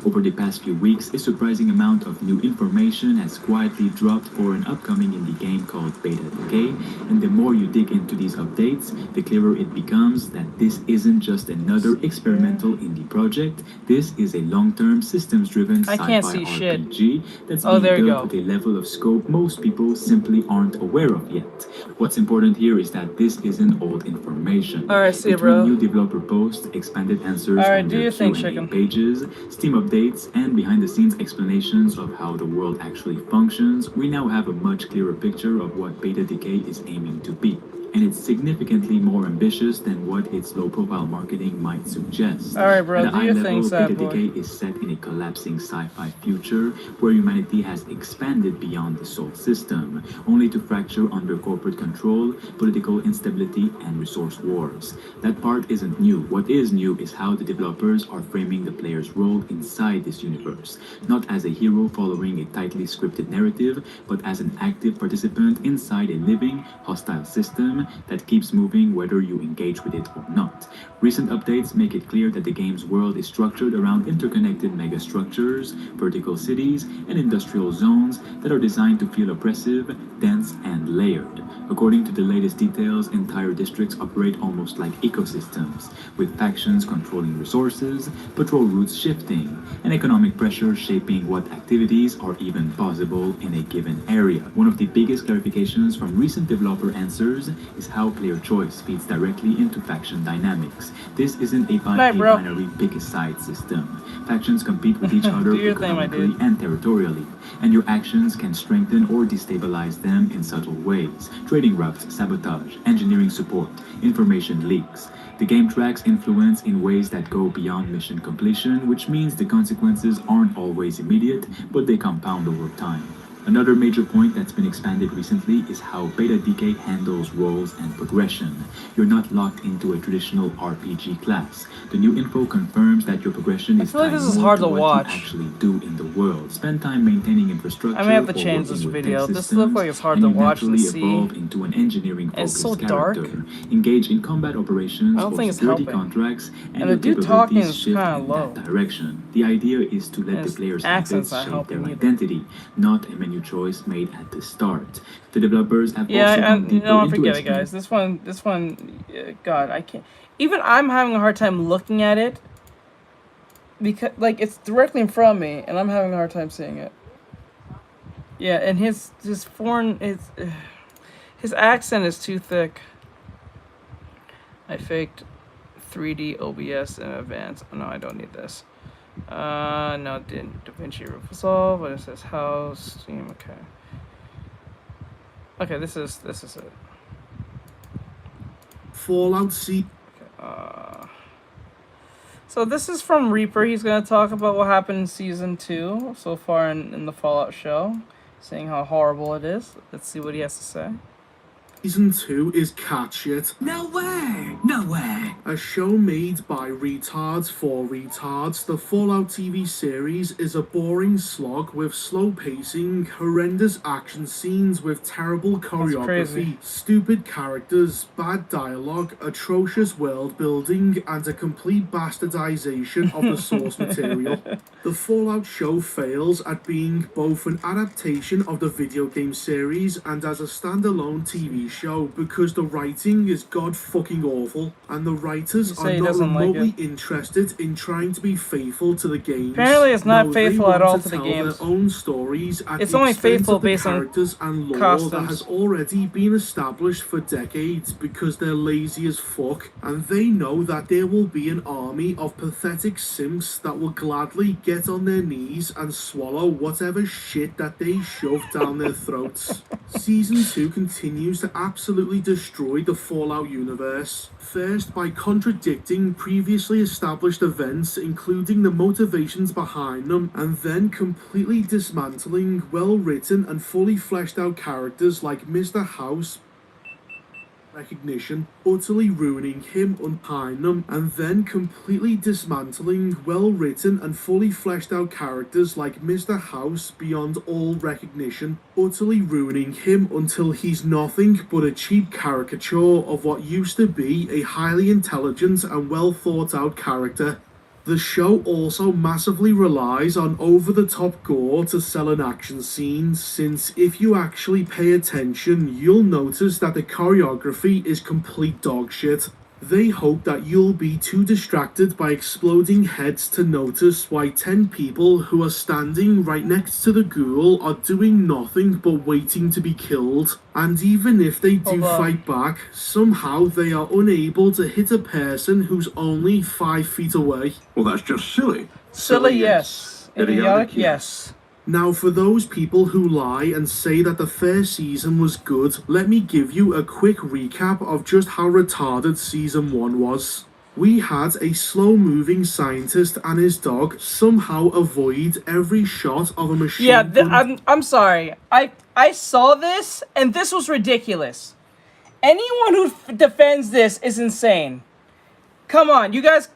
Over the past few weeks, a surprising amount of new information has quietly dropped for an upcoming indie game called Beta Decay, and the more you dig into these updates, the clearer it becomes that this isn't just another experimental indie project. This is a long-term, systems-driven sci-fi RPG that's being built with a level of scope most people simply aren't aware of yet. What's important here is that this isn't old information. Alright, see you, bro. New developer posts, expanded answers on their Q&A pages, Steam updates, and behind-the-scenes explanations of how the world actually functions, we now have a much clearer picture of what Beta Decay is aiming to be. And it's significantly more ambitious than what its low-profile marketing might suggest. Alright, bro, do your thing, Beta Decay is set in a collapsing sci-fi future where humanity has expanded beyond the Sol system, only to fracture under corporate control, political instability, and resource wars. That part isn't new. What is new is how the developers are framing the player's role inside this universe, not as a hero following a tightly scripted narrative, but as an active participant inside a living, hostile system that keeps moving whether you engage with it or not. Recent updates make it clear that the game's world is structured around interconnected megastructures, vertical cities, and industrial zones that are designed to feel oppressive, dense, and layered. According to the latest details, entire districts operate almost like ecosystems, with factions controlling resources, patrol routes shifting, and economic pressure shaping what activities are even possible in a given area. One of the biggest clarifications from recent developer answers is how player choice feeds directly into faction dynamics. This isn't a binary pick-a-side system. Factions compete with each other economically and territorially, and your actions can strengthen or destabilize them in subtle ways. Trading routes, sabotage, engineering support, information leaks. The game tracks influence in ways that go beyond mission completion, which means the consequences aren't always immediate, but they compound over time. Another major point that's been expanded recently is how Beta Decay handles roles and progression. You're not locked into a traditional RPG class. The new info confirms that your progression is tied more to what you actually do in the world. Spend time maintaining infrastructure. I may have to change this video. This looks like it's hard to watch and see. Evolve into an engineering-focused so dark. character. Engage in combat operations or security contracts, and your capabilities shift in that direction. The idea is to let the player's habits shape their identity, not a menu choice made at the start. The developers have yeah, also gone deeper don't into forget it, guys. This one, God, I can't. Even I'm having a hard time looking at it because, like, it's directly in front of me, and I'm having a hard time seeing it. Yeah, and his accent is too thick. I faked 3D OBS in advance. Oh, no, I don't need this. No, DaVinci Resolve. What is this? House, Steam. Okay. Okay, this is it. Fallout C. Okay, so this is from Reaper. He's gonna talk about what happened in season 2 so far in the Fallout show, saying how horrible it is. Let's see what he has to say. Season 2 is cat shit. No way! No way! A show made by retards for retards, the Fallout TV series is a boring slog with slow pacing, horrendous action scenes with terrible choreography, stupid characters, bad dialogue, atrocious world building, and a complete bastardization of the source material. The Fallout show fails at being both an adaptation of the video game series and as a standalone TV show because the writing is god fucking awful and the writers are not remotely interested in trying to be faithful to the games. Apparently it's not faithful at all to the tell games. Their own stories at It's the only expense faithful of the based on characters and lore customs. that has already been established for decades because they're lazy as fuck and they know that there will be an army of pathetic simps that will gladly get on their knees and swallow whatever shit that they shove down their throats. Season 2 continues to absolutely destroy the Fallout universe. First, by contradicting previously established events, including the motivations behind them, and then completely dismantling well-written and fully fleshed out characters like Mr. House, recognition, utterly ruining him behind them, and then completely dismantling well-written and fully fleshed out characters like Mr. House beyond all recognition, utterly ruining him until he's nothing but a cheap caricature of what used to be a highly intelligent and well thought out character. The show also massively relies on over-the-top gore to sell an action scene, since if you actually pay attention, you'll notice that the choreography is complete dog shit. They hope that you'll be too distracted by exploding heads to notice why 10 people who are standing right next to the ghoul are doing nothing but waiting to be killed. And even if they do fight back, somehow they are unable to hit a person who's only 5 feet away. Well, that's just silly. Silly, yes. Idiotic, yes. Now, for those people who lie and say that the first season was good, let me give you a quick recap of just how retarded season 1 was. We had a slow-moving scientist and his dog somehow avoid every shot of a machine gun. I'm sorry. I saw this, and this was ridiculous. Anyone who defends this is insane. Come on, you guys,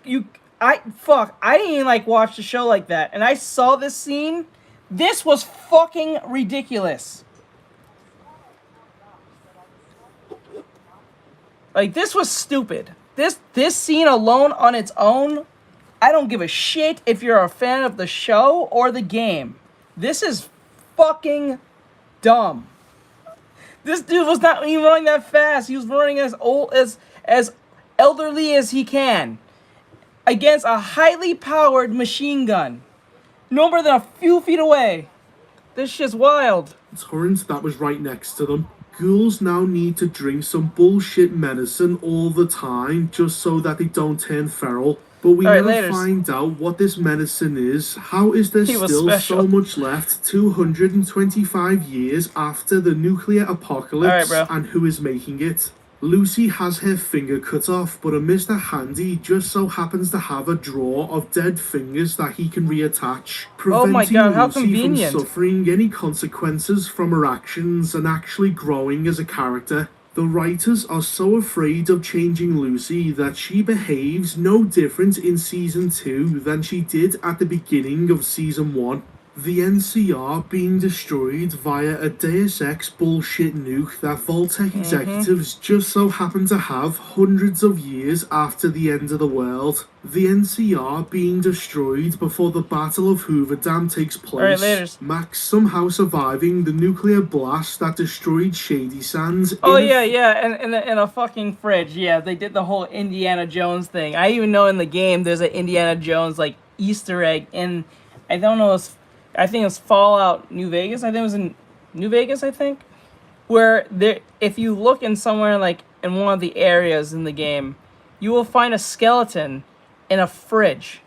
I didn't even, like, watch the show like that, and I saw this scene. This was fucking ridiculous. Like, this was stupid. This scene alone on its own, I don't give a shit if you're a fan of the show or the game. This is fucking dumb. This dude was not even running that fast. He was running as elderly as he can against a highly powered machine gun. No more than a few feet away. This shit's wild. Torrent that was right next to them. Ghouls now need to drink some bullshit medicine all the time just so that they don't turn feral. But we never find out what this medicine is. How is there still so much left 225 years after the nuclear apocalypse, and who is making it? Lucy has her finger cut off, but a Mr. Handy just so happens to have a drawer of dead fingers that he can reattach, preventing Lucy from suffering any consequences from her actions and actually growing as a character. The writers are so afraid of changing Lucy that she behaves no different in Season 2 than she did at the beginning of Season 1. The NCR being destroyed via a Deus Ex bullshit nuke that Vault-Tec executives just so happen to have hundreds of years after the end of the world. The NCR being destroyed before the Battle of Hoover Dam takes place. Alright, Max somehow surviving the nuclear blast that destroyed Shady Sands. Oh yeah, in a fucking fridge. Yeah, they did the whole Indiana Jones thing. I even know in the game there's an Indiana Jones like Easter egg in, I don't know, I think it's Fallout New Vegas. I think it was in New Vegas, I think. Where there, if you look in somewhere like in one of the areas in the game, you will find a skeleton in a fridge.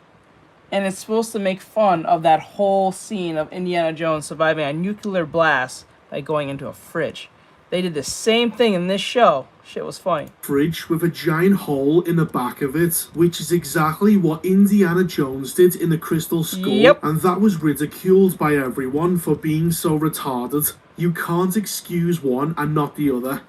And it's supposed to make fun of that whole scene of Indiana Jones surviving a nuclear blast by going into a fridge. They did the same thing in this show. Shit was funny. Fridge with a giant hole in the back of it, which is exactly what Indiana Jones did in the Crystal Skull, and that was ridiculed by everyone for being so retarded. You can't excuse one and not the other.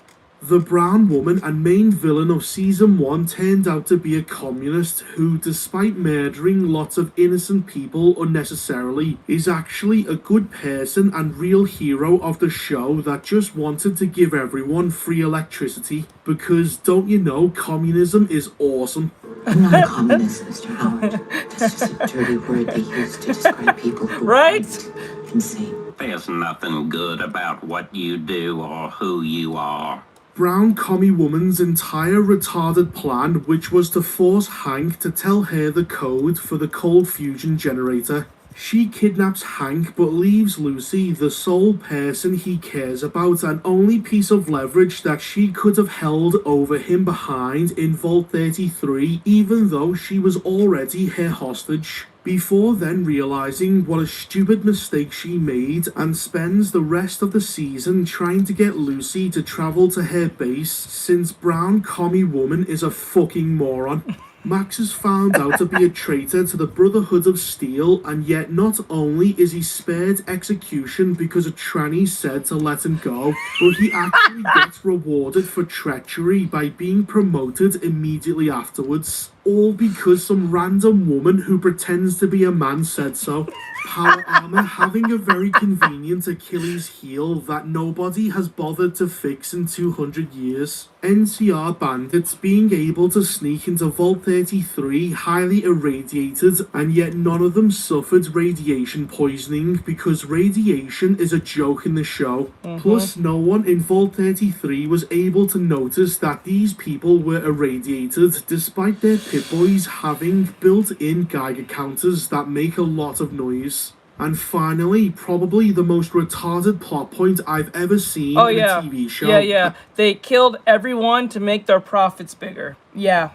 The brown woman and main villain of Season 1 turned out to be a communist who, despite murdering lots of innocent people unnecessarily, is actually a good person and real hero of the show that just wanted to give everyone free electricity. Because, don't you know, communism is awesome. I'm not a communist, Mr. Howard. That's just a dirty word they use to describe people who are insane. There's nothing good about what you do or who you are. Brown commie woman's entire retarded plan, which was to force Hank to tell her the code for the cold fusion generator. She kidnaps Hank but leaves Lucy, the sole person he cares about and only piece of leverage that she could have held over him behind in Vault 33, even though she was already her hostage. Before then realizing what a stupid mistake she made, and spends the rest of the season trying to get Lucy to travel to her base, since brown commie woman is a fucking moron. Max is found out to be a traitor to the Brotherhood of Steel, and yet not only is he spared execution because a tranny said to let him go, but he actually gets rewarded for treachery by being promoted immediately afterwards. All because some random woman who pretends to be a man said so. Power armor having a very convenient Achilles heel that nobody has bothered to fix in 200 years. NCR bandits being able to sneak into Vault 33 highly irradiated, and yet none of them suffered radiation poisoning because radiation is a joke in the show. Plus no one in Vault 33 was able to notice that these people were irradiated despite their Pip-Boys having built-in Geiger counters that make a lot of noise. And finally, probably the most retarded plot point I've ever seen in a TV show. Yeah. They killed everyone to make their profits bigger. Yeah.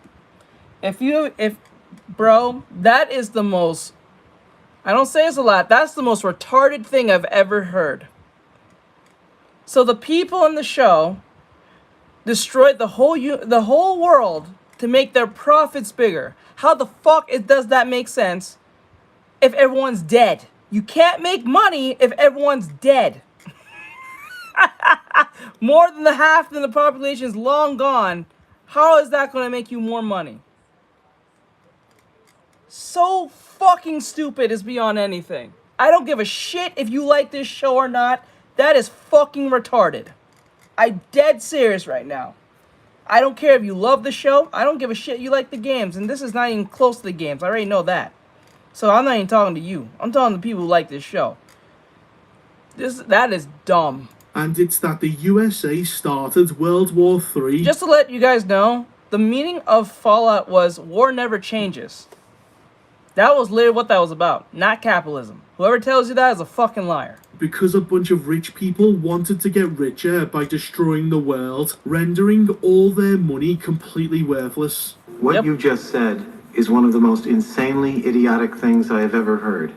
Bro, that is the most, I don't say it's a lot, that's the most retarded thing I've ever heard. So the people in the show destroyed the whole world to make their profits bigger. How the fuck does that make sense if everyone's dead? You can't make money if everyone's dead. More than half of the population is long gone. How is that going to make you more money? So fucking stupid is beyond anything. I don't give a shit if you like this show or not. That is fucking retarded. I'm dead serious right now. I don't care if you love the show. I don't give a shit you like the games. And this is not even close to the games. I already know that. So I'm not even talking to you. I'm talking to people who like this show. That is dumb. And it's that the USA started World War III. Just to let you guys know, the meaning of Fallout was war never changes. That was literally what that was about, not capitalism. Whoever tells you that is a fucking liar. Because a bunch of rich people wanted to get richer by destroying the world, rendering all their money completely worthless. What you just said is one of the most insanely idiotic things I have ever heard.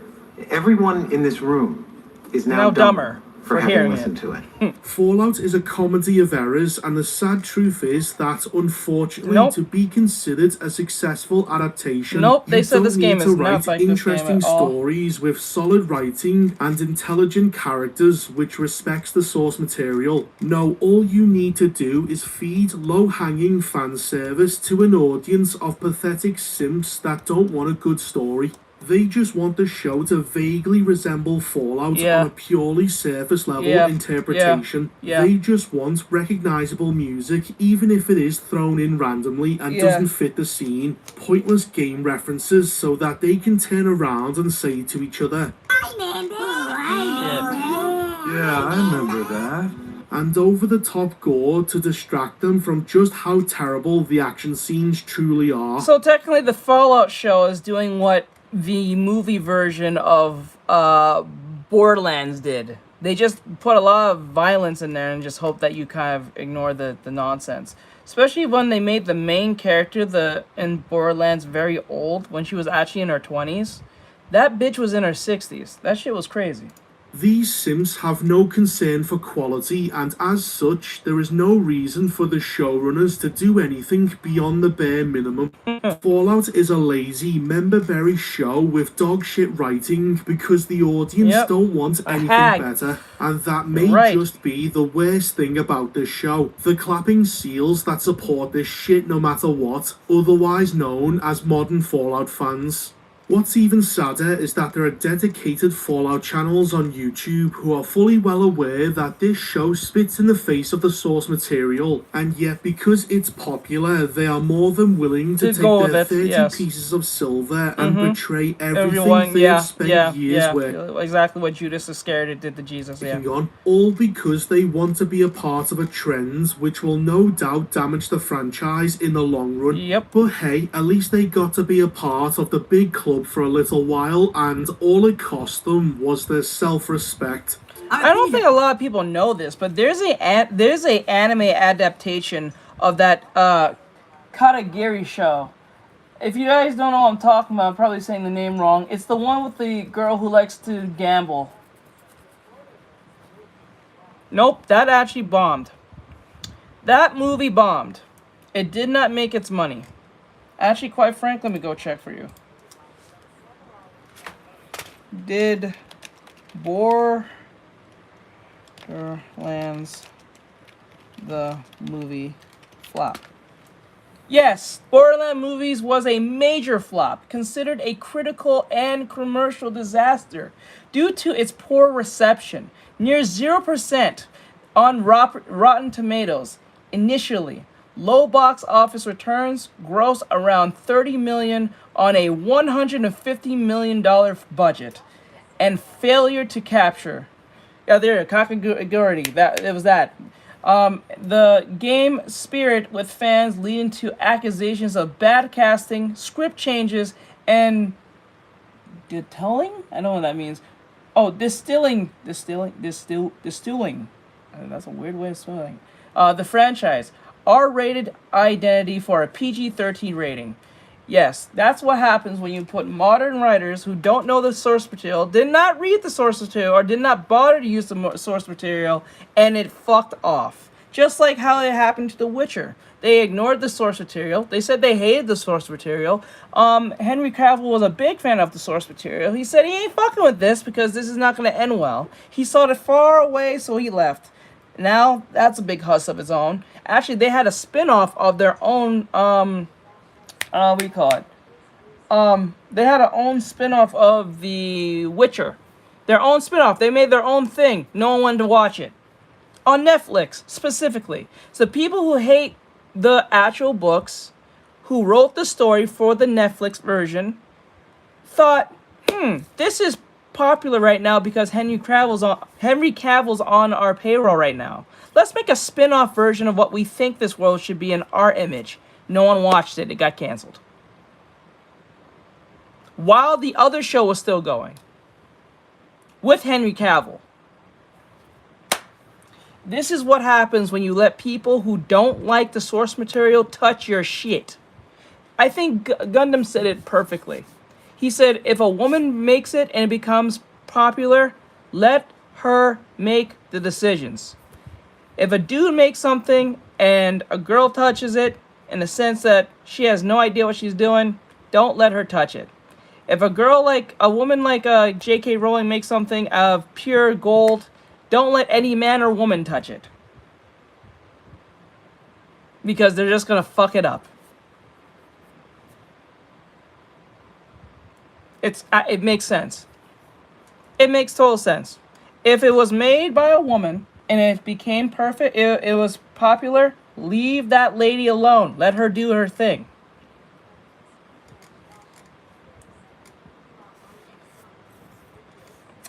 Everyone in this room is now dumber for having listened to it. Fallout is a comedy of errors, and the sad truth is that, unfortunately, to be considered a successful adaptation, they said this game is not like interesting stories with solid writing and intelligent characters which respects the source material. No, all you need to do is feed low-hanging fan service to an audience of pathetic simps that don't want a good story. They just want the show to vaguely resemble Fallout on a purely surface level interpretation. They just want recognizable music, even if it is thrown in randomly and doesn't fit the scene. Pointless game references so that they can turn around and say to each other, Yeah, I remember that. And over-the-top gore to distract them from just how terrible the action scenes truly are. So technically the Fallout show is doing what the movie version of Borderlands did. They just put a lot of violence in there and just hope that you kind of ignore the nonsense. Especially when they made the main character in Borderlands very old, when she was actually in her 20s. That bitch was in her 60s. That shit was crazy. These simps have no concern for quality, and as such, there is no reason for the showrunners to do anything beyond the bare minimum. Fallout is a lazy, member-berry show with dog shit writing because the audience don't want anything better, and that may just be the worst thing about this show. The clapping seals that support this shit no matter what, otherwise known as modern Fallout fans. What's even sadder is that there are dedicated Fallout channels on YouTube who are fully well aware that this show spits in the face of the source material, and yet because it's popular, they are more than willing to take their 30 pieces of silver and betray everything they have spent years with. Exactly what Judas Iscariot did to Jesus, all because they want to be a part of a trend which will no doubt damage the franchise in the long run. But hey, at least they got to be a part of the big club for a little while, and all it cost them was their self-respect. I don't think a lot of people know this, but there's a anime adaptation of that Katagiri show. If you guys don't know what I'm talking about, I'm probably saying the name wrong. It's the one with the girl who likes to gamble. Nope, that actually bombed. That movie bombed. It did not make its money. Actually, quite frankly, let me go check for you. Did Borderlands the movie flop? Yes, Borderlands movies was a major flop, considered a critical and commercial disaster due to its poor reception. Near 0% on Rotten Tomatoes initially. Low box office returns gross around $30 million on a $150 million budget, and failure to capture. Kakaguri, it was that. The game spirit with fans, leading to accusations of bad casting, script changes, and distilling? I don't know what that means. Oh, distilling. That's a weird way of spelling. The franchise. R-rated identity for a PG-13 rating. Yes, that's what happens when you put modern writers who don't know the source material, did not read the source material, or did not bother to use the source material, and it fucked off. Just like how it happened to The Witcher. They ignored the source material. They said they hated the source material. Henry Cavill was a big fan of the source material. He said he ain't fucking with this because this is not going to end well. He saw it far away, so he left. Now, that's a big huss of its own. Actually, they had a spin-off of their own, what do you call it? They had their own spin-off of The Witcher. Their own spin-off. They made their own thing. No one wanted to watch it. On Netflix, specifically. So people who hate the actual books, who wrote the story for the Netflix version, thought, this is popular right now because Henry Cavill's on our payroll right now. Let's make a spin-off version of what we think this world should be in our image. No one watched it. It got canceled. While the other show was still going. With Henry Cavill. This is what happens when you let people who don't like the source material touch your shit. I think Gundam said it perfectly. He said, if a woman makes it and it becomes popular, let her make the decisions. If a dude makes something and a girl touches it, in the sense that she has no idea what she's doing, don't let her touch it. If a woman like J.K. Rowling makes something out of pure gold, don't let any man or woman touch it. Because they're just gonna fuck it up. It makes sense. It makes total sense. If it was made by a woman and it became perfect, it was popular, leave that lady alone. Let her do her thing.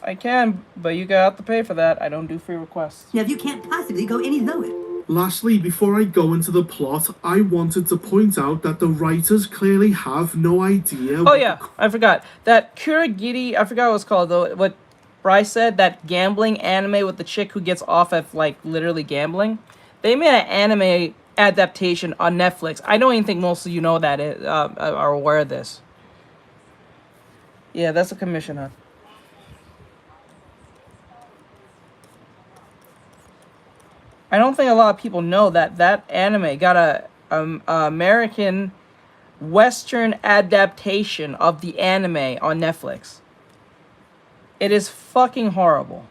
I can, but you have to pay for that. I don't do free requests. Yeah, you can't possibly go any lower. Lastly, before I go into the plot, I wanted to point out that the writers clearly have no idea. Oh yeah, I forgot. That Kurogiri, I forgot what it's called though, what Bryce said, that gambling anime with the chick who gets off at like literally gambling. They made an anime adaptation on Netflix. I don't even think most of you know that are aware of this. Yeah, that's a commission, huh? I don't think a lot of people know that that anime got a American Western adaptation of the anime on Netflix. It is fucking horrible.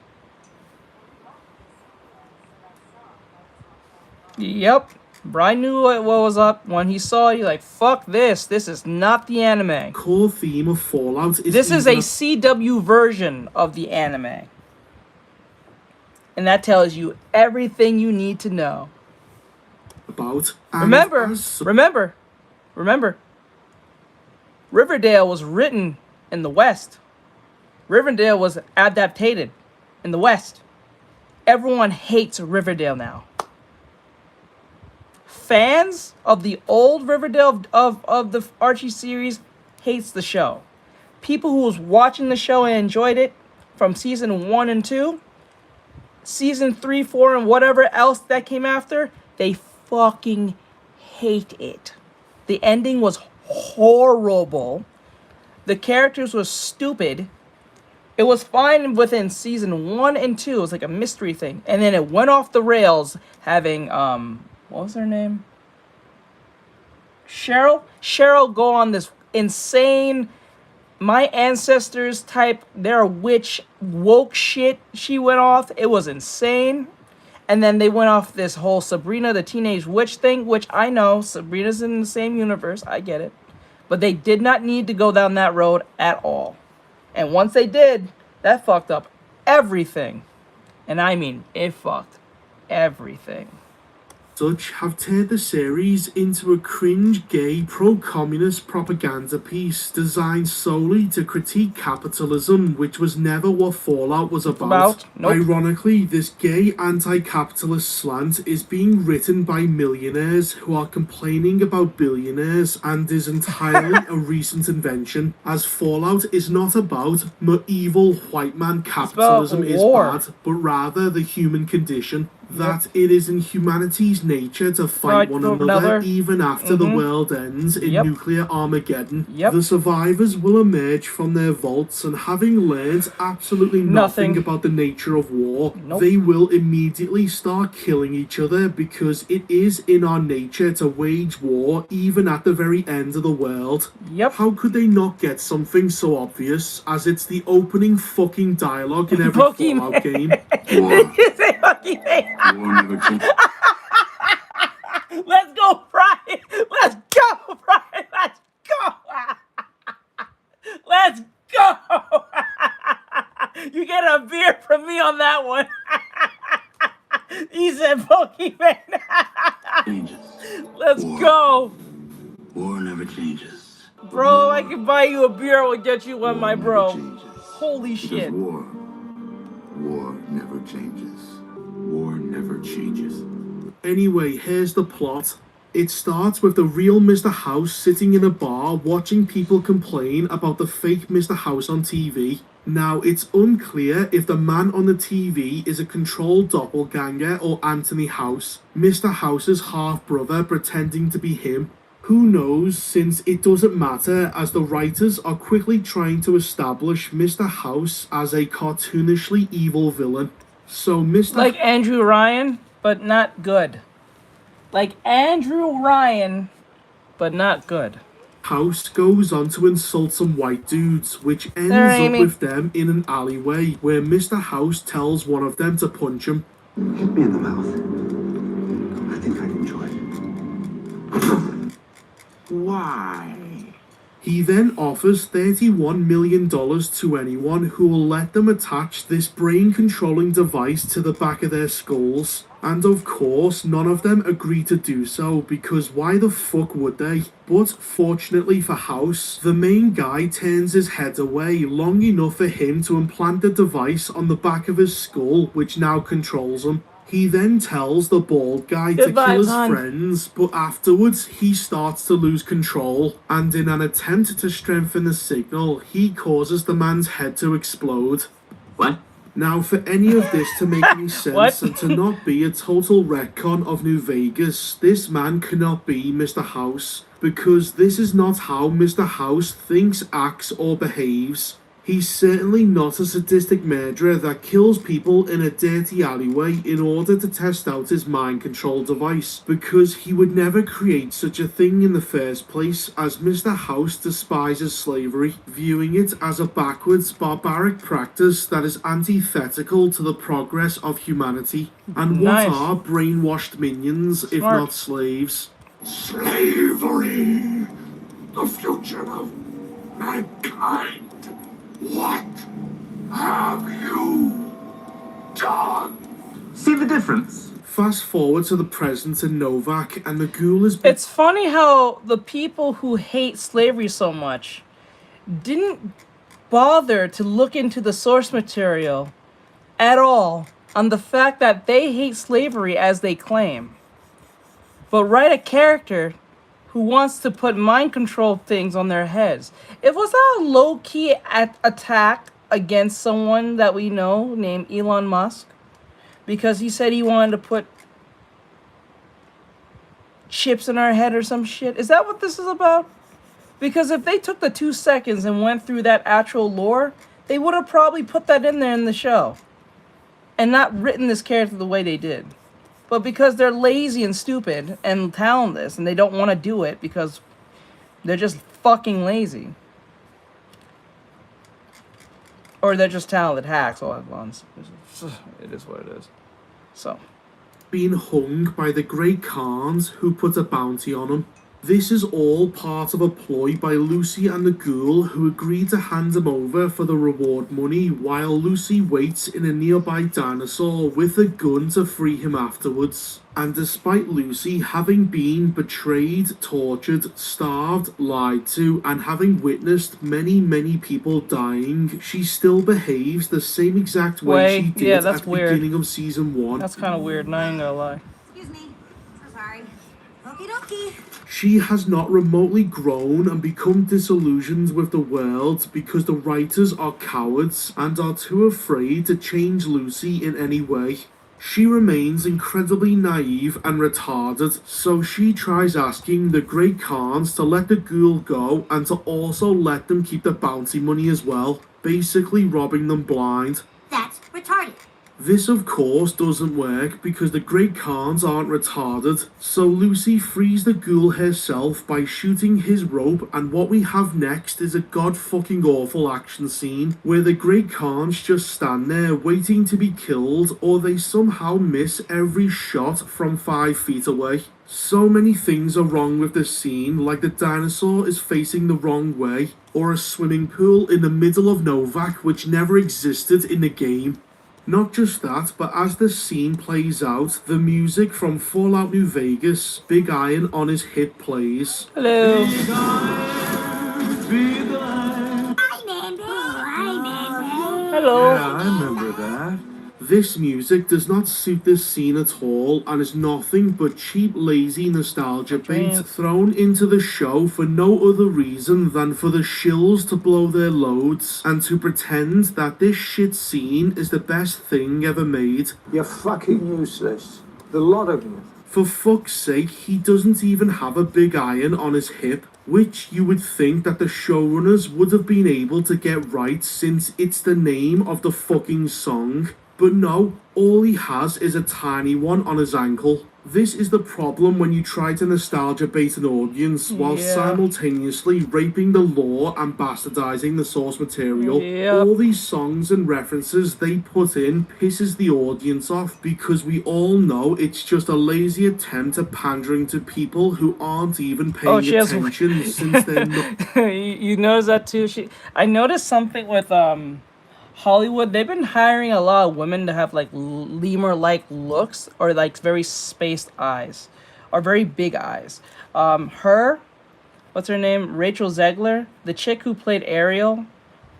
Yep. Brian knew what was up when he saw it. He's like, fuck this. This is not the anime. Core theme of Fallout is... This is a CW version of the anime. And that tells you everything you need to know. About... Remember. Riverdale was written in the West. Riverdale was adapted in the West. Everyone hates Riverdale now. Fans of the old Riverdale of the Archie series hates the show. People who was watching the show and enjoyed it from season 1 and 2, season 3, 4, and whatever else that came after, they fucking hate it. The ending was horrible. The characters were stupid. It was fine within season 1 and 2. It was like a mystery thing. And then it went off the rails having, what was her name? Cheryl? Cheryl go on this insane, my ancestors type, they're a witch, woke shit she went off. It was insane. And then they went off this whole Sabrina the Teenage Witch thing, which I know, Sabrina's in the same universe, I get it. But they did not need to go down that road at all. And once they did, that fucked up everything. And I mean, it fucked everything. Such have turned the series into a cringe gay pro-communist propaganda piece designed solely to critique capitalism, which was never what Fallout was about. Nope. Ironically, this gay anti-capitalist slant is being written by millionaires who are complaining about billionaires and is entirely a recent invention, as Fallout is not about evil white man capitalism is bad, but rather the human condition. That it is in humanity's nature to fight one another even after the world ends in nuclear Armageddon. The survivors will emerge from their vaults and having learned absolutely nothing about the nature of war, they will immediately start killing each other because it is in our nature to wage war even at the very end of the world. How could they not get something so obvious as it's the opening fucking dialogue in every Fallout game? Let's go, Brian! Let's go, Brian! Let's go! Let's go! You get a beer from me on that one. He said Pokemon. Let's go. War never changes. Bro, I can buy you a beer. I will get you one, my bro. Holy shit. War never changes. War never changes. Anyway, here's the plot. It starts with the real Mr. House sitting in a bar watching people complain about the fake Mr. House on TV. Now, it's unclear if the man on the TV is a controlled doppelganger or Anthony House, Mr. House's half-brother pretending to be him. Who knows, since it doesn't matter, as the writers are quickly trying to establish Mr. House as a cartoonishly evil villain. So Mr. Like Andrew Ryan, but not good. Like Andrew Ryan, but not good. House goes on to insult some white dudes, which ends up with them in an alleyway, where Mr. House tells one of them to punch him. Hit me in the mouth. I think I'd enjoy it. Why? He then offers $31 million to anyone who will let them attach this brain-controlling device to the back of their skulls. And of course, none of them agree to do so, because why the fuck would they? But fortunately for House, the main guy turns his head away long enough for him to implant the device on the back of his skull, which now controls him. He then tells the bald guy to kill his friends, but afterwards he starts to lose control, and in an attempt to strengthen the signal, he causes the man's head to explode. What? Now, for any of this to make any sense and to not be a total retcon of New Vegas, this man cannot be Mr. House, because this is not how Mr. House thinks, acts, or behaves. He's certainly not a sadistic murderer that kills people in a dirty alleyway in order to test out his mind control device, because he would never create such a thing in the first place, as Mr. House despises slavery, viewing it as a backwards, barbaric practice that is antithetical to the progress of humanity. And what are brainwashed minions if not slaves? Slavery, the future of mankind. What have you done? See the difference? Fast forward to the present in Novak, and the ghoul is... It's funny how the people who hate slavery so much didn't bother to look into the source material at all on the fact that they hate slavery as they claim, but write a character who wants to put mind control things on their heads. It was a low-key attack against someone that we know named Elon Musk, because he said he wanted to put chips in our head or some shit. Is that what this is about? Because if they took the 2 seconds and went through that actual lore, they would have probably put that in there in the show and not written this character the way they did. But because they're lazy and stupid and talentless, and they don't want to do it because they're just fucking lazy. Or they're just talented hacks all at once. It is what it is. So. Being hung by the great Khans who put a bounty on him. This is all part of a ploy by Lucy and the ghoul, who agreed to hand him over for the reward money while Lucy waits in a nearby dinosaur with a gun to free him afterwards. And despite Lucy having been betrayed, tortured, starved, lied to, and having witnessed many people dying, she still behaves the same exact way she did at the beginning of season 1. That's kind of weird, not even gonna lie. Excuse me. So sorry. Okie dokie. She has not remotely grown and become disillusioned with the world because the writers are cowards and are too afraid to change Lucy in any way. She remains incredibly naive and retarded, so she tries asking the Great Khans to let the ghoul go and to also let them keep the bounty money as well, basically robbing them blind. That's retarded. This of course doesn't work because the Great Khans aren't retarded, so Lucy frees the ghoul herself by shooting his rope, and what we have next is a god-fucking awful action scene where the Great Khans just stand there waiting to be killed, or they somehow miss every shot from 5 feet away. So many things are wrong with this scene, like the dinosaur is facing the wrong way, or a swimming pool in the middle of Novak which never existed in the game. Not just that, but as the scene plays out, the music from Fallout New Vegas, Big Iron on his hip plays. Hello. Hello. Yeah, I remember that. This music does not suit this scene at all and is nothing but cheap, lazy nostalgia bait thrown into the show for no other reason than for the shills to blow their loads and to pretend that this shit scene is the best thing ever made. You're fucking useless. The lot of you. For fuck's sake, he doesn't even have a big iron on his hip, which you would think that the showrunners would have been able to get right since it's the name of the fucking song. But no, all he has is a tiny one on his ankle. This is the problem when you try to nostalgia bait an audience while simultaneously raping the lore and bastardizing the source material. All these songs and references they put in pisses the audience off because we all know it's just a lazy attempt at pandering to people who aren't even paying attention since they're not. You notice that too? I noticed something with Hollywood. They've been hiring a lot of women to have like lemur-like looks or like very spaced eyes or very big eyes. What's her name? Rachel Zegler, the chick who played Ariel.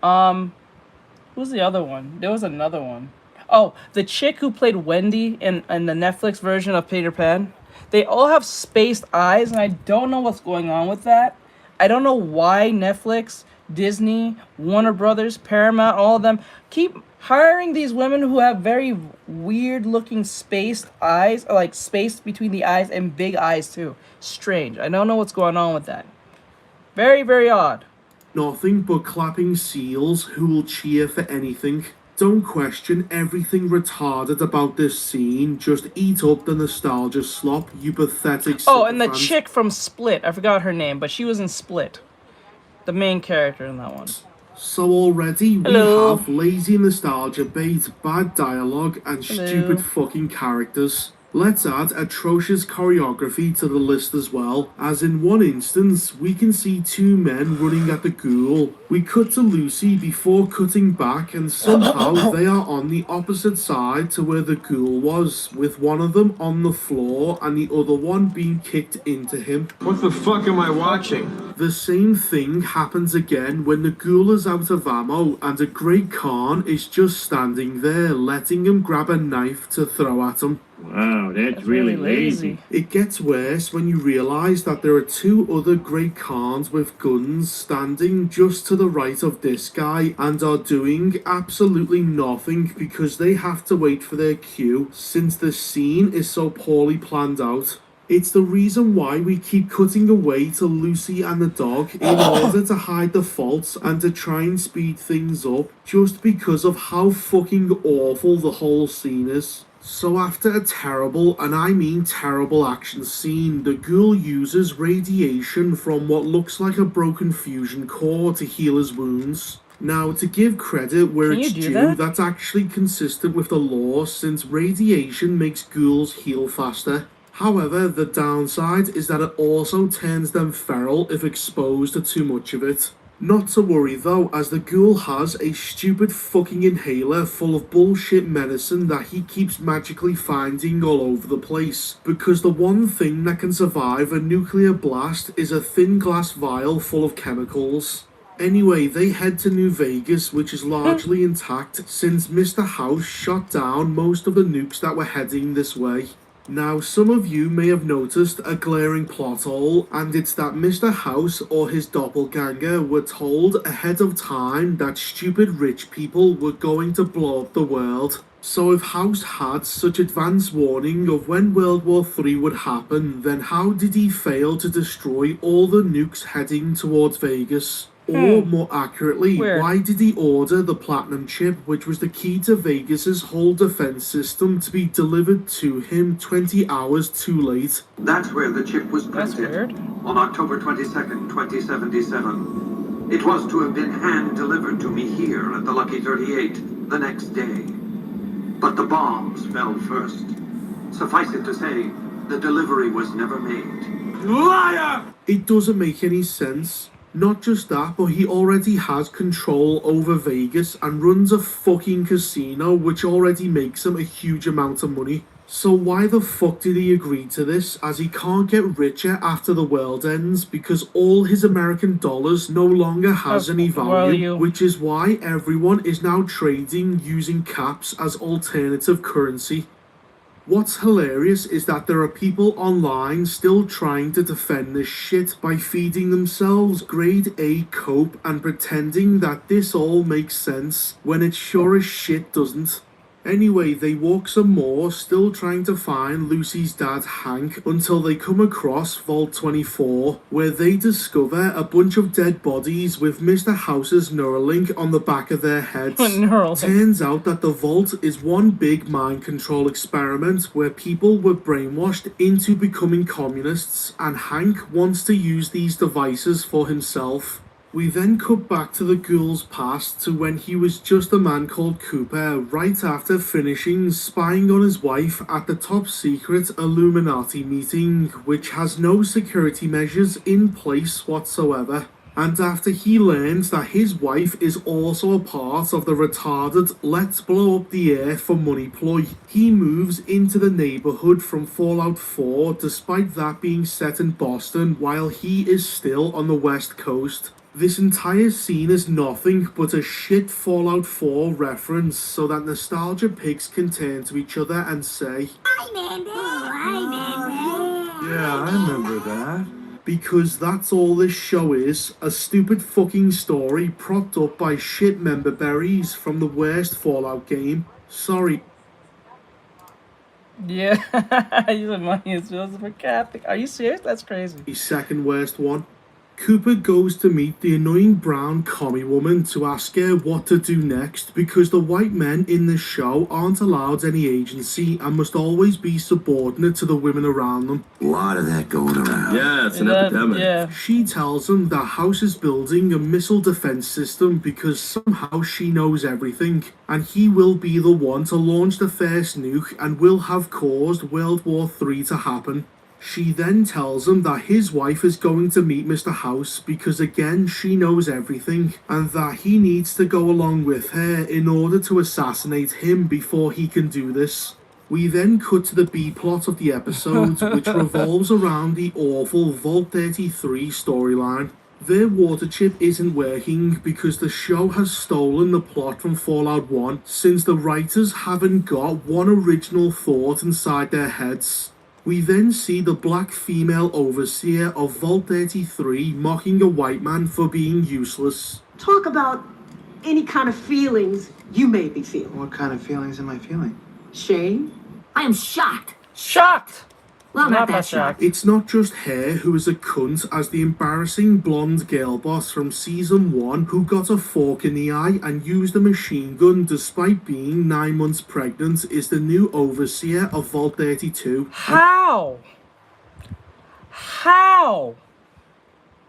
Who's the other one? There was another one. Oh, the chick who played Wendy in the Netflix version of Peter Pan. They all have spaced eyes, and I don't know what's going on with that. I don't know why Netflix, Disney, Warner Brothers, Paramount, all of them keep hiring these women who have very weird looking spaced eyes, or like spaced between the eyes and big eyes too. Strange. I don't know what's going on with that. Very, very odd. Nothing but clapping seals who will cheer for anything. Don't question everything retarded about this scene. Just eat up the nostalgia slop, you pathetic. Oh, and the chick from Split. I forgot her name, but she was in Split. The main character in that one. So already we have lazy nostalgia bait, bad dialogue, and stupid fucking characters. Let's add atrocious choreography to the list as well, as in one instance, we can see two men running at the ghoul. We cut to Lucy before cutting back, and somehow they are on the opposite side to where the ghoul was, with one of them on the floor and the other one being kicked into him. What the fuck am I watching? The same thing happens again when the ghoul is out of ammo and a Great Khan is just standing there, letting him grab a knife to throw at him. Wow, that's really lazy. It gets worse when you realise that there are two other Great Khans with guns standing just to the right of this guy and are doing absolutely nothing because they have to wait for their cue since the scene is so poorly planned out. It's the reason why we keep cutting away to Lucy and the dog in order to hide the faults and to try and speed things up just because of how fucking awful the whole scene is. So after a terrible, and I mean terrible action scene, the ghoul uses radiation from what looks like a broken fusion core to heal his wounds. Now, to give credit where it's due, that's actually consistent with the lore since radiation makes ghouls heal faster. However, the downside is that it also turns them feral if exposed to too much of it. Not to worry though, as the ghoul has a stupid fucking inhaler full of bullshit medicine that he keeps magically finding all over the place, because the one thing that can survive a nuclear blast is a thin glass vial full of chemicals. Anyway, they head to New Vegas, which is largely intact since Mr. House shot down most of the nukes that were heading this way. Now, some of you may have noticed a glaring plot hole, and it's that Mr. House or his doppelganger were told ahead of time that stupid rich people were going to blow up the world. So if House had such advance warning of when World War III would happen, then how did he fail to destroy all the nukes heading towards Vegas? Or more accurately, why did he order the platinum chip, which was the key to Vegas's whole defense system, to be delivered to him 20 hours too late? That's where the chip was printed, on October 22nd, 2077. It was to have been hand-delivered to me here at the Lucky 38 the next day. But the bombs fell first. Suffice it to say, the delivery was never made. Liar! It doesn't make any sense. Not just that, but he already has control over Vegas and runs a fucking casino which already makes him a huge amount of money. So why the fuck did he agree to this, as he can't get richer after the world ends because all his American dollars no longer has any value, which is why everyone is now trading using caps as alternative currency. What's hilarious is that there are people online still trying to defend this shit by feeding themselves grade A cope and pretending that this all makes sense when it sure as shit doesn't. Anyway, they walk some more, still trying to find Lucy's dad Hank, until they come across Vault 24, where they discover a bunch of dead bodies with Mr. House's Neuralink on the back of their heads. Turns out that the Vault is one big mind control experiment where people were brainwashed into becoming communists, and Hank wants to use these devices for himself. We then cut back to the ghoul's past to when he was just a man called Cooper, right after finishing spying on his wife at the top secret Illuminati meeting, which has no security measures in place whatsoever. And after he learns that his wife is also a part of the retarded let's blow up the earth for money ploy, he moves into the neighborhood from Fallout 4 despite that being set in Boston while he is still on the West Coast. This entire scene is nothing but a shit Fallout 4 reference so that nostalgia pigs can turn to each other and say, "Hi, Mandy! Hi, Mandy!" Yeah, I remember that. Because that's all this show is, a stupid fucking story propped up by shit member berries from the worst Fallout game. Sorry. Yeah, you said money is Joseph Catholic. Are you serious? That's crazy. The second worst one. Cooper goes to meet the annoying brown commie woman to ask her what to do next because the white men in this show aren't allowed any agency and must always be subordinate to the women around them. A lot of that going around. Yeah, it's an epidemic. Yeah. She tells him that House is building a missile defense system because somehow she knows everything, and he will be the one to launch the first nuke and will have caused World War III to happen. She then tells him that his wife is going to meet Mr. House because again she knows everything and that he needs to go along with her in order to assassinate him before he can do this. We then cut to the B-plot of the episode which revolves around the awful Vault 33 storyline. Their water chip isn't working because the show has stolen the plot from Fallout 1 since the writers haven't got one original thought inside their heads. We then see the black female overseer of Vault 33 mocking a white man for being useless. Talk about any kind of feelings you may be feeling. What kind of feelings am I feeling? Shame? I am shocked. Shocked! Well, Not not that that shocked. It's not just her who is a cunt as the embarrassing blonde girl boss from Season 1 who got a fork in the eye and used a machine gun despite being 9 months pregnant is the new overseer of Vault 32. How? How?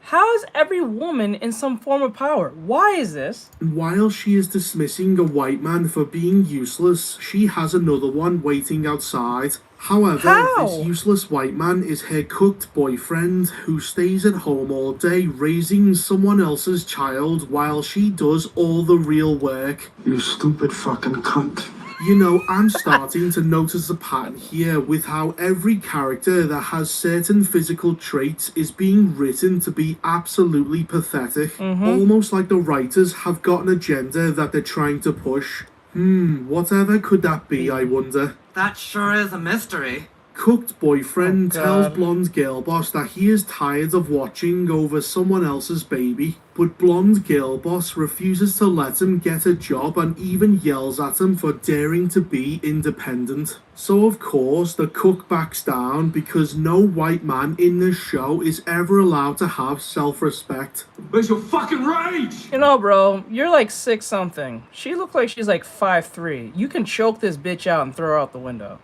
How is every woman in some form of power? Why is this? And while she is dismissing a white man for being useless, she has another one waiting outside. However, this useless white man is her cooked boyfriend who stays at home all day raising someone else's child while she does all the real work. You stupid fucking cunt. You know, I'm starting to notice a pattern here with how every character that has certain physical traits is being written to be absolutely pathetic. Almost like the writers have got an agenda that they're trying to push. Whatever could that be, I wonder? That sure is a mystery. Cooked boyfriend tells blonde girl boss that he is tired of watching over someone else's baby, but blonde girl boss refuses to let him get a job and even yells at him for daring to be independent. So of course the cook backs down because no white man in this show is ever allowed to have self-respect. Where's your fucking rage? You know, bro, you're like 6 something. She looks like she's like 5'3". You can choke this bitch out and throw her out the window.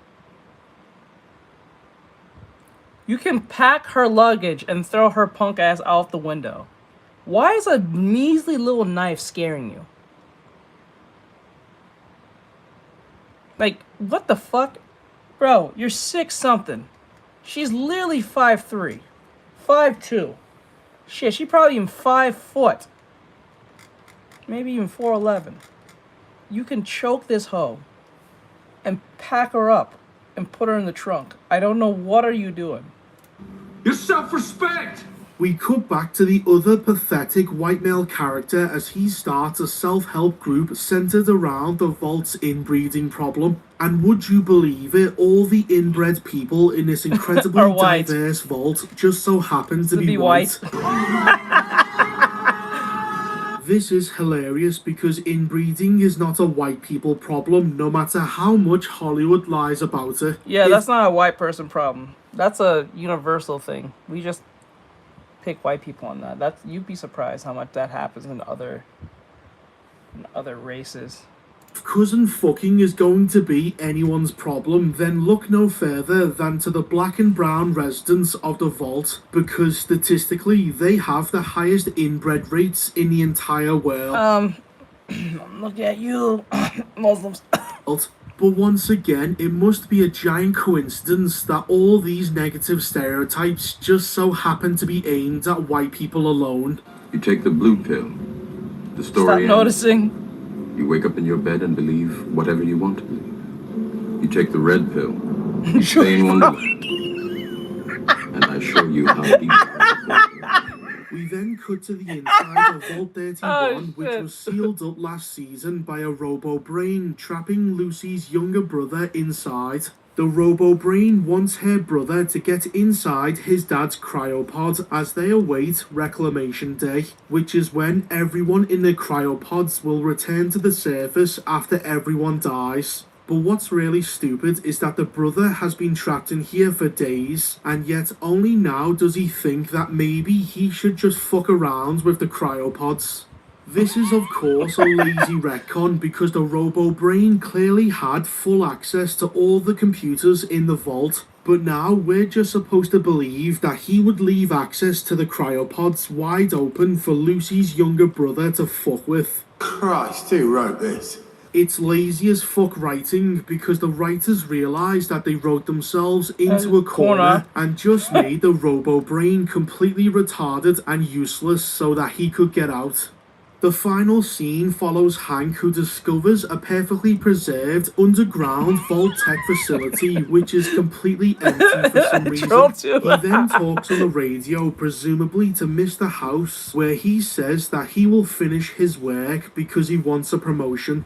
You can pack her luggage and throw her punk ass out the window. Why is a measly little knife scaring you? Like, what the fuck? Bro, you're 6 something. She's literally 5'3". 5'2". Shit, she probably even 5 foot. Maybe even 4'11". You can choke this hoe and pack her up and put her in the trunk. I don't know what are you doing. Your self-respect! We cut back to the other pathetic white male character as he starts a self-help group centered around the Vault's inbreeding problem. And would you believe it, all the inbred people in this incredibly diverse vault just so happen to be white. This is hilarious because inbreeding is not a white people problem, no matter how much Hollywood lies about it. Yeah, that's not a white person problem. That's a universal thing. We just pick white people on that. You'd be surprised how much that happens in other races. If cousin fucking is going to be anyone's problem, then look no further than to the black and brown residents of the vault, because statistically they have the highest inbred rates in the entire world. Look at you, Muslims. But once again, it must be a giant coincidence that all these negative stereotypes just so happen to be aimed at white people alone. You take the blue pill. The story Stop ends. noticing. You wake up in your bed and believe whatever you want to believe. You take the red pill. You stay in Wonderland. And I show you how deep. We then cut to the inside of Vault 31, which was sealed up last season by a robo-brain trapping Lucy's younger brother inside. The robo-brain wants her brother to get inside his dad's cryopod as they await Reclamation Day, which is when everyone in the cryopods will return to the surface after everyone dies. But what's really stupid is that the brother has been trapped in here for days, and yet only now does he think that maybe he should just fuck around with the cryopods. This is of course a lazy retcon because the robo-brain clearly had full access to all the computers in the vault, but now we're just supposed to believe that he would leave access to the cryopods wide open for Lucy's younger brother to fuck with. Christ, who wrote this? It's lazy as fuck writing because the writers realised that they wrote themselves into a corner and just made the robo-brain completely retarded and useless so that he could get out. The final scene follows Hank, who discovers a perfectly preserved underground Vault-Tec facility which is completely empty for some reason. He then talks on the radio, presumably to Mr. House, where he says that he will finish his work because he wants a promotion.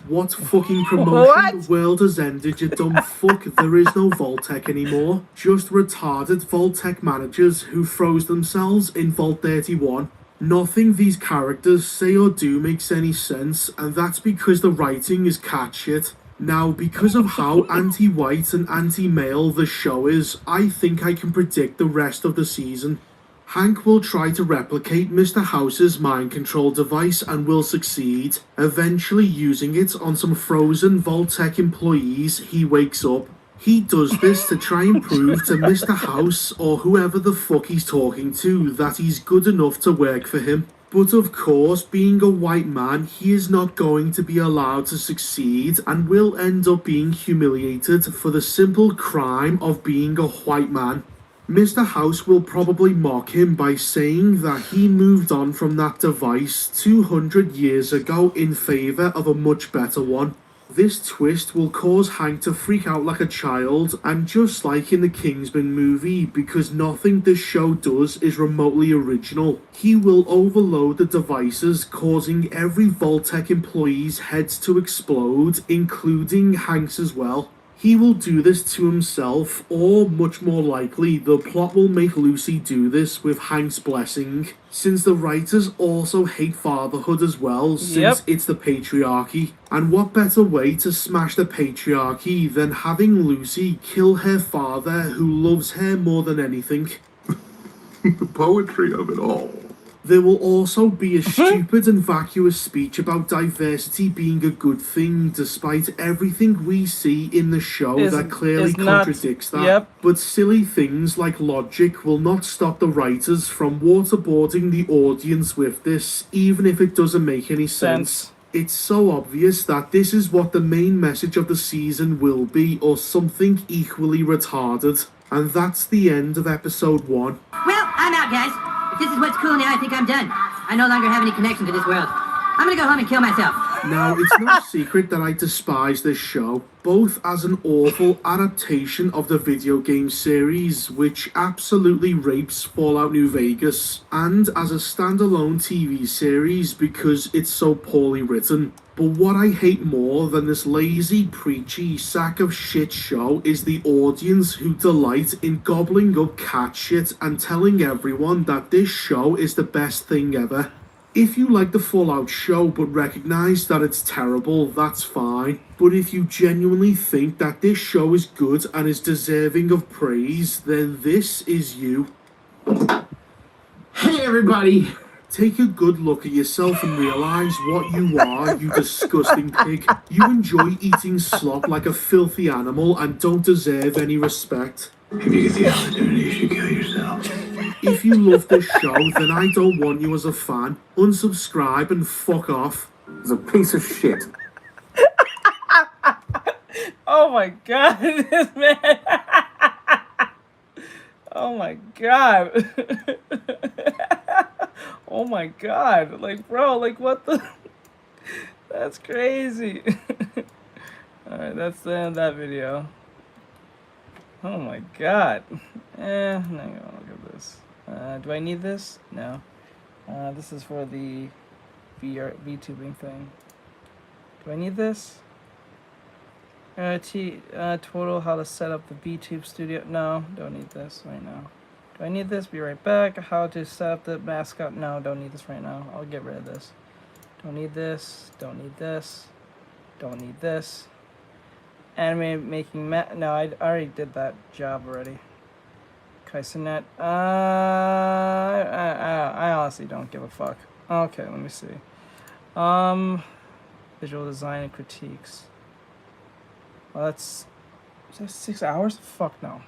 What fucking promotion? The world has ended, you dumb fuck. There is no Vault-Tec anymore. Just retarded Vault-Tec managers who froze themselves in Vault 31. Nothing these characters say or do makes any sense, and that's because the writing is cat shit. Now, because of how anti-white and anti-male the show is, I think I can predict the rest of the season. Hank will try to replicate Mr. House's mind control device and will succeed, eventually using it on some frozen Vault-Tec employees he wakes up. He does this to try and prove to Mr. House, or whoever the fuck he's talking to, that he's good enough to work for him. But of course, being a white man, he is not going to be allowed to succeed and will end up being humiliated for the simple crime of being a white man. Mr. House will probably mock him by saying that he moved on from that device 200 years ago in favour of a much better one. This twist will cause Hank to freak out like a child, and just like in the Kingsman movie, because nothing this show does is remotely original, he will overload the devices, causing every Vault-Tec employee's heads to explode, including Hank's as well. He will do this to himself, or much more likely, the plot will make Lucy do this with Hank's blessing, since the writers also hate fatherhood as well, since it's the patriarchy. And what better way to smash the patriarchy than having Lucy kill her father, who loves her more than anything? The poetry of it all. There will also be a stupid and vacuous speech about diversity being a good thing, despite everything we see in the show that clearly contradicts that. But silly things like logic will not stop the writers from waterboarding the audience with this, even if it doesn't make any sense. It's so obvious that this is what the main message of the season will be, or something equally retarded. And that's the end of episode 1. Well, I'm out, guys. If this is what's cool now, I think I'm done. I no longer have any connection to this world. I'm gonna go home and kill myself. Now, it's no secret that I despise this show, both as an awful adaptation of the video game series, which absolutely rapes Fallout New Vegas, and as a standalone TV series because it's so poorly written. But what I hate more than this lazy, preachy sack of shit show is the audience who delight in gobbling up cat shit and telling everyone that this show is the best thing ever. If you like the Fallout show but recognize that it's terrible, that's fine. But if you genuinely think that this show is good and is deserving of praise, then this is you. Hey everybody! Take a good look at yourself and realize what you are, you disgusting pig. You enjoy eating slop like a filthy animal and don't deserve any respect. If you get the opportunity, you should kill yourself. If you love this show, then I don't want you as a fan. Unsubscribe and fuck off. It's a piece of shit. Oh my god, this man. Oh my god. Oh my god. Like, bro, like, what the? That's crazy. Alright, that's the end of that video. Oh my god. No, I'm gonna look at this. Do I need this? No. This is for the VTubing thing. Do I need this? Total how to set up the VTube studio. No, don't need this right now. Do I need this? Be right back. How to set up the mascot. No, don't need this right now. I'll get rid of this. Don't need this. Don't need this. Don't need this. Anime making no, I already did that job already. Kaisenet. I honestly don't give a fuck. Okay, let me see. Visual design and critiques. Well, is that 6 hours? Fuck no.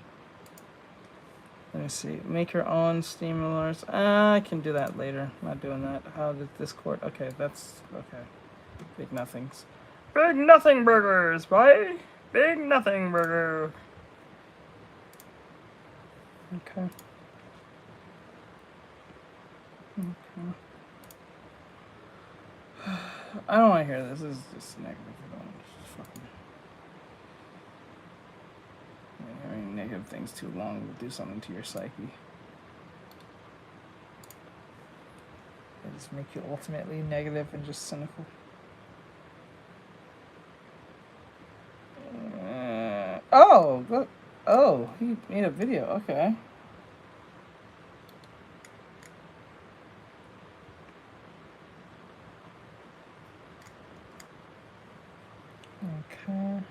Let me see. Make your own Steam alerts. I can do that later. I'm not doing that. How did Discord? Okay, that's okay. Big nothings. Big nothing burgers, boy. Big nothing burger. Okay. Okay. I don't want to hear this. This is just negative. I don't just fucking. Hearing negative things too long will do something to your psyche. They just make you ultimately negative and just cynical. Oh, he made a video. Okay. Okay.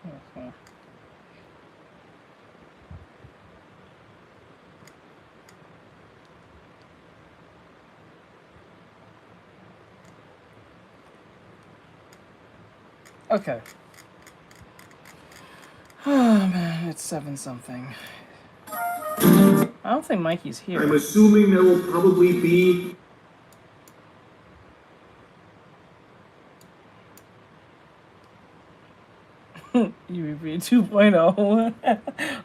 Okay. Okay. Oh man, it's 7 something. I don't think Mikey's here. I'm assuming there will probably be... UVB 2.0.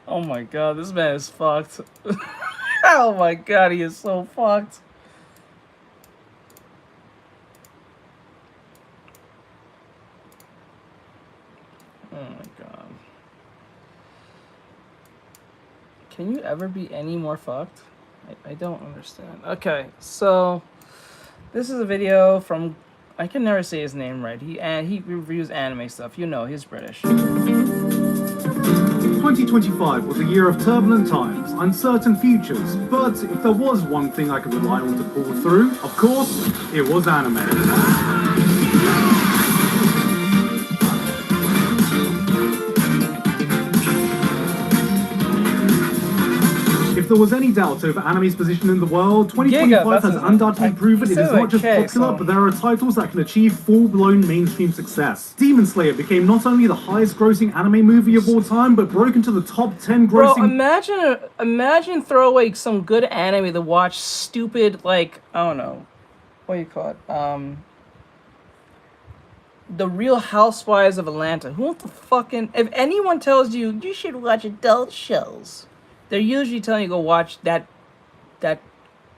Oh my god, this man is fucked. Oh my god, he is so fucked. Oh my god. Can you ever be any more fucked? I don't understand. Okay, so this is a video from, I can never say his name right. He reviews anime stuff. You know, he's British. 2025 was a year of turbulent times, uncertain futures, but if there was one thing I could rely on to pull through, of course, it was anime. If there was any doubt over anime's position in the world, 2025 has undoubtedly proven it is not just popular, but there are titles that can achieve full-blown mainstream success. Demon Slayer became not only the highest-grossing anime movie of all time, but broke into the top 10 grossing... Bro, imagine throw away some good anime to watch stupid, like, I don't know, what do you call it? The Real Housewives of Atlanta. Who the fucking... If anyone tells you, you should watch adult shows, they're usually telling you to go watch that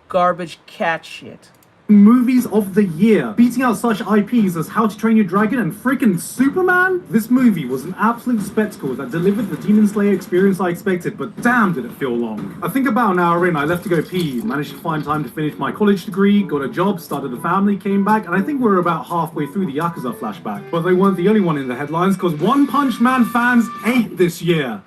garbage cat shit. Movies of the year, beating out such IPs as How to Train Your Dragon and freaking Superman. This movie was an absolute spectacle that delivered the Demon Slayer experience I expected, but damn did it feel long. I think about an hour in, I left to go pee, managed to find time to finish my college degree, got a job, started a family, came back, and I think we were about halfway through the Yakuza flashback. But they weren't the only one in the headlines, because One Punch Man fans ate this year.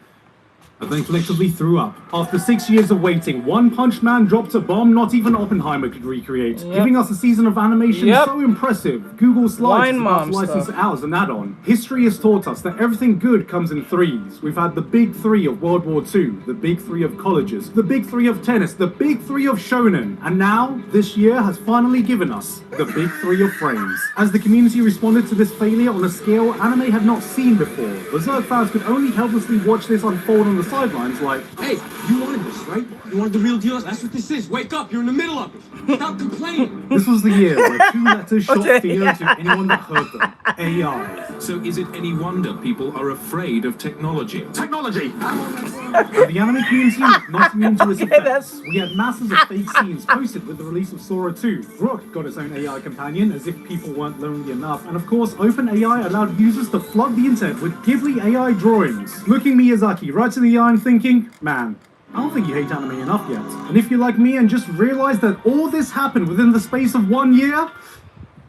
but then collectively threw up. After 6 years of waiting, One Punch Man dropped a bomb not even Oppenheimer could recreate, giving us a season of animation so impressive. Google Slides is about to license it out as an add-on. History has taught us that everything good comes in threes. We've had the big three of World War II, the big three of colleges, the big three of tennis, the big three of shonen, and now, this year has finally given us the big three of frames. As the community responded to this failure on a scale anime had not seen before, Berserk fans could only helplessly watch this unfold on the sidelines like, hey, you wanted this, right? You wanted the real deal? That's what this is. Wake up, you're in the middle of it. Stop complaining. This was the year where 2 letters shot fear into anyone that heard them. AI. So is it any wonder people are afraid of technology? Technology! The anime community was not immune to this effect. We had masses of fake scenes posted with the release of Sora 2. Rook got its own AI companion, as if people weren't lonely enough. And of course, OpenAI allowed users to flood the internet with Ghibli AI drawings. Looking Miyazaki right in the eye and thinking, man, I don't think you hate anime enough yet. And if you're like me and just realized that all this happened within the space of 1 year,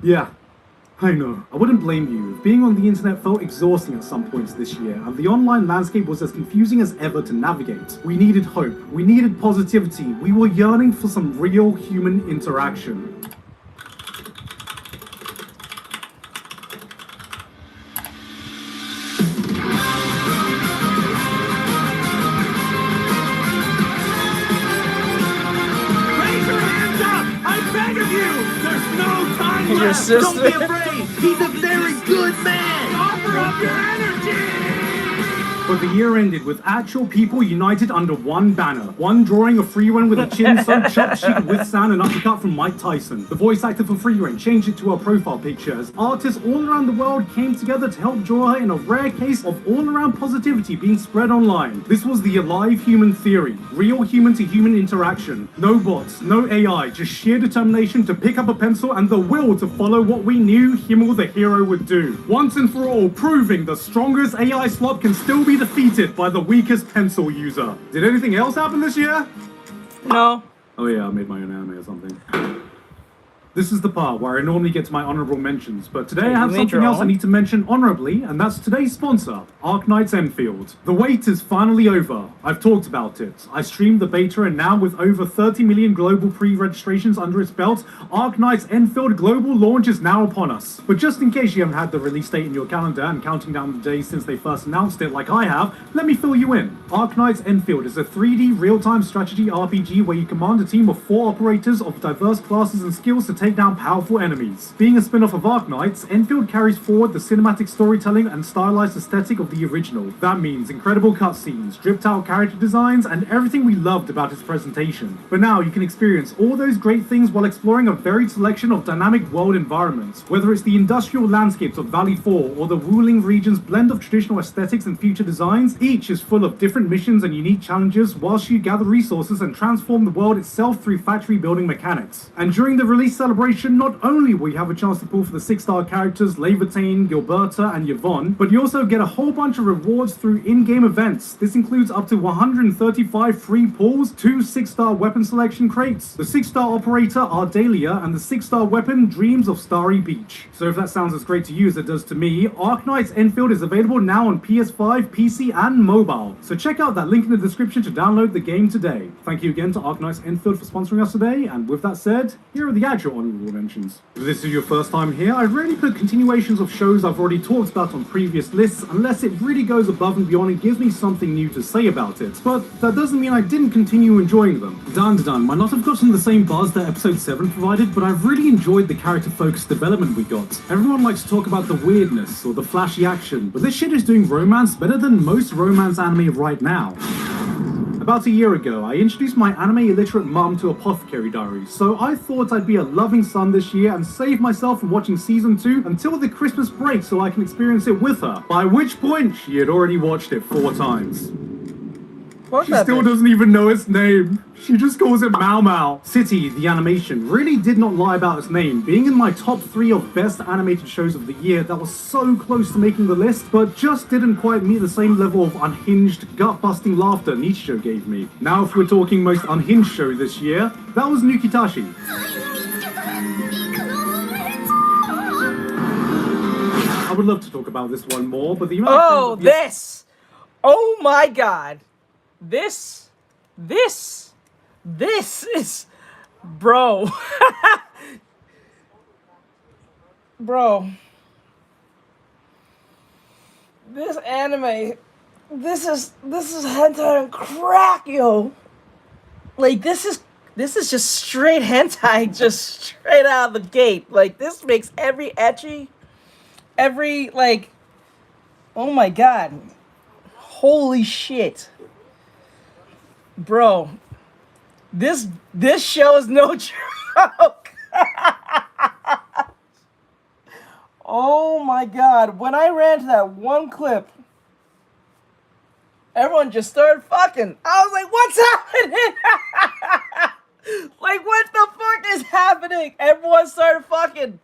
yeah, I know. I wouldn't blame you. Being on the internet felt exhausting at some points this year, and the online landscape was as confusing as ever to navigate. We needed hope. We needed positivity. We were yearning for some real human interaction. Your sister. Don't be afraid. He's a very good man. Offer up your energy. But the year ended with actual people united under one banner. One drawing of Free Run with a chin so chopped she could withstand an uppercut from Mike Tyson. The voice actor for Free Run changed it to her profile picture as artists all around the world came together to help draw her in a rare case of all-around positivity being spread online. This was the alive human theory. Real human-to-human interaction. No bots, no AI, just sheer determination to pick up a pencil and the will to follow what we knew Himmel the hero would do. Once and for all, proving the strongest AI slop can still be defeated by the weakest pencil user. Did anything else happen this year? No. Oh yeah, I made my own anime or something. This is the part where I normally get to my honorable mentions, but today I have something else I need to mention honorably, and that's today's sponsor, Arknight's Enfield. The wait is finally over. I've talked about it. I streamed the beta, and now with over 30 million global pre-registrations under its belt, Arknight's Enfield global launch is now upon us. But just in case you haven't had the release date in your calendar and counting down the days since they first announced it like I have, let me fill you in. Arknight's Enfield is a 3D real-time strategy RPG where you command a team of 4 operators of diverse classes and skills to take down powerful enemies. Being a spin-off of Arknights, Enfield carries forward the cinematic storytelling and stylized aesthetic of the original. That means incredible cutscenes, dripped-out character designs, and everything we loved about its presentation. But now you can experience all those great things while exploring a varied selection of dynamic world environments. Whether it's the industrial landscapes of Valley 4 or the Wuling region's blend of traditional aesthetics and future designs, each is full of different missions and unique challenges whilst you gather resources and transform the world itself through factory building mechanics. And during the release celebration, not only will you have a chance to pull for the 6-star characters Levatane, Gilberta, and Yvonne, but you also get a whole bunch of rewards through in-game events. This includes up to 135 free pulls, 2 6-star weapon selection crates, the 6-star operator Ardelia, and the 6-star weapon Dreams of Starry Beach. So if that sounds as great to you as it does to me, Arknight's Enfield is available now on PS5, PC, and mobile. So check out that link in the description to download the game today. Thank you again to Arknight's Enfield for sponsoring us today, and with that said, here are the actual honorable mentions. If this is your first time here, I rarely put continuations of shows I've already talked about on previous lists unless it really goes above and beyond and gives me something new to say about it. But that doesn't mean I didn't continue enjoying them. Dun might not have gotten the same buzz that episode 7 provided, but I've really enjoyed the character-focused development we got. Everyone likes to talk about the weirdness or the flashy action, but this shit is doing romance better than most romance anime right now. About a year ago, I introduced my anime-illiterate mum to Apothecary Diaries, so I thought I'd be a loving son this year and save myself from watching season 2 until the Christmas break so I can experience it with her, by which point she had already watched it 4 times. She still doesn't even know its name. She just calls it Mau Mau. City, the animation, really did not lie about its name, being in my top 3 of best animated shows of the year that was so close to making the list, but just didn't quite meet the same level of unhinged, gut-busting laughter Nichijou gave me. Now if we're talking most unhinged show this year, that was Nukitashi. I would love to talk about this one more, but the amount of this! Oh my god! This is, bro. Bro. This anime, this is hentai on crack, yo. Like, this is just straight hentai, just straight out of the gate. Like, this makes every ecchi, like, oh my god. Holy shit. Bro, this show is no joke. Oh my god, when I ran to that one clip, everyone just started fucking. I was like, what's happening? Like, what the fuck is happening? Everyone started fucking.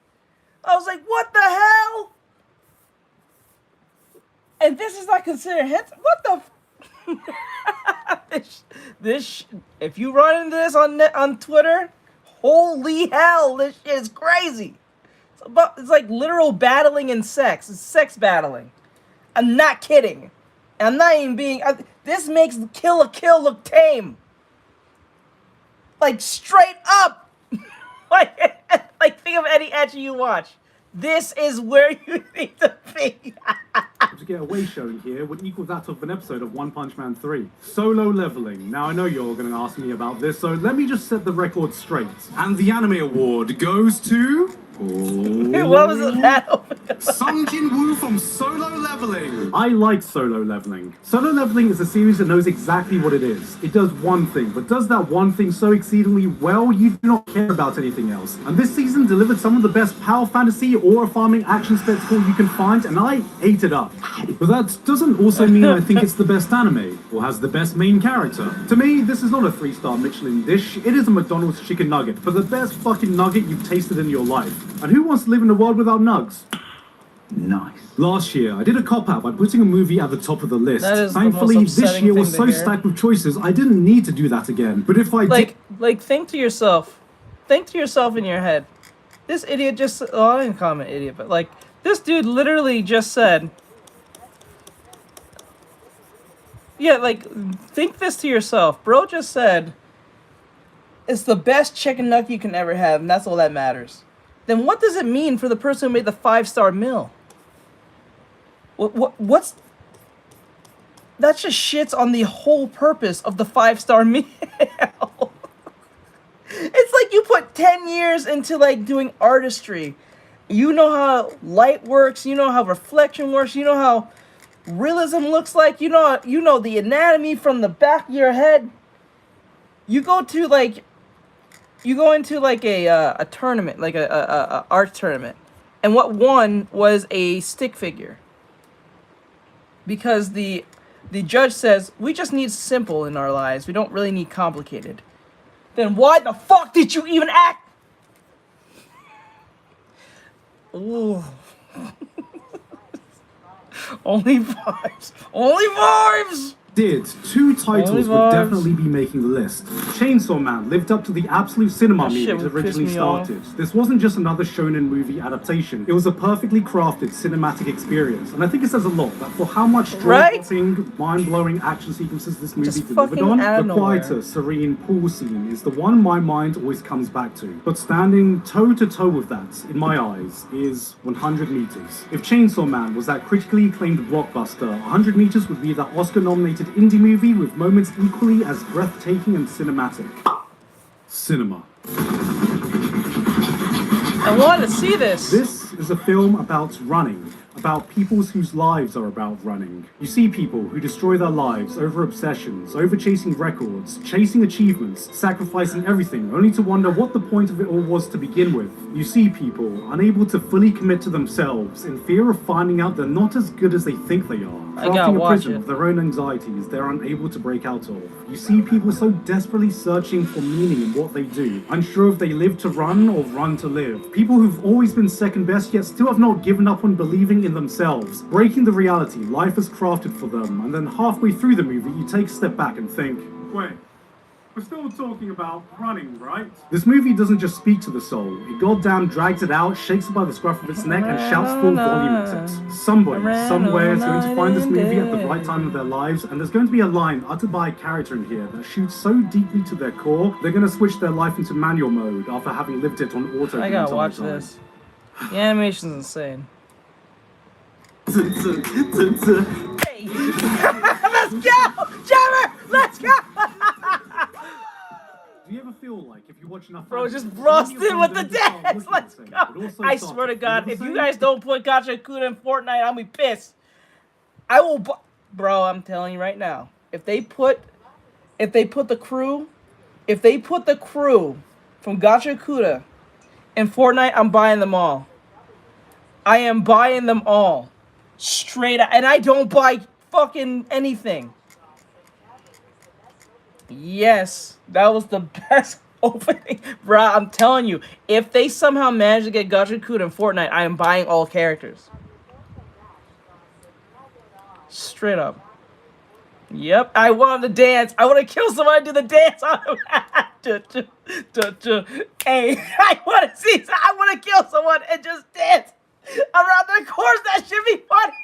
I was like, what the hell? And this is not considered hentai. What the this if you run into this on Twitter, holy hell, this shit is crazy. It's like literal battling in sex. It's sex battling. I'm not kidding. I'm not even being. This makes Kill la Kill look tame. Like, straight up. like think of any ecchi you watch. This is where you need to be. To get away showing here would equal that of an episode of One Punch Man 3. Solo leveling. Now I know you're going to ask me about this, so let me just set the record straight. And the anime award goes to... What was that? Sung Jin Woo from Solo Leveling. I like Solo Leveling. Solo Leveling is a series that knows exactly what it is. It does one thing, but does that one thing so exceedingly well, you do not care about anything else. And this season delivered some of the best power fantasy or farming action spectacle you can find, and I ate it up. But that doesn't also mean I think it's the best anime, or has the best main character. To me, this is not a 3-star Michelin dish, it is a McDonald's chicken nugget, but the best fucking nugget you've tasted in your life. And who wants to live in a world without nugs? Nice. Last year, I did a cop-out by putting a movie at the top of the list. Thankfully, this year was so stacked with choices, I didn't need to do that again. But if I like, think to yourself in your head, this idiot just, oh, I didn't call him an idiot, but like, this dude literally just said, yeah, like, think this to yourself. Bro just said, it's the best chicken nugget you can ever have, and that's all that matters. Then what does it mean for the person who made the 5-star meal? What's... That just shits on the whole purpose of the 5-star meal. It's like you put 10 years into, like, doing artistry. You know how light works, you know how reflection works, you know how realism looks like, you know the anatomy from the back of your head. You go into like a tournament, like a art tournament, and what won was a stick figure. Because the judge says, we just need simple in our lives, we don't really need complicated. Then why the fuck did you even act? Ooh. Only vibes. Only vibes! Two titles would definitely be making the list. Chainsaw Man lived up to the absolute cinema meter it originally started. This wasn't just another shonen movie adaptation. It was a perfectly crafted cinematic experience. And I think it says a lot that for how much jaw-dropping, mind-blowing action sequences this movie delivered on, the quieter, serene pool scene is the one my mind always comes back to. But standing toe-to-toe with that, in my eyes, is 100 Meters. If Chainsaw Man was that critically acclaimed blockbuster, 100 Meters would be that Oscar-nominated indie movie with moments equally as breathtaking and cinematic. Cinema. I want to see this. This is a film about running. About people whose lives are about running. You see people who destroy their lives over obsessions, over chasing records, chasing achievements, sacrificing everything, only to wonder what the point of it all was to begin with. You see people unable to fully commit to themselves in fear of finding out they're not as good as they think they are. Crafting a prison of their own anxieties they're unable to break out of. You see people so desperately searching for meaning in what they do, unsure if they live to run or run to live. People who've always been second best yet still have not given up on believing in themselves, breaking the reality life has crafted for them, and then halfway through the movie you take a step back and think, wait We're still talking about running, right? This movie doesn't just speak to the soul. It goddamn drags it out, shakes it by the scruff of its neck, and shouts full volume at it. Somebody, somewhere is going to find this movie at the right time of their lives, and there's going to be a line uttered by a character in here that shoots so deeply to their core, they're going to switch their life into manual mode after having lived it on auto. I gotta watch this. The animation's insane. Hey. Let's go! Jammer! Let's go! Do you ever feel like if you watch enough... Bro, just roasted with the dance! Let's go! I swear to God, if you guys don't put Gacha Kuda in Fortnite, I'll be pissed. I will... Bro, I'm telling you right now. If they put the crew from Gacha Kuda in Fortnite, I'm buying them all. I am buying them all. Straight up. And I don't buy fucking anything. Yes, that was the best opening. Bruh, I'm telling you, if they somehow manage to get Gacha Kuda in Fortnite, I am buying all characters. Straight up. Yep, I want to dance. I want to kill somebody and do the dance on him. Hey, I want to kill someone and just dance around the course. That should be funny.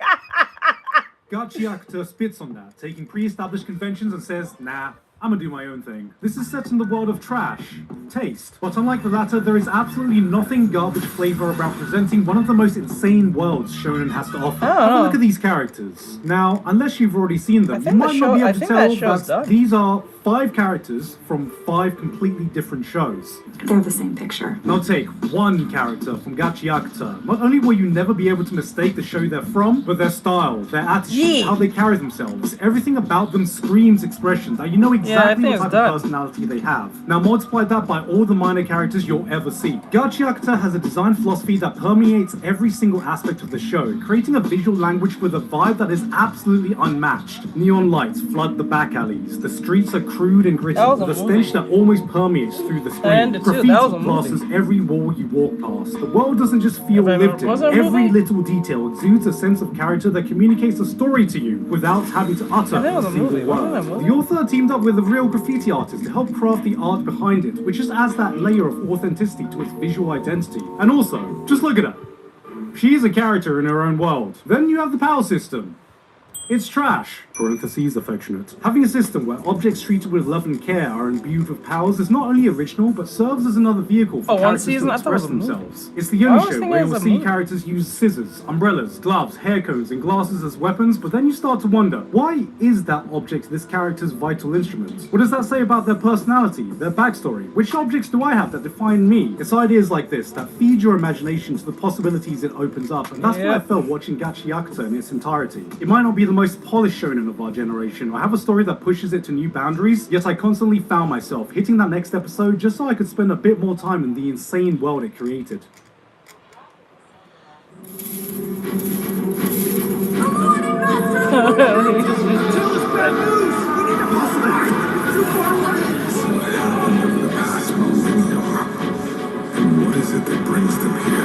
Gacha spits on that, taking pre-established conventions and says, nah, I'm gonna do my own thing. This is set in the world of trash, taste. But unlike the latter, there is absolutely nothing garbage flavor about presenting one of the most insane worlds Shonen has to offer. Have a look at these characters. Now, unless you've already seen them, you might not be able to tell that these are 5 characters from 5 completely different shows. They're the same picture. Now take one character from Gachiakta. Not only will you never be able to mistake the show they're from, but their style, their attitude, how they carry themselves. Everything about them screams expression that you know exactly what type of personality they have. Now multiply that by all the minor characters you'll ever see. Gachiakta has a design philosophy that permeates every single aspect of the show, creating a visual language with a vibe that is absolutely unmatched. Neon lights flood the back alleys. The streets are crude and gritty, with a stench that almost permeates through the screen. Graffiti plasters every wall you walk past. The world doesn't just feel lived in. Every little detail exudes a sense of character that communicates a story to you without having to utter a single word. The author teamed up with a real graffiti artist to help craft the art behind it, which just adds that layer of authenticity to its visual identity. And also, just look at her. She is a character in her own world. Then you have the power system. It's trash, parentheses affectionate. Having a system where objects treated with love and care are imbued with powers is not only original, but serves as another vehicle for characters to express themselves. It's the only show where you'll see characters use scissors, umbrellas, gloves, hair combs, and glasses as weapons, but then you start to wonder, why is that object this character's vital instrument? What does that say about their personality, their backstory? Which objects do I have that define me? It's ideas like this that feed your imagination to the possibilities it opens up, and that's what I felt watching Gachiakta in its entirety. It might not be the most polished shonen of our generation, or have a story that pushes it to new boundaries, yet I constantly found myself hitting that next episode just so I could spend a bit more time in the insane world it created. What is it that brings them here?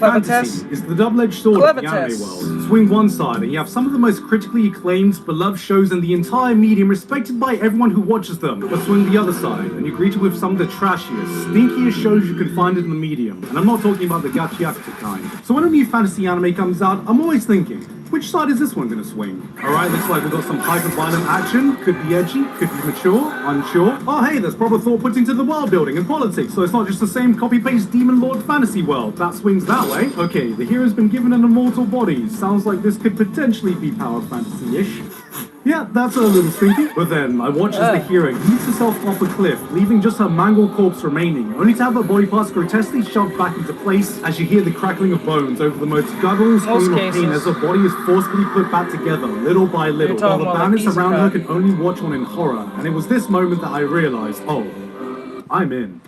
Fantasy is the double-edged sword of the anime world. Swing one side and you have some of the most critically acclaimed, beloved shows in the entire medium, respected by everyone who watches them. But swing the other side and you're greeted with some of the trashiest, stinkiest shows you can find in the medium. And I'm not talking about the Gachiakta kind. So when a new fantasy anime comes out, I'm always thinking, which side is this one gonna swing? Alright, looks like we've got some hyper-violent action. Could be edgy, could be mature, unsure. Oh hey, there's proper thought put into the world building and politics, so it's not just the same copy-paste Demon Lord fantasy world. That swings that way. Okay, the hero's been given an immortal body. Sounds like this could potentially be power fantasy-ish. Yeah, that's a little stinky. But then, I watch as the hero yeets herself off a cliff, leaving just her mangled corpse remaining, only to have her body parts grotesquely shoved back into place as you hear the crackling of bones over the most guttural scream of pain as her body is forcefully put back together, little by little, while the bandits around her can only watch on in horror. And it was this moment that I realized, oh, I'm in.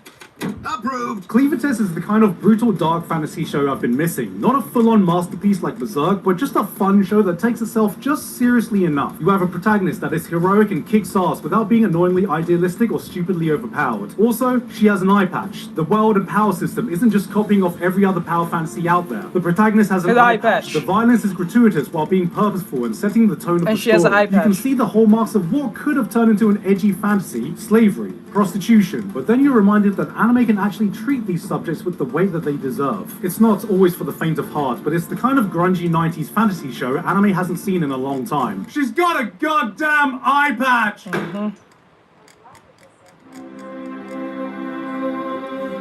Approved! Cleaver-Test is the kind of brutal dark fantasy show I've been missing. Not a full-on masterpiece like Berserk, but just a fun show that takes itself just seriously enough. You have a protagonist that is heroic and kicks ass without being annoyingly idealistic or stupidly overpowered. Also, she has an eye patch. The world and power system isn't just copying off every other power fantasy out there. The protagonist has an eye patch. The violence is gratuitous while being purposeful and setting the tone of the story. Has an eye patch. You can see the hallmarks of what could have turned into an edgy fantasy, slavery, prostitution, but then you're reminded that anime can actually treat these subjects with the weight that they deserve. It's not always for the faint of heart, but it's the kind of grungy 90s fantasy show anime hasn't seen in a long time. She's got a goddamn eye patch!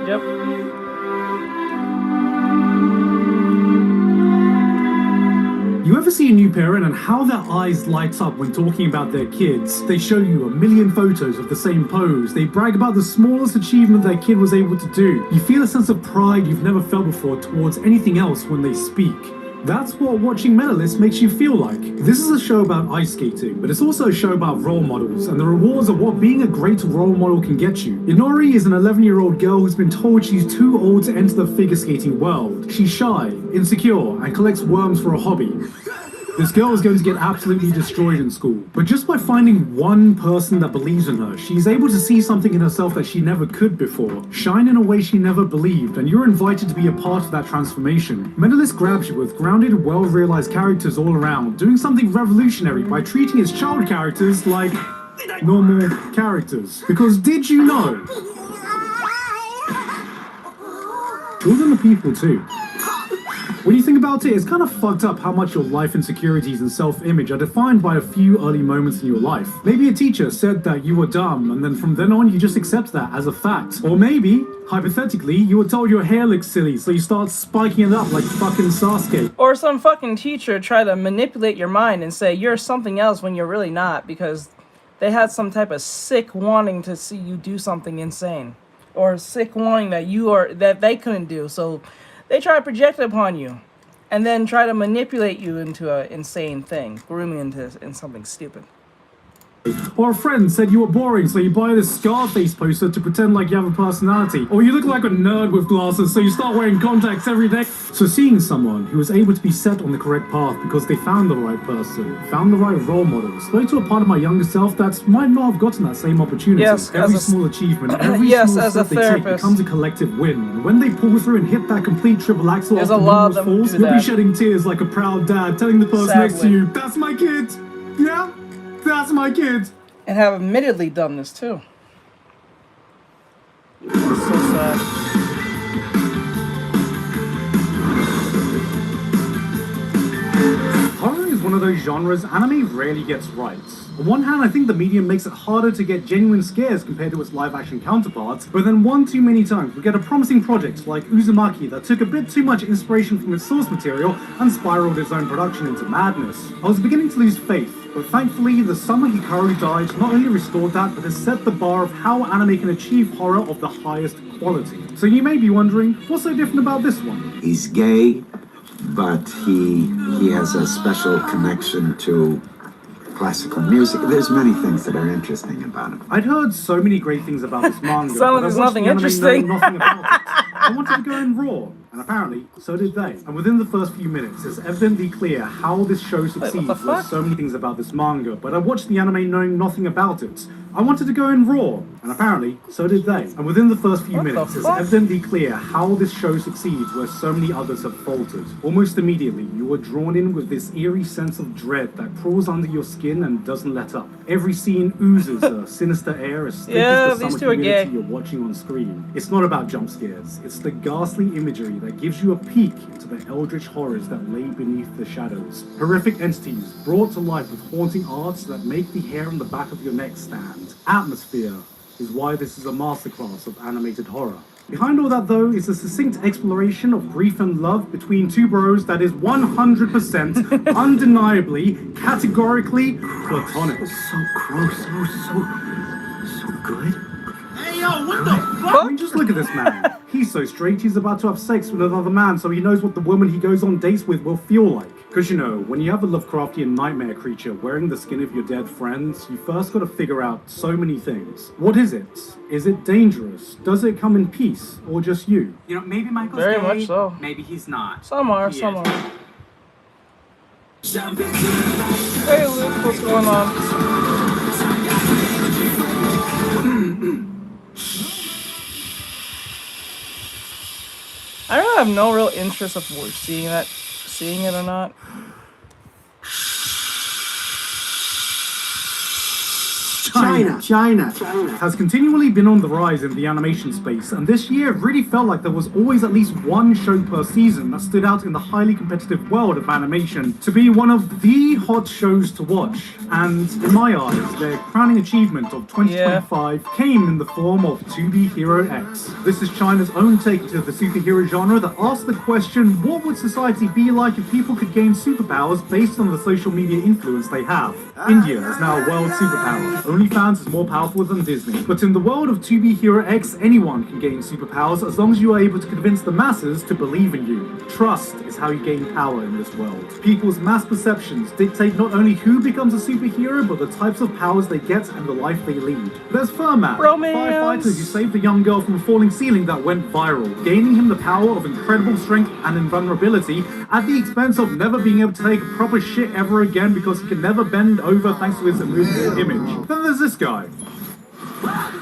Yep. You ever see a new parent and how their eyes light up when talking about their kids? They show you a million photos of the same pose. They brag about the smallest achievement their kid was able to do. You feel a sense of pride you've never felt before towards anything else when they speak. That's what watching Medalist makes you feel like. This is a show about ice skating, but it's also a show about role models and the rewards of what being a great role model can get you. Inori is an 11-year-old girl who's been told she's too old to enter the figure skating world. She's shy, insecure, and collects worms for a hobby. This girl is going to get absolutely destroyed in school. But just by finding one person that believes in her, she's able to see something in herself that she never could before, shine in a way she never believed, and you're invited to be a part of that transformation. Medalist grabs you with grounded, well-realized characters all around, doing something revolutionary by treating its child characters like normal characters. Because did you know? Children are people too. When you think about it, it's kind of fucked up how much your life insecurities and self-image are defined by a few early moments in your life. Maybe a teacher said that you were dumb, and then from then on you just accept that as a fact. Or maybe, hypothetically, you were told your hair looks silly, so you start spiking it up like fucking Sasuke. Or some fucking teacher try to manipulate your mind and say you're something else when you're really not, because they had some type of sick wanting to see you do something insane. Or sick wanting that they couldn't do, so they try to project it upon you, and then try to manipulate you into an insane thing, grooming into something stupid. Or a friend said you were boring, so you buy this Scarface poster to pretend like you have a personality. Or you look like a nerd with glasses, so you start wearing contacts every day. So seeing someone who was able to be set on the correct path because they found the right person, found the right role model, spoke to a part of my younger self that might not have gotten that same opportunity. Yes, every small achievement, every small step they take becomes a collective win. And when they pull through and hit that complete triple axel after numerous falls, you'll be shedding tears like a proud dad, telling the person next to you, "That's my kid! Yeah, that's my kid!" And have admittedly done this too. It's so sad. Horror is one of those genres anime rarely gets right. On one hand, I think the medium makes it harder to get genuine scares compared to its live-action counterparts, but then one too many times we get a promising project like Uzumaki that took a bit too much inspiration from its source material and spiraled its own production into madness. I was beginning to lose faith, but thankfully the summer Hikaru died not only restored that, but has set the bar of how anime can achieve horror of the highest quality. So you may be wondering, what's so different about this one? He's gay, but he has a special connection to classical music. There's many things that are interesting about him. I'd heard so many great things about this manga, but I watched nothing the anime interesting. Nothing about it. I wanted to go in raw, and apparently, so did they. And within the first few minutes, it's evidently clear how this show succeeds with so many things about this manga, but I watched the anime knowing nothing about it. I wanted to go in raw, and apparently, so did they. And within the first few minutes, it's evidently clear how this show succeeds where so many others have faltered. Almost immediately, you are drawn in with this eerie sense of dread that crawls under your skin and doesn't let up. Every scene oozes a sinister air as thick as the summer humidity you're watching on screen. It's not about jump scares, it's the ghastly imagery that gives you a peek into the eldritch horrors that lay beneath the shadows. Horrific entities brought to life with haunting arts that make the hair on the back of your neck stand. Atmosphere is why this is a masterclass of animated horror. Behind all that, though, is a succinct exploration of grief and love between two bros that is 100%, undeniably, categorically platonic. So gross, so good. Hey, yo, what the fuck? I mean, just look at this man. He's so straight, he's about to have sex with another man, so he knows what the woman he goes on dates with will feel like. Because you know, when you have a Lovecraftian nightmare creature wearing the skin of your dead friends, you first got to figure out so many things. What is it? Is it dangerous? Does it come in peace? Or just you? You know, maybe Michael's Very gay, much so. maybe he's not. Some are, some are. Hey Luke, what's going on? I really have no real interest of seeing it or not. China has continually been on the rise in the animation space, and this year it really felt like there was always at least one show per season that stood out in the highly competitive world of animation to be one of the hot shows to watch. And in my eyes, their crowning achievement of 2025 came in the form of 2B Hero X. This is China's own take to the superhero genre that asks the question, what would society be like if people could gain superpowers based on the social media influence they have? India is now a world superpower. OnlyFans is more powerful than Disney. But in the world of 2B Hero X, anyone can gain superpowers as long as you are able to convince the masses to believe in you. Trust is how you gain power in this world. People's mass perceptions dictate not only who becomes a superhero, but the types of powers they get and the life they lead. There's Furman, a firefighter who saved a young girl from a falling ceiling that went viral, gaining him the power of incredible strength and invulnerability at the expense of never being able to take a proper shit ever again because he can never bend over thanks to his immovable image. Then there's this guy.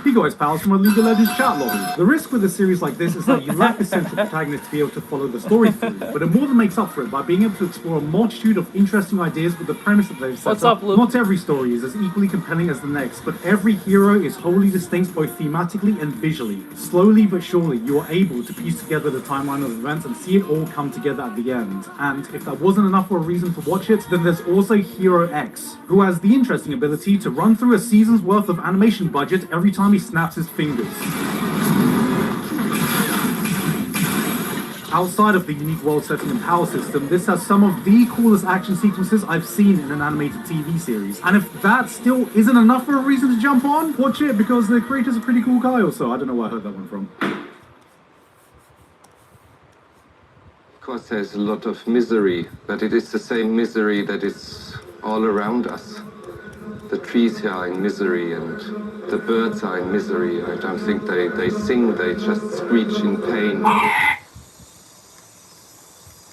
He got his pals from a League of Legends chat lobby. The risk with a series like this is that you lack a central protagonist to be able to follow the story through, but it more than makes up for it by being able to explore a multitude of interesting ideas with the premise that they've set up. Not every story is as equally compelling as the next, but every hero is wholly distinct both thematically and visually. Slowly but surely, you are able to piece together the timeline of events and see it all come together at the end. And if that wasn't enough for a reason to watch it, then there's also Hero X, who has the interesting ability to run through a season's worth of animation budget every time he snaps his fingers. Outside of the unique world setting and power system, this has some of the coolest action sequences I've seen in an animated TV series. And if that still isn't enough for a reason to jump on, watch it because the creator's a pretty cool guy also. I don't know where I heard that one from. Of course there's a lot of misery, but it is the same misery that is all around us. The trees here are in misery and the birds are in misery. I don't think they sing, they just screech in pain.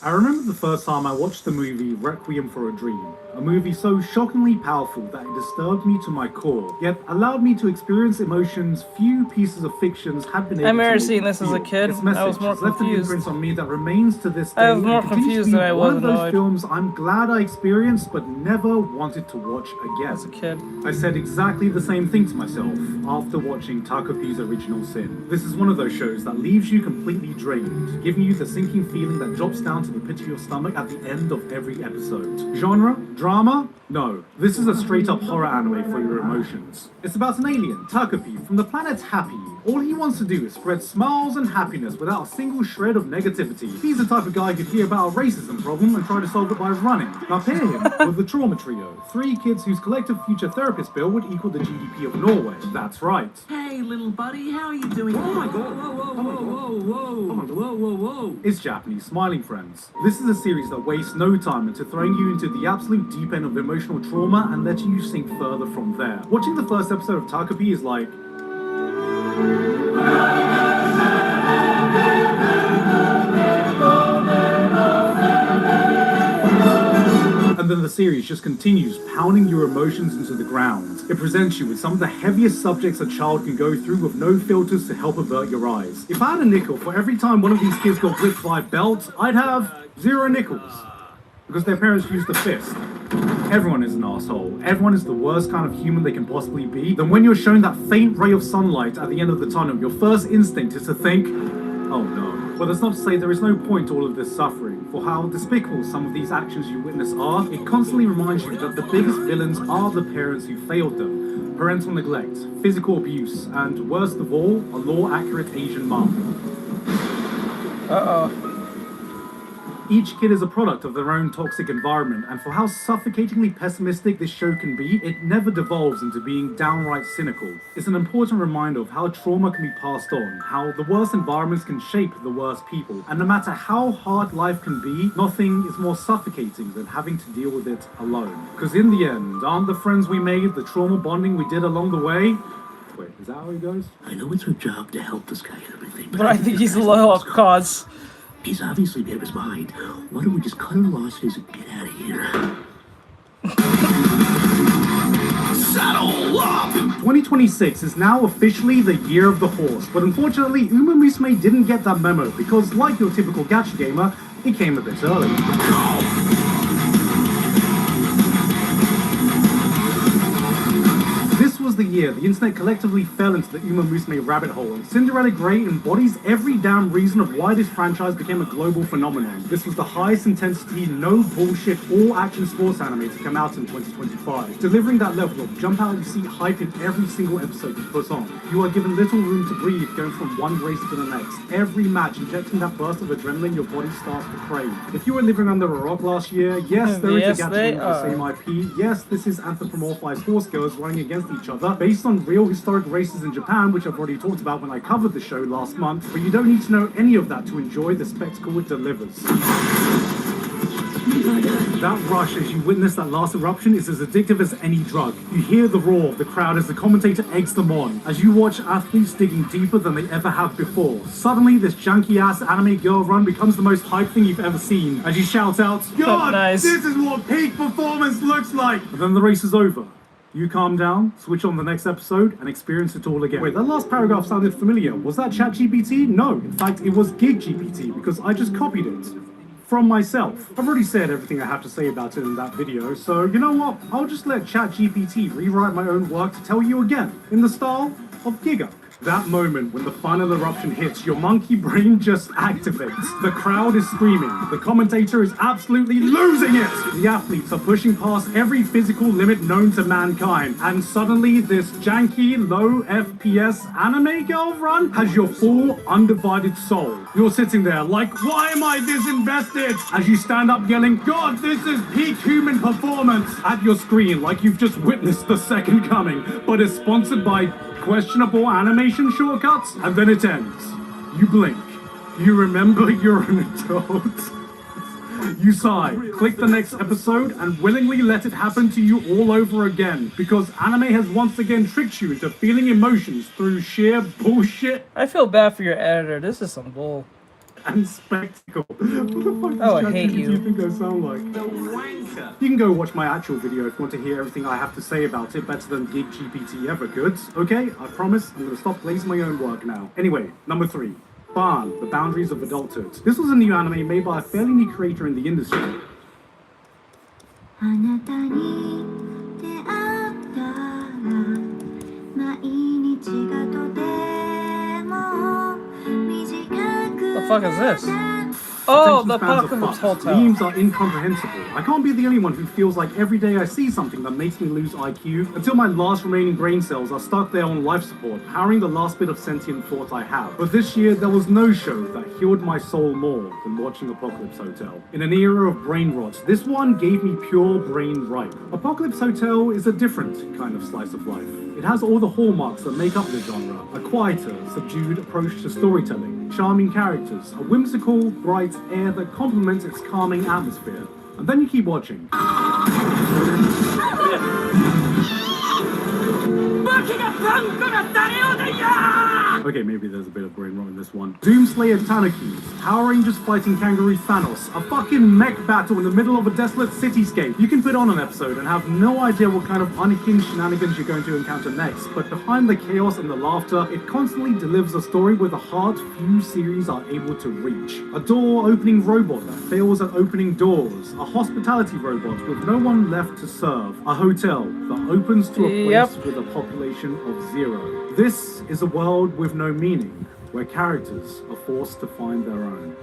I remember the first time I watched the movie Requiem for a Dream, a movie so shockingly powerful that it disturbed me to my core, yet allowed me to experience emotions few pieces of fictions had been able to. I remember seeing this as a kid. I was more left an imprint on me that remains to this day. I was more confused than I was annoyed. One of those films I'm glad I experienced but never wanted to watch again. As a kid. I said exactly the same thing to myself after watching Takapi's Original Sin. This is one of those shows that leaves you completely drained, giving you the sinking feeling that drops down to the pit of your stomach at the end of every episode. Genre? Drama? No. This is a straight-up horror anime for your emotions. It's about an alien, Takapi, from the planet Happy. All he wants to do is spread smiles and happiness without a single shred of negativity. He's the type of guy who'd hear about a racism problem and try to solve it by running. Now pair him with the Trauma Trio, 3 kids whose collective future therapist bill would equal the GDP of Norway. That's right. Hey, little buddy, how are you doing? Oh my god, whoa. It's Japanese Smiling Friends. This is a series that wastes no time into throwing you into the absolute deep end of emotional trauma and letting you sink further from there. Watching the first episode of Takapi is like... And then the series just continues pounding your emotions into the ground. It presents you with some of the heaviest subjects a child can go through with no filters to help avert your eyes. If I had a nickel for every time one of these kids got whipped by a belt, I'd have 0 nickels. Because their parents used the fist. Everyone is an asshole. Everyone is the worst kind of human they can possibly be. Then when you're shown that faint ray of sunlight at the end of the tunnel, your first instinct is to think, oh no. But that's not to say there is no point to all of this suffering. For how despicable some of these actions you witness are, it constantly reminds you that the biggest villains are the parents who failed them. Parental neglect, physical abuse, and worst of all, a law-accurate Asian mum. Uh-oh. each kid is a product of their own toxic environment, and for how suffocatingly pessimistic this show can be, it never devolves into being downright cynical. It's an important reminder of how trauma can be passed on, how the worst environments can shape the worst people, and no matter how hard life can be, nothing is more suffocating than having to deal with it alone. Because in the end, aren't the friends we made, the trauma bonding we did along the way? Wait, is that how he goes? I know it's our job to help this guy and everything, But I think he's a loyal cause. He's obviously made up his mind. Why don't we just cut our losses and get out of here? Saddle up! 2026 is now officially the year of the horse, but unfortunately Uma Musume didn't get that memo because, like your typical gacha gamer, it came a bit early. This was the year the internet collectively fell into the Uma Musume rabbit hole, and Cinderella Grey embodies every damn reason of why this franchise became a global phenomenon. This was the highest intensity, no bullshit, all action sports anime to come out in 2025, delivering that level of jump out of your seat hype in every single episode you put on. You are given little room to breathe going from one race to the next, every match injecting that burst of adrenaline your body starts to crave. If you were living under a rock last year, yes, there is a gacha with the same IP, yes, this is anthropomorphized horse girls running against each other, based on real historic races in Japan, which I've already talked about when I covered the show last month, but you don't need to know any of that to enjoy the spectacle it delivers. That rush as you witness that last eruption is as addictive as any drug. You hear the roar of the crowd as the commentator eggs them on, as you watch athletes digging deeper than they ever have before. Suddenly, this junky-ass anime girl run becomes the most hype thing you've ever seen, as you shout out, "God, this is what peak performance looks like!" And then the race is over. You calm down, switch on the next episode, and experience it all again. Wait, that last paragraph sounded familiar. Was that ChatGPT? No, in fact, it was GigGPT, because I just copied it from myself. I've already said everything I have to say about it in that video, so you know what? I'll just let ChatGPT rewrite my own work to tell you again, in the style of Giga. That moment when the final eruption hits, your monkey brain just activates. The crowd is screaming. The commentator is absolutely losing it. The athletes are pushing past every physical limit known to mankind. And suddenly this janky, low FPS anime girl run has your full, undivided soul. You're sitting there like, why am I this invested? As you stand up yelling, God, this is peak human performance at your screen like you've just witnessed the second coming, but it's sponsored by questionable animation shortcuts, and then it ends. You blink. You remember you're an adult. You sigh, click the next episode, and willingly let it happen to you all over again, because anime has once again tricked you into feeling emotions through sheer bullshit. I feel bad for your editor. This is some bull. And spectacle. What the fuck Oh, I does hate ChatGPT you. think I sound like? The wanker. You can go watch my actual video if you want to hear everything I have to say about it better than GigGPT ever could. Okay, I promise I'm gonna stop blazing my own work now. Anyway, number 3. Barn, The Boundaries of Adulthood. This was a new anime made by a fairly new creator in the industry. The fuck is this? Oh, the Attention spans are Apocalypse fucked. Hotel. Memes are incomprehensible. I can't be the only one who feels like every day I see something that makes me lose IQ until my last remaining brain cells are stuck there on life support, powering the last bit of sentient thought I have. But this year, there was no show that healed my soul more than watching Apocalypse Hotel. In an era of brain rot, this one gave me pure brain ripe. Apocalypse Hotel is a different kind of slice of life. It has all the hallmarks that make up the genre. A quieter, subdued approach to storytelling, charming characters, a whimsical, bright air that complements its calming atmosphere. And then you keep watching. Okay, maybe there's a bit of brain rot in this one. Doomslayer Tanakis, Power Rangers fighting Kangaroo Thanos, a fucking mech battle in the middle of a desolate cityscape. You can put on an episode and have no idea what kind of unhinged shenanigans you're going to encounter next, but behind the chaos and the laughter, it constantly delivers a story with a heart few series are able to reach. A door-opening robot that fails at opening doors, a hospitality robot with no one left to serve, a hotel that opens to a place with a population of 0. This is a world with no meaning, where characters are forced to find their own.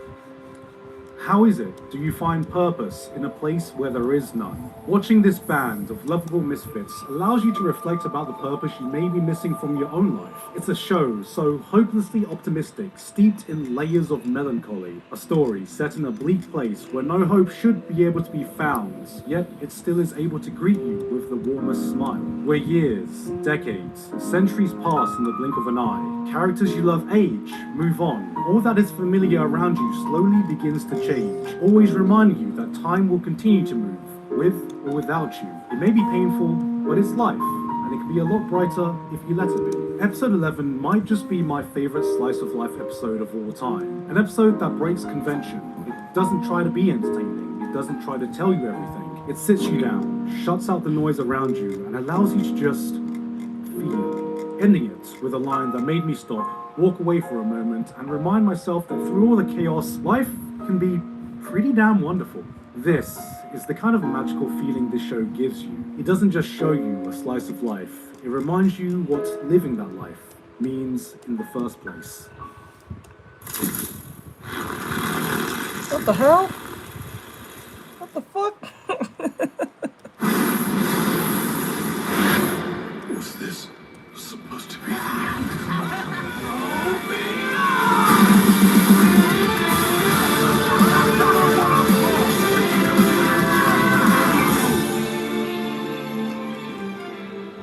How is it do you find purpose in a place where there is none? Watching this band of lovable misfits allows you to reflect about the purpose you may be missing from your own life. It's a show so hopelessly optimistic, steeped in layers of melancholy. A story set in a bleak place where no hope should be able to be found, yet it still is able to greet you with the warmest smile. Where years, decades, centuries pass in the blink of an eye, characters you love age, move on. All that is familiar around you slowly begins to change, always reminding you that time will continue to move, with or without you. It may be painful, but it's life, and it can be a lot brighter if you let it be. Episode 11 might just be my favorite slice of life episode of all time. An episode that breaks convention. It doesn't try to be entertaining. It doesn't try to tell you everything. It sits you down, shuts out the noise around you, and allows you to just feel. Ending it with a line that made me stop, walk away for a moment, and remind myself that through all the chaos, life can be pretty damn wonderful. This is the kind of magical feeling this show gives you. It doesn't just show you a slice of life, it reminds you what living that life means in the first place. What the hell? What the fuck? Was this supposed to be the end?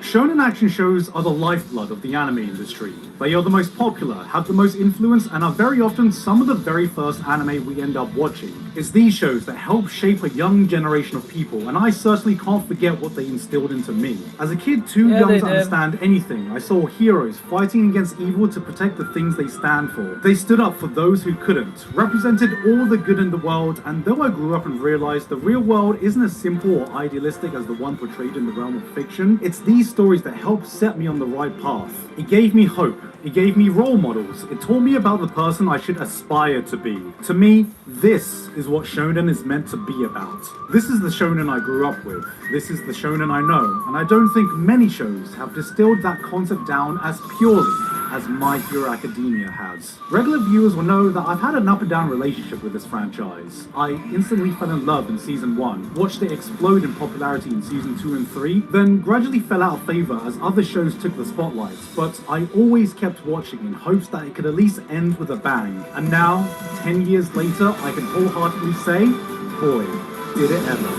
Shonen action shows are the lifeblood of the anime industry. They are the most popular, have the most influence, and are very often some of the very first anime we end up watching. It's these shows that help shape a young generation of people, and I certainly can't forget what they instilled into me. As a kid too young to understand anything, I saw heroes fighting against evil to protect the things they stand for. They stood up for those who couldn't, represented all the good in the world, and though I grew up and realized the real world isn't as simple or idealistic as the one portrayed in the realm of fiction, it's these stories that helped set me on the right path. It gave me hope. It gave me role models. It taught me about the person I should aspire to be. To me, this is what shonen is meant to be about. This is the shonen I grew up with. This is the shonen I know, and I don't think many shows have distilled that concept down as purely as My Hero Academia has. Regular viewers will know that I've had an up and down relationship with this franchise. I instantly fell in love in Season 1, watched it explode in popularity in Season 2 and 3, then gradually fell out of favour as other shows took the spotlight, but I always kept watching in hopes that it could at least end with a bang. And now, 10 years later, I can wholeheartedly say, boy, did it ever.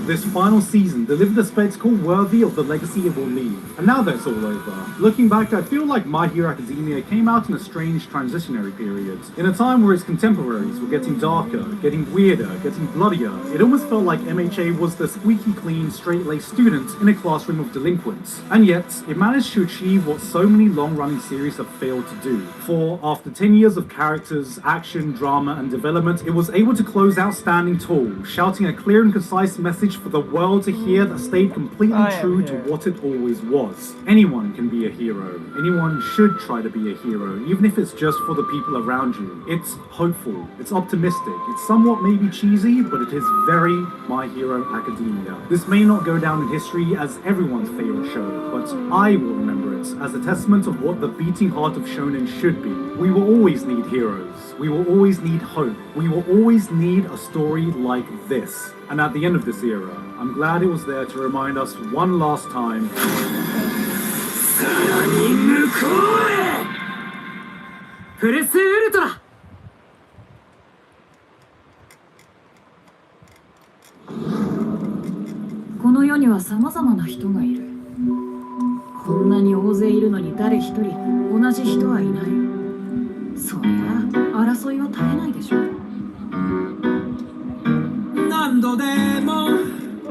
This final season delivered a spectacle worthy of the legacy it will leave. And now that's all over. Looking back, I feel like My Hero Academia came out in a strange transitionary period. In a time where its contemporaries were getting darker, getting weirder, getting bloodier, it almost felt like MHA was the squeaky clean, straight-laced student in a classroom of delinquents. And yet, it managed to achieve what so many long-running series have failed to do. For after 10 years of characters, action, drama, and development, it was able to close out standing tall, shouting a clear and concise message for the world to hear that stayed completely true to what it always was. Anyone can be a hero. Anyone should try to be a hero, even if it's just for the people around you. It's hopeful. It's optimistic. It's somewhat maybe cheesy, but it is very My Hero Academia. This may not go down in history as everyone's favorite show, but I will remember it as a testament of what the beating heart of shonen should be. We will always need heroes. We will always need hope. We will always need a story like this. And at the end of this era, I'm glad it was there to remind us one last time.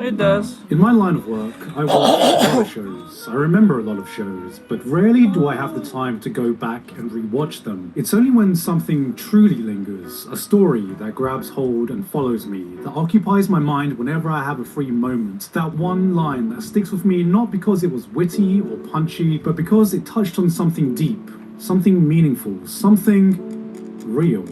It does. In my line of work, I watch a lot of shows. I remember a lot of shows, but rarely do I have the time to go back and rewatch them. It's only when something truly lingers, a story that grabs hold and follows me, that occupies my mind whenever I have a free moment, that one line that sticks with me not because it was witty or punchy, but because it touched on something deep, something meaningful, something real.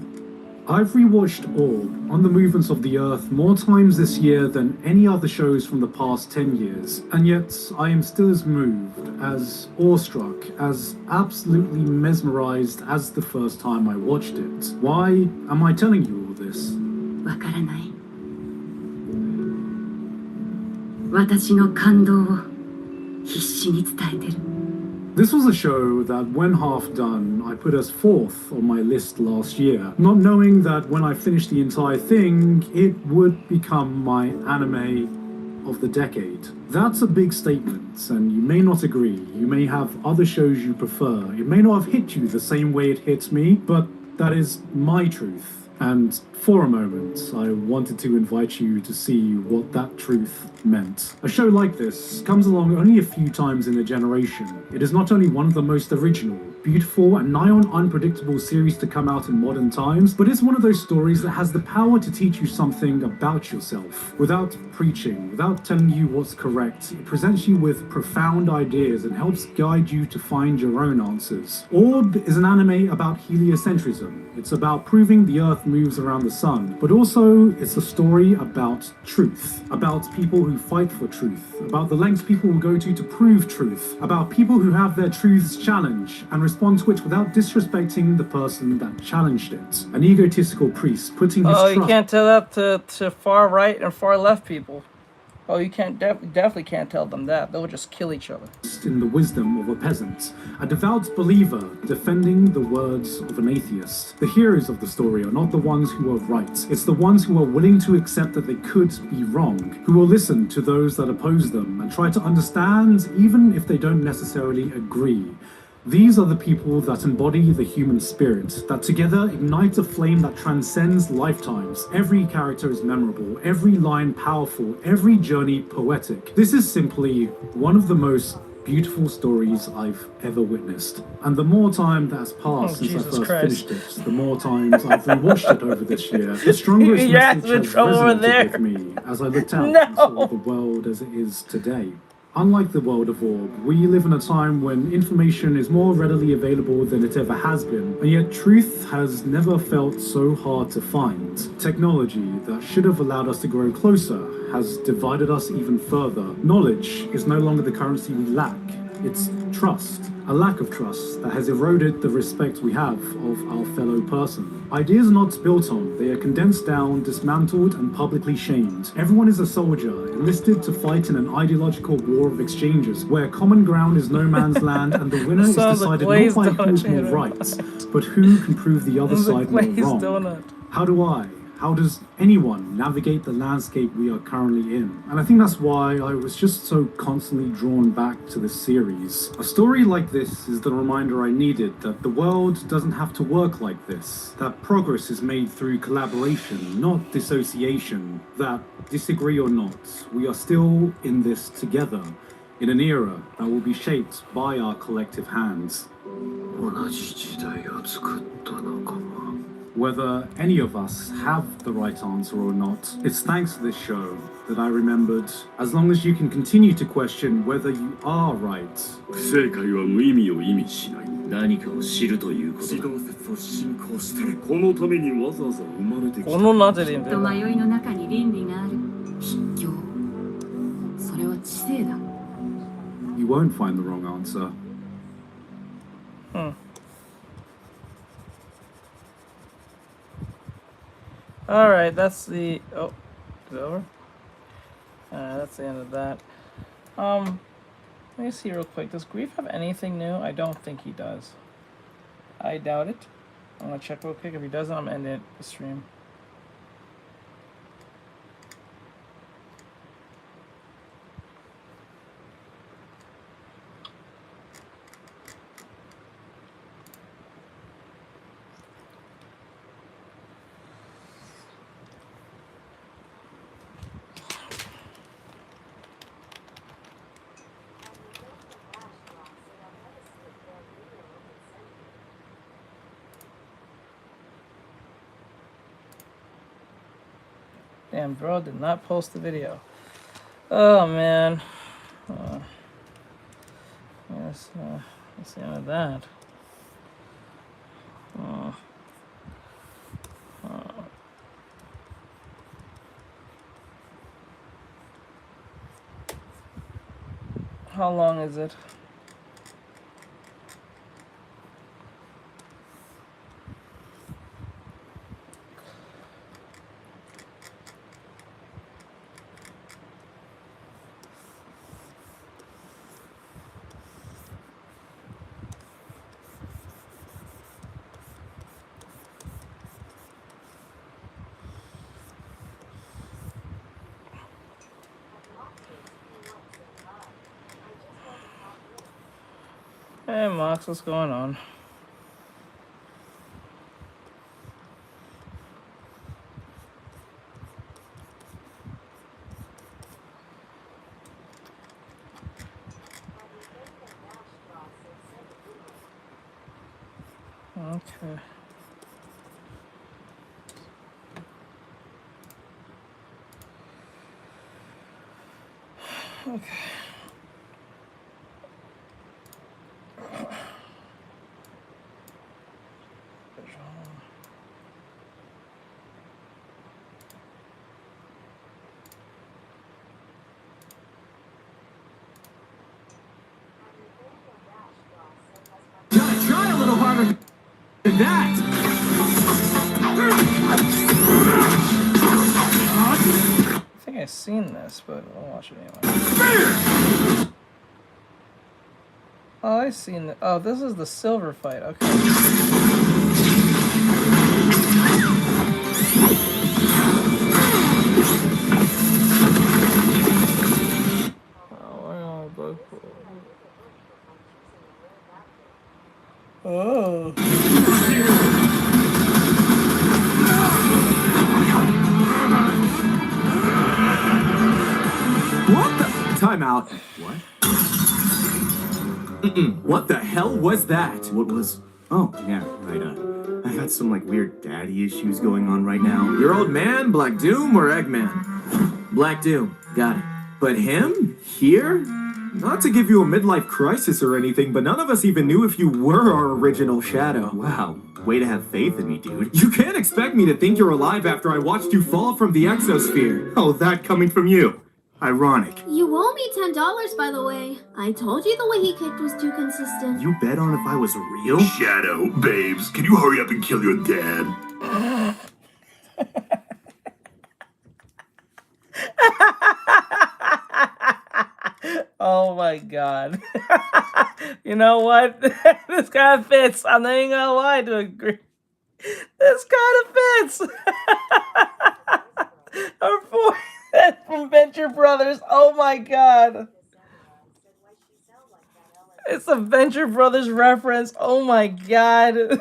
I've rewatched Orb on the Movements of the Earth more times this year than any other shows from the past 10 years, and yet I am still as moved, as awestruck, as absolutely mesmerized as the first time I watched it. Why am I telling you all this? わからない。私の感動を必死に伝えてる。This was a show that, when half done, I put as 4th on my list last year, not knowing that when I finished the entire thing, it would become my anime of the decade. That's a big statement, and you may not agree. You may have other shows you prefer. It may not have hit you the same way it hits me, but that is my truth. And for a moment, I wanted to invite you to see what that truth meant. A show like this comes along only a few times in a generation. It is not only one of the most original, beautiful, and nigh on unpredictable series to come out in modern times, but it's one of those stories that has the power to teach you something about yourself. Without preaching, without telling you what's correct, it presents you with profound ideas and helps guide you to find your own answers. Orb is an anime about heliocentrism. It's about proving the Earth moves around the sun, but also it's a story about truth, about people who fight for truth, about the lengths people will go to prove truth, about people who have their truths challenged and respond to it without disrespecting the person that challenged it. An egotistical priest putting his trust... Oh, you can't tell that to far right and far left people. Oh, you can't definitely can't tell them that. They'll just kill each other. In the wisdom of a peasant, a devout believer defending the words of an atheist. The heroes of the story are not the ones who are right. It's the ones who are willing to accept that they could be wrong, who will listen to those that oppose them and try to understand even if they don't necessarily agree. These are the people that embody the human spirit, that together ignite a flame that transcends lifetimes. Every character is memorable, every line powerful, every journey poetic. This is simply one of the most beautiful stories I've ever witnessed. And the more time that has passed since I first finished it, the more times I've rewatched it over this year, the strongest message has resonated with me as I looked out and saw the world as it is today. Unlike the world of Orb, we live in a time when information is more readily available than it ever has been, and yet truth has never felt so hard to find. Technology that should have allowed us to grow closer has divided us even further. Knowledge is no longer the currency we lack. It's trust, a lack of trust that has eroded the respect we have of our fellow person. Ideas are not built on, they are condensed down, dismantled, and publicly shamed. Everyone is a soldier, enlisted to fight in an ideological war of exchanges, where common ground is no man's land and the winner is decided not by who's more right, but who can prove the other side more wrong. How does anyone navigate the landscape we are currently in? And I think that's why I was just so constantly drawn back to this series. A story like this is the reminder I needed that the world doesn't have to work like this, that progress is made through collaboration, not dissociation, that disagree or not, we are still in this together, in an era that will be shaped by our collective hands. Whether any of us have the right answer or not, it's thanks to this show that I remembered, as long as you can continue to question whether you are right. 不正解は無意味を意味しない。何かを知るということだ。地動説を信仰して、このためにわざわざ生まれてきた。このなぜでんだよ。迷いの中に倫理がある。筆境。それは知性だ。You won't find the wrong answer. Alright, that's the... Oh, is it over? That's the end of that. Let me see real quick. Does Grief have anything new? I don't think he does. I doubt it. I'm gonna check real quick. If he doesn't, I'm ending the stream. Damn, bro, did not post the video. Oh, man. Yes, that's the end of that. How long is it? Hey, Mox, what's going on? Okay. Okay. Try a little harder than that. I think I've seen this, but I'll watch it anyway. Oh, I've seen it. Oh, this is the silver fight. Okay. Oh. What the? Time out. What? What the hell was that? What was? Oh, yeah, right, I got some, like, weird daddy issues going on right now. Your old man, Black Doom, or Eggman? Black Doom, got it. But him? Here? Not to give you a midlife crisis or anything, but none of us even knew if you were our original Shadow. Wow, way to have faith in me, dude. You can't expect me to think you're alive after I watched you fall from the exosphere. Oh, that coming from you. Ironic. You owe me $10, by the way. I told you the way he kicked was too consistent. You bet on if I was real? Shadow, babes, can you hurry up and kill your dad? Oh my god. You know what? This kind of fits. I'm not even gonna lie to agree. This kind of fits. Our boy from Venture Brothers. Oh my god. It's a Venture Brothers reference. Oh my god. It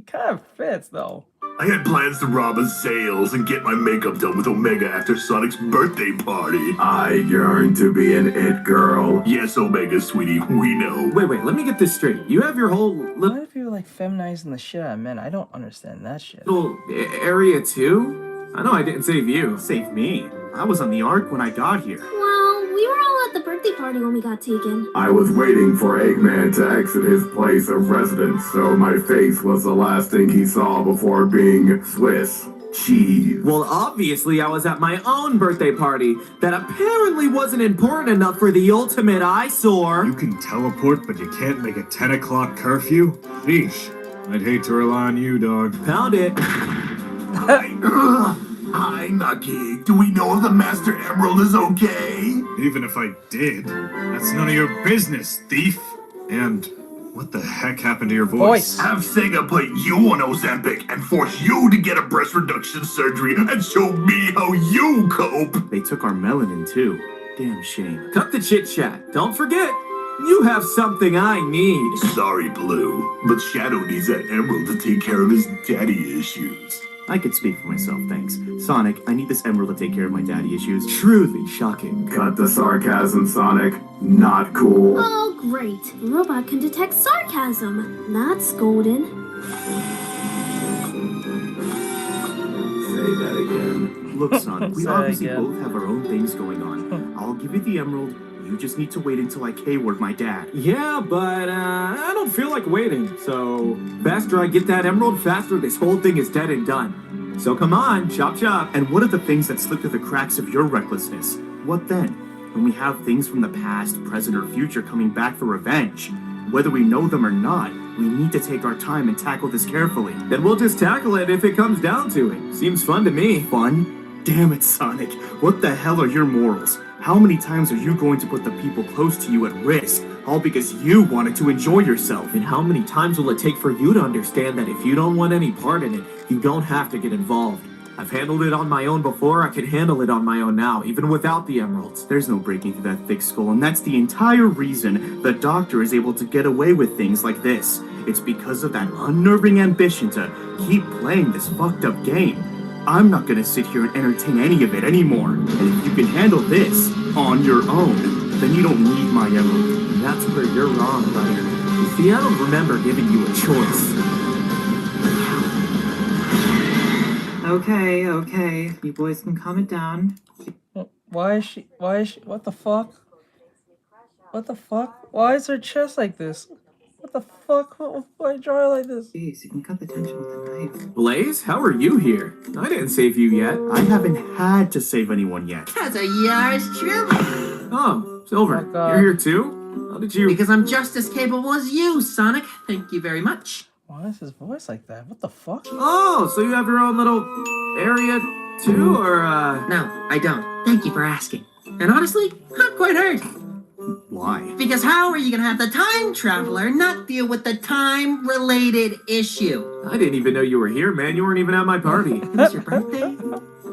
kind of fits though. I had plans to rob a sales and get my makeup done with Omega after Sonic's birthday party. I yearn to be an it girl. Yes, Omega, sweetie, we know. Wait, let me get this straight. You have your whole What if you're like feminizing the shit out of men? I don't understand that shit. little area too? I know I didn't save you. Save me. I was on the Ark when I got here. Well, we were all at the birthday party when we got taken. I was waiting for Eggman to exit his place of residence, so my face was the last thing he saw before being Swiss cheese. Well, obviously I was at my own birthday party that apparently wasn't important enough for the ultimate eyesore. You can teleport, but you can't make a 10 o'clock curfew? Sheesh. I'd hate to rely on you, dog. Pound it. Hi, Nucky. Do we know if the Master Emerald is okay? Even if I did, that's none of your business, thief. And what the heck happened to your voice? Have Sega put you on Ozempic and force you to get a breast reduction surgery and show me how you cope. They took our melanin, too. Damn shame. Cut the chit-chat. Don't forget, you have something I need. Sorry, Blue, but Shadow needs that emerald to take care of his daddy issues. I could speak for myself, thanks. Sonic, I need this emerald to take care of my daddy issues. Truly shocking. Cut the sarcasm, Sonic. Not cool. Oh, great. The robot can detect sarcasm. That's golden. Say that again. Look, Sonic, we Say obviously again. both have our own things going on. I'll give you the emerald. You just need to wait until I K-word my dad. Yeah, but I don't feel like waiting. So, faster I get that emerald, faster this whole thing is dead and done. So come on, chop chop. And what are the things that slip through the cracks of your recklessness? What then? when we have things from the past, present, or future coming back for revenge. Whether we know them or not, we need to take our time and tackle this carefully. Then we'll just tackle it if it comes down to it. Seems fun to me. Fun? Damn it, Sonic. What the hell are your morals? How many times are you going to put the people close to you at risk, all because you wanted to enjoy yourself? And how many times will it take for you to understand that if you don't want any part in it, you don't have to get involved? I've handled it on my own before, I can handle it on my own now, even without the emeralds. There's no breaking through that thick skull, and that's the entire reason the Doctor is able to get away with things like this. It's because of that unnerving ambition to keep playing this fucked up game. I'm not gonna sit here and entertain any of it anymore. And if you can handle this on your own, then you don't need my emerald. And that's where you're wrong, buddy. You see, I don't remember giving you a choice. Okay. You boys can calm it down. Why is she, what the fuck? What the fuck? Why is her chest like this? What the fuck? Why draw it like this? Jeez, you can cut the tension with a knife. Blaze, how are you here? I didn't save you yet. I haven't had to save anyone yet. Because of yours truly. Oh, Silver, you're here too? How did you... Because I'm just as capable as you, Sonic. Thank you very much. Why is his voice like that? What the fuck? Oh, so you have your own little area too, or No, I don't. Thank you for asking. And honestly, I'm quite hurt. Why? Because how are you gonna have the time traveler not deal with the time-related issue? I didn't even know you were here, man. You weren't even at my party. It was your birthday?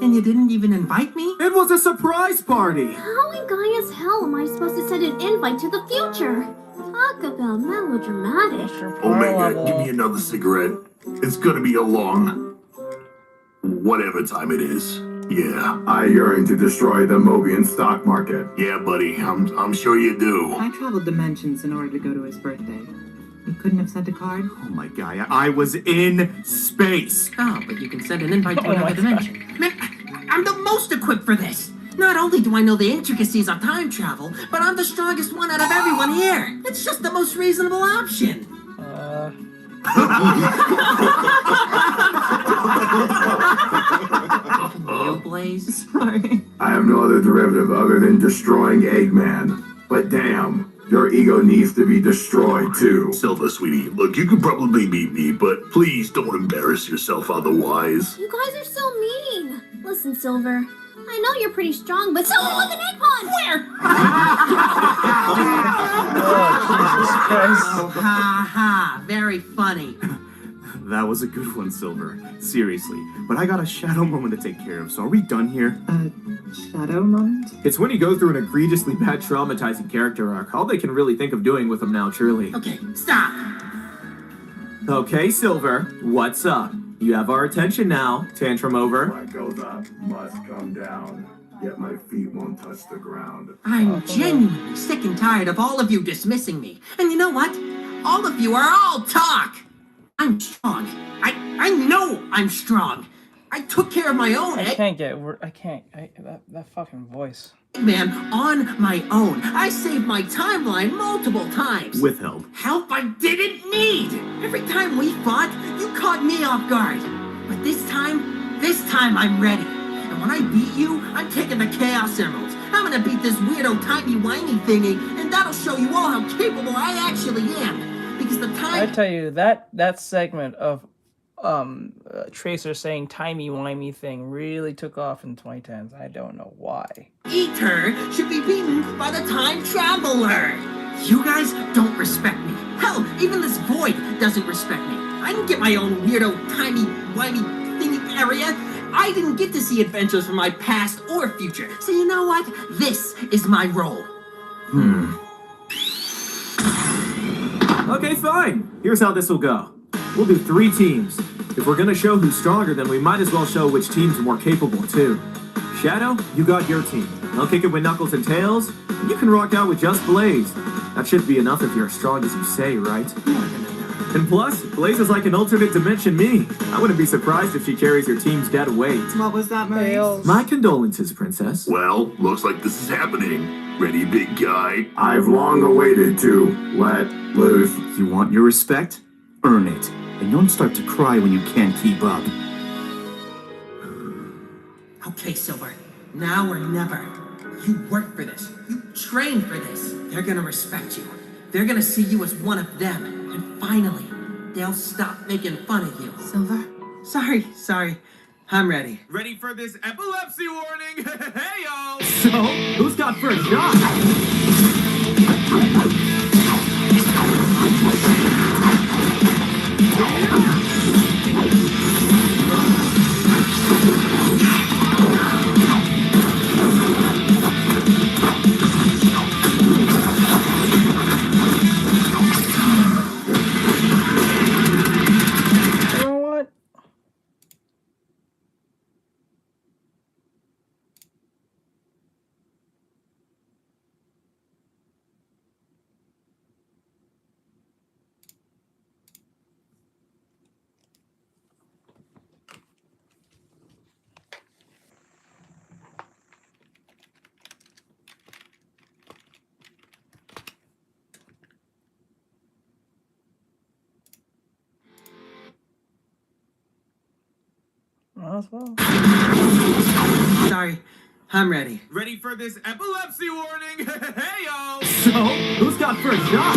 And you didn't even invite me? It was a surprise party! How in Gaia's hell am I supposed to send an invite to the future? Talk about melodramatic. Omega, give me another cigarette. It's gonna be a long... whatever time it is. Yeah. I yearn to destroy the Mobian stock market. Yeah, buddy. I'm sure you do. I traveled dimensions in order to go to his birthday. You couldn't have sent a card? Oh my God, I was in space. Oh, but you can send an invite to another dimension. Man, I'm the most equipped for this. Not only do I know the intricacies of time travel, but I'm the strongest one out of everyone here. It's just the most reasonable option. You, Blaze? Sorry. I have no other derivative other than destroying Eggman. But damn, your ego needs to be destroyed too. Silver, sweetie, look, you could probably beat me, but please don't embarrass yourself otherwise. You guys are so mean. Listen, Silver. I know you're pretty strong, but someone with an egg punch! Where? Oh, Ha ha, very funny. That was a good one, Silver. Seriously. But I got a shadow moment to take care of, so are we done here? Shadow moment? It's when you go through an egregiously bad traumatizing character arc. All they can really think of doing with them now, truly. Okay, stop. Okay, Silver, what's up? You have our attention now. Tantrum over. What goes up must come down. Yet my feet won't touch the ground. I'm genuinely sick and tired of all of you dismissing me. And you know what? All of you are all talk. I'm strong. I know I'm strong. I took care of my own that fucking voice. Man, on my own. I saved my timeline multiple times. With help. Help I didn't need. Every time we fought, you caught me off guard. But this time I'm ready. And when I beat you, I'm taking the Chaos Emeralds. I'm gonna beat this weirdo timey-wimey thingy, and that'll show you all how capable I actually am. Because the time... I tell you, that segment of Tracer saying timey-wimey thing really took off in the 2010s. I don't know why. Eater should be beaten by the Time Traveler. You guys don't respect me. Hell, even this Void doesn't respect me. I didn't get my own weirdo timey-wimey thingy area. I didn't get to see adventures from my past or future. So you know what? This is my role. Okay, fine. Here's how this will go. We'll do 3 teams. If we're gonna show who's stronger, then we might as well show which teams are more capable too. Shadow, you got your team. I'll kick it with Knuckles and Tails, and you can rock out with just Blaze. That should be enough if you're as strong as you say, right? And plus, Blaze is like an alternate dimension me. I wouldn't be surprised if she carries your team's dead weight. What was that, Maurice? My condolences, Princess. Well, looks like this is happening. Ready, big guy? I've long awaited to let loose. You want your respect? Earn it. And don't start to cry when you can't keep up. Okay, Silver. Now or never. You work for this. You train for this. They're gonna respect you. They're gonna see you as one of them. And finally, they'll stop making fun of you. Silver? Sorry. I'm ready. Ready for this epilepsy warning? Hey, y'all! So, who's got first shot? Well. Sorry, I'm ready. Ready for this epilepsy warning? Hey, y'all! So, who's got first shot?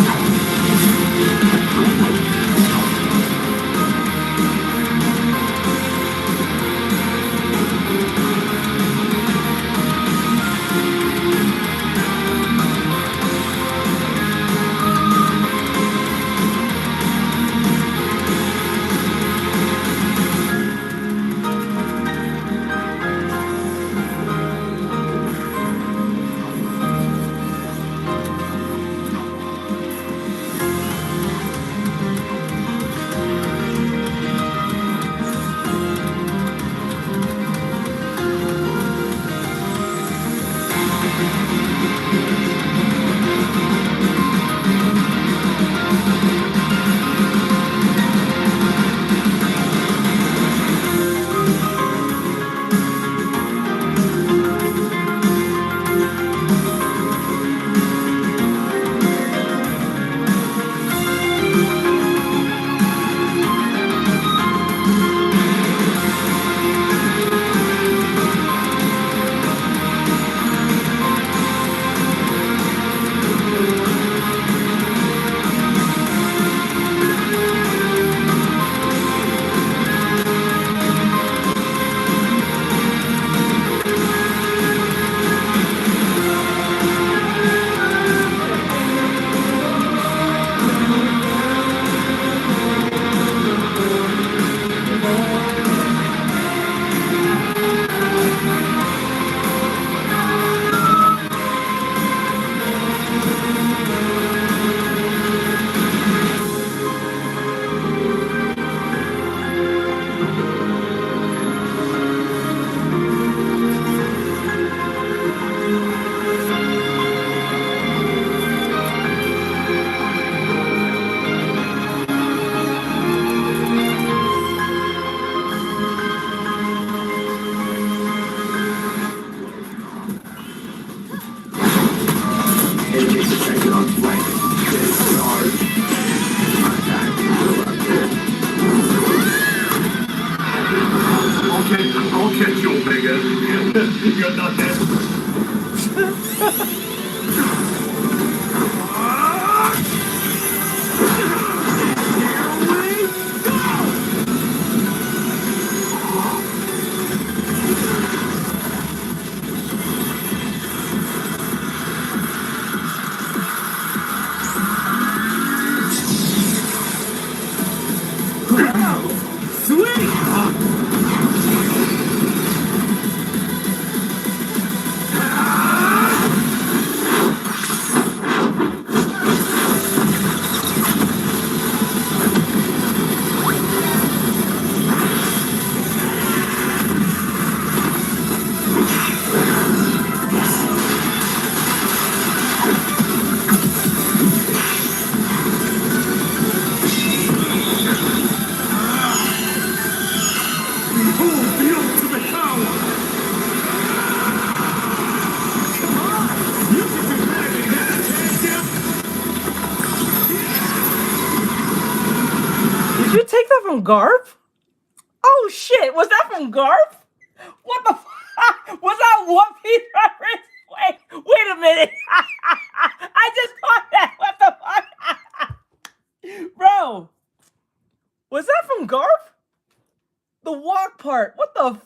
I'll catch you, Omega. You're not dead. Did you take that from Garp? Oh shit, was that from Garp? What the fuck? Was that One Piece reference? Wait a minute. I just caught that. What the fuck? Bro. Was that from Garf? The walk part. What the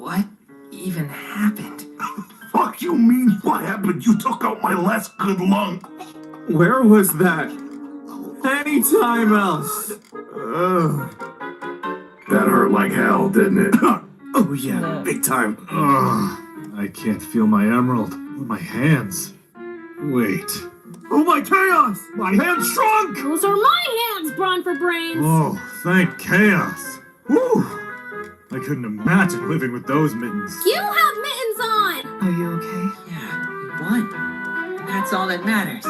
What even happened? Fuck you mean what happened? You took out my last good lung. Where was that? Anytime else. Ugh. That hurt like hell, didn't it? Oh yeah, big time. Ugh, I can't feel my emerald. My hands. Wait. Oh my chaos! My hand shrunk! Those are my hands, Brawn for Brains! Oh, thank chaos. Whew. I couldn't imagine living with those mittens. You have mittens on! Are you okay? Yeah, we won. That's all that matters.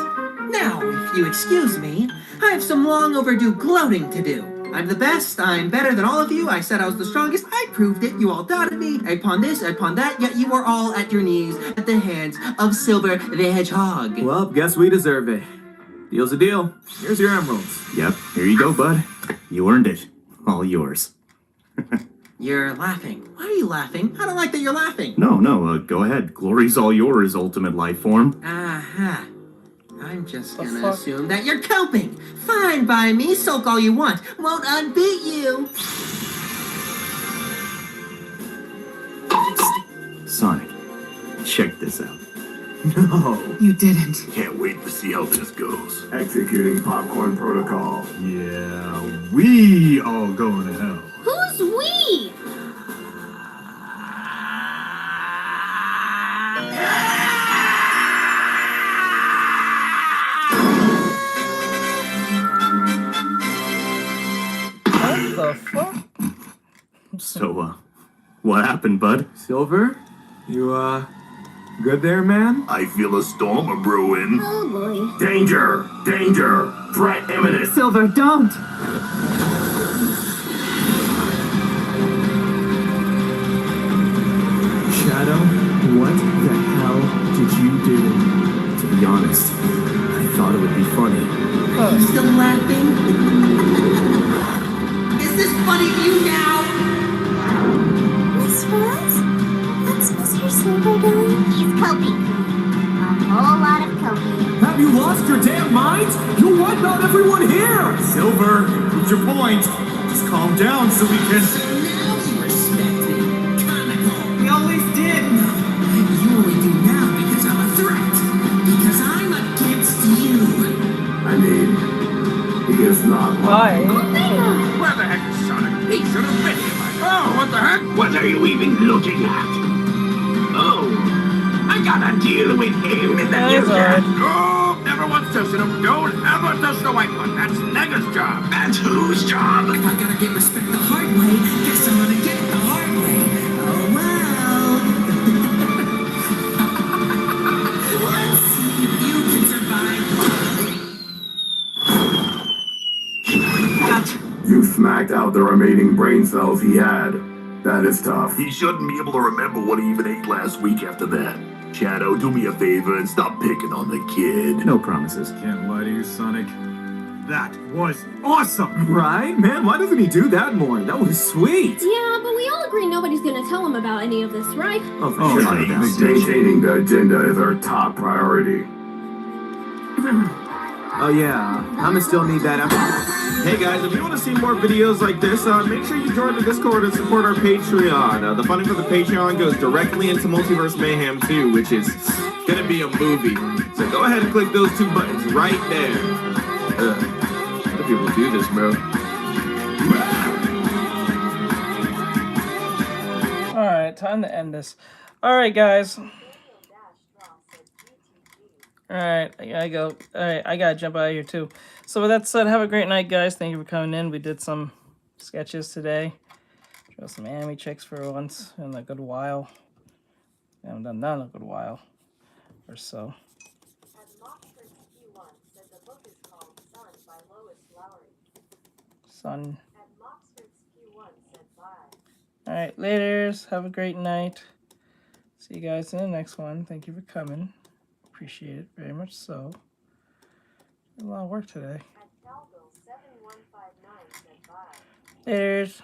Now, if you excuse me, I have some long overdue gloating to do. I'm the best, I'm better than all of you, I said I was the strongest, I proved it, you all doubted me, I pawned this, I pawned that, yet you were all at your knees at the hands of Silver the Hedgehog. Well, guess we deserve it. Deal's a deal. Here's your emeralds. Yep, here you go, bud. You earned it. All yours. You're laughing. Why are you laughing? I don't like that you're laughing. No, go ahead. Glory's all yours, ultimate life form. Aha. I'm just gonna assume that you're coping. Fine by me, sulk all you want. Won't unbeat you. Sonic, check this out. No, you didn't. Can't wait to see how this goes. Executing popcorn protocol. Yeah, we all going to hell. Who's we? What the fuck? So, what happened, bud? Silver? You, good there, man? I feel a storm a brewing. Oh boy. Danger! Danger! Threat imminent! Silver, don't! Shadow, what the hell did you do? To be honest, I thought it would be funny. Are you still laughing? Is this funny to you now? Miss Rose? What's Mr. Silver doing? He's coping. A whole lot of coping. Have you lost your damn minds? You'll wipe out everyone here! Silver, what's your point? Just calm down so we can... Now you respect me. Comical. We always did. You only do now because I'm a threat. Because I'm against you. I mean, he is not Why? Where the heck is Sonic? He should have been here. Oh, what the heck? What are you even looking at? Oh, I gotta deal with him in the new cat. Oh, never once touched him. Don't ever touch the white one. That's Nega's job. That's whose job? If I gotta get respect the hard way, guess I'm gonna get it the hard way. Oh, well. Let's see if you can survive. Gotcha. You smacked out the remaining brain cells he had. That is tough. He shouldn't be able to remember what he even ate last week after that. Shadow, do me a favor and stop picking on the kid. No promises. Can't lie to you, Sonic. That was awesome! Right? Man, why doesn't he do that more? That was sweet! Yeah, but we all agree nobody's gonna tell him about any of this, right? Oh, for sure. Maintaining the agenda is our top priority. Oh yeah, I'ma still need that. Hey guys, if you want to see more videos like this, make sure you join the Discord and support our Patreon. The funding for the Patreon goes directly into Multiverse Mayhem 2, which is gonna be a movie. So go ahead and click those two buttons right there. How do people do this, bro? Alright, time to end this. Alright, guys. Alright, I gotta go. Alright, I gotta jump out of here too. So with that said, have a great night, guys. Thank you for coming in. We did some sketches today. Draw some anime checks for once in a good while. I haven't done that in a good while or so. Son. Alright, laters. Have a great night. See you guys in the next one. Thank you for coming. Appreciate it very much so. Did a lot of work today. Laters.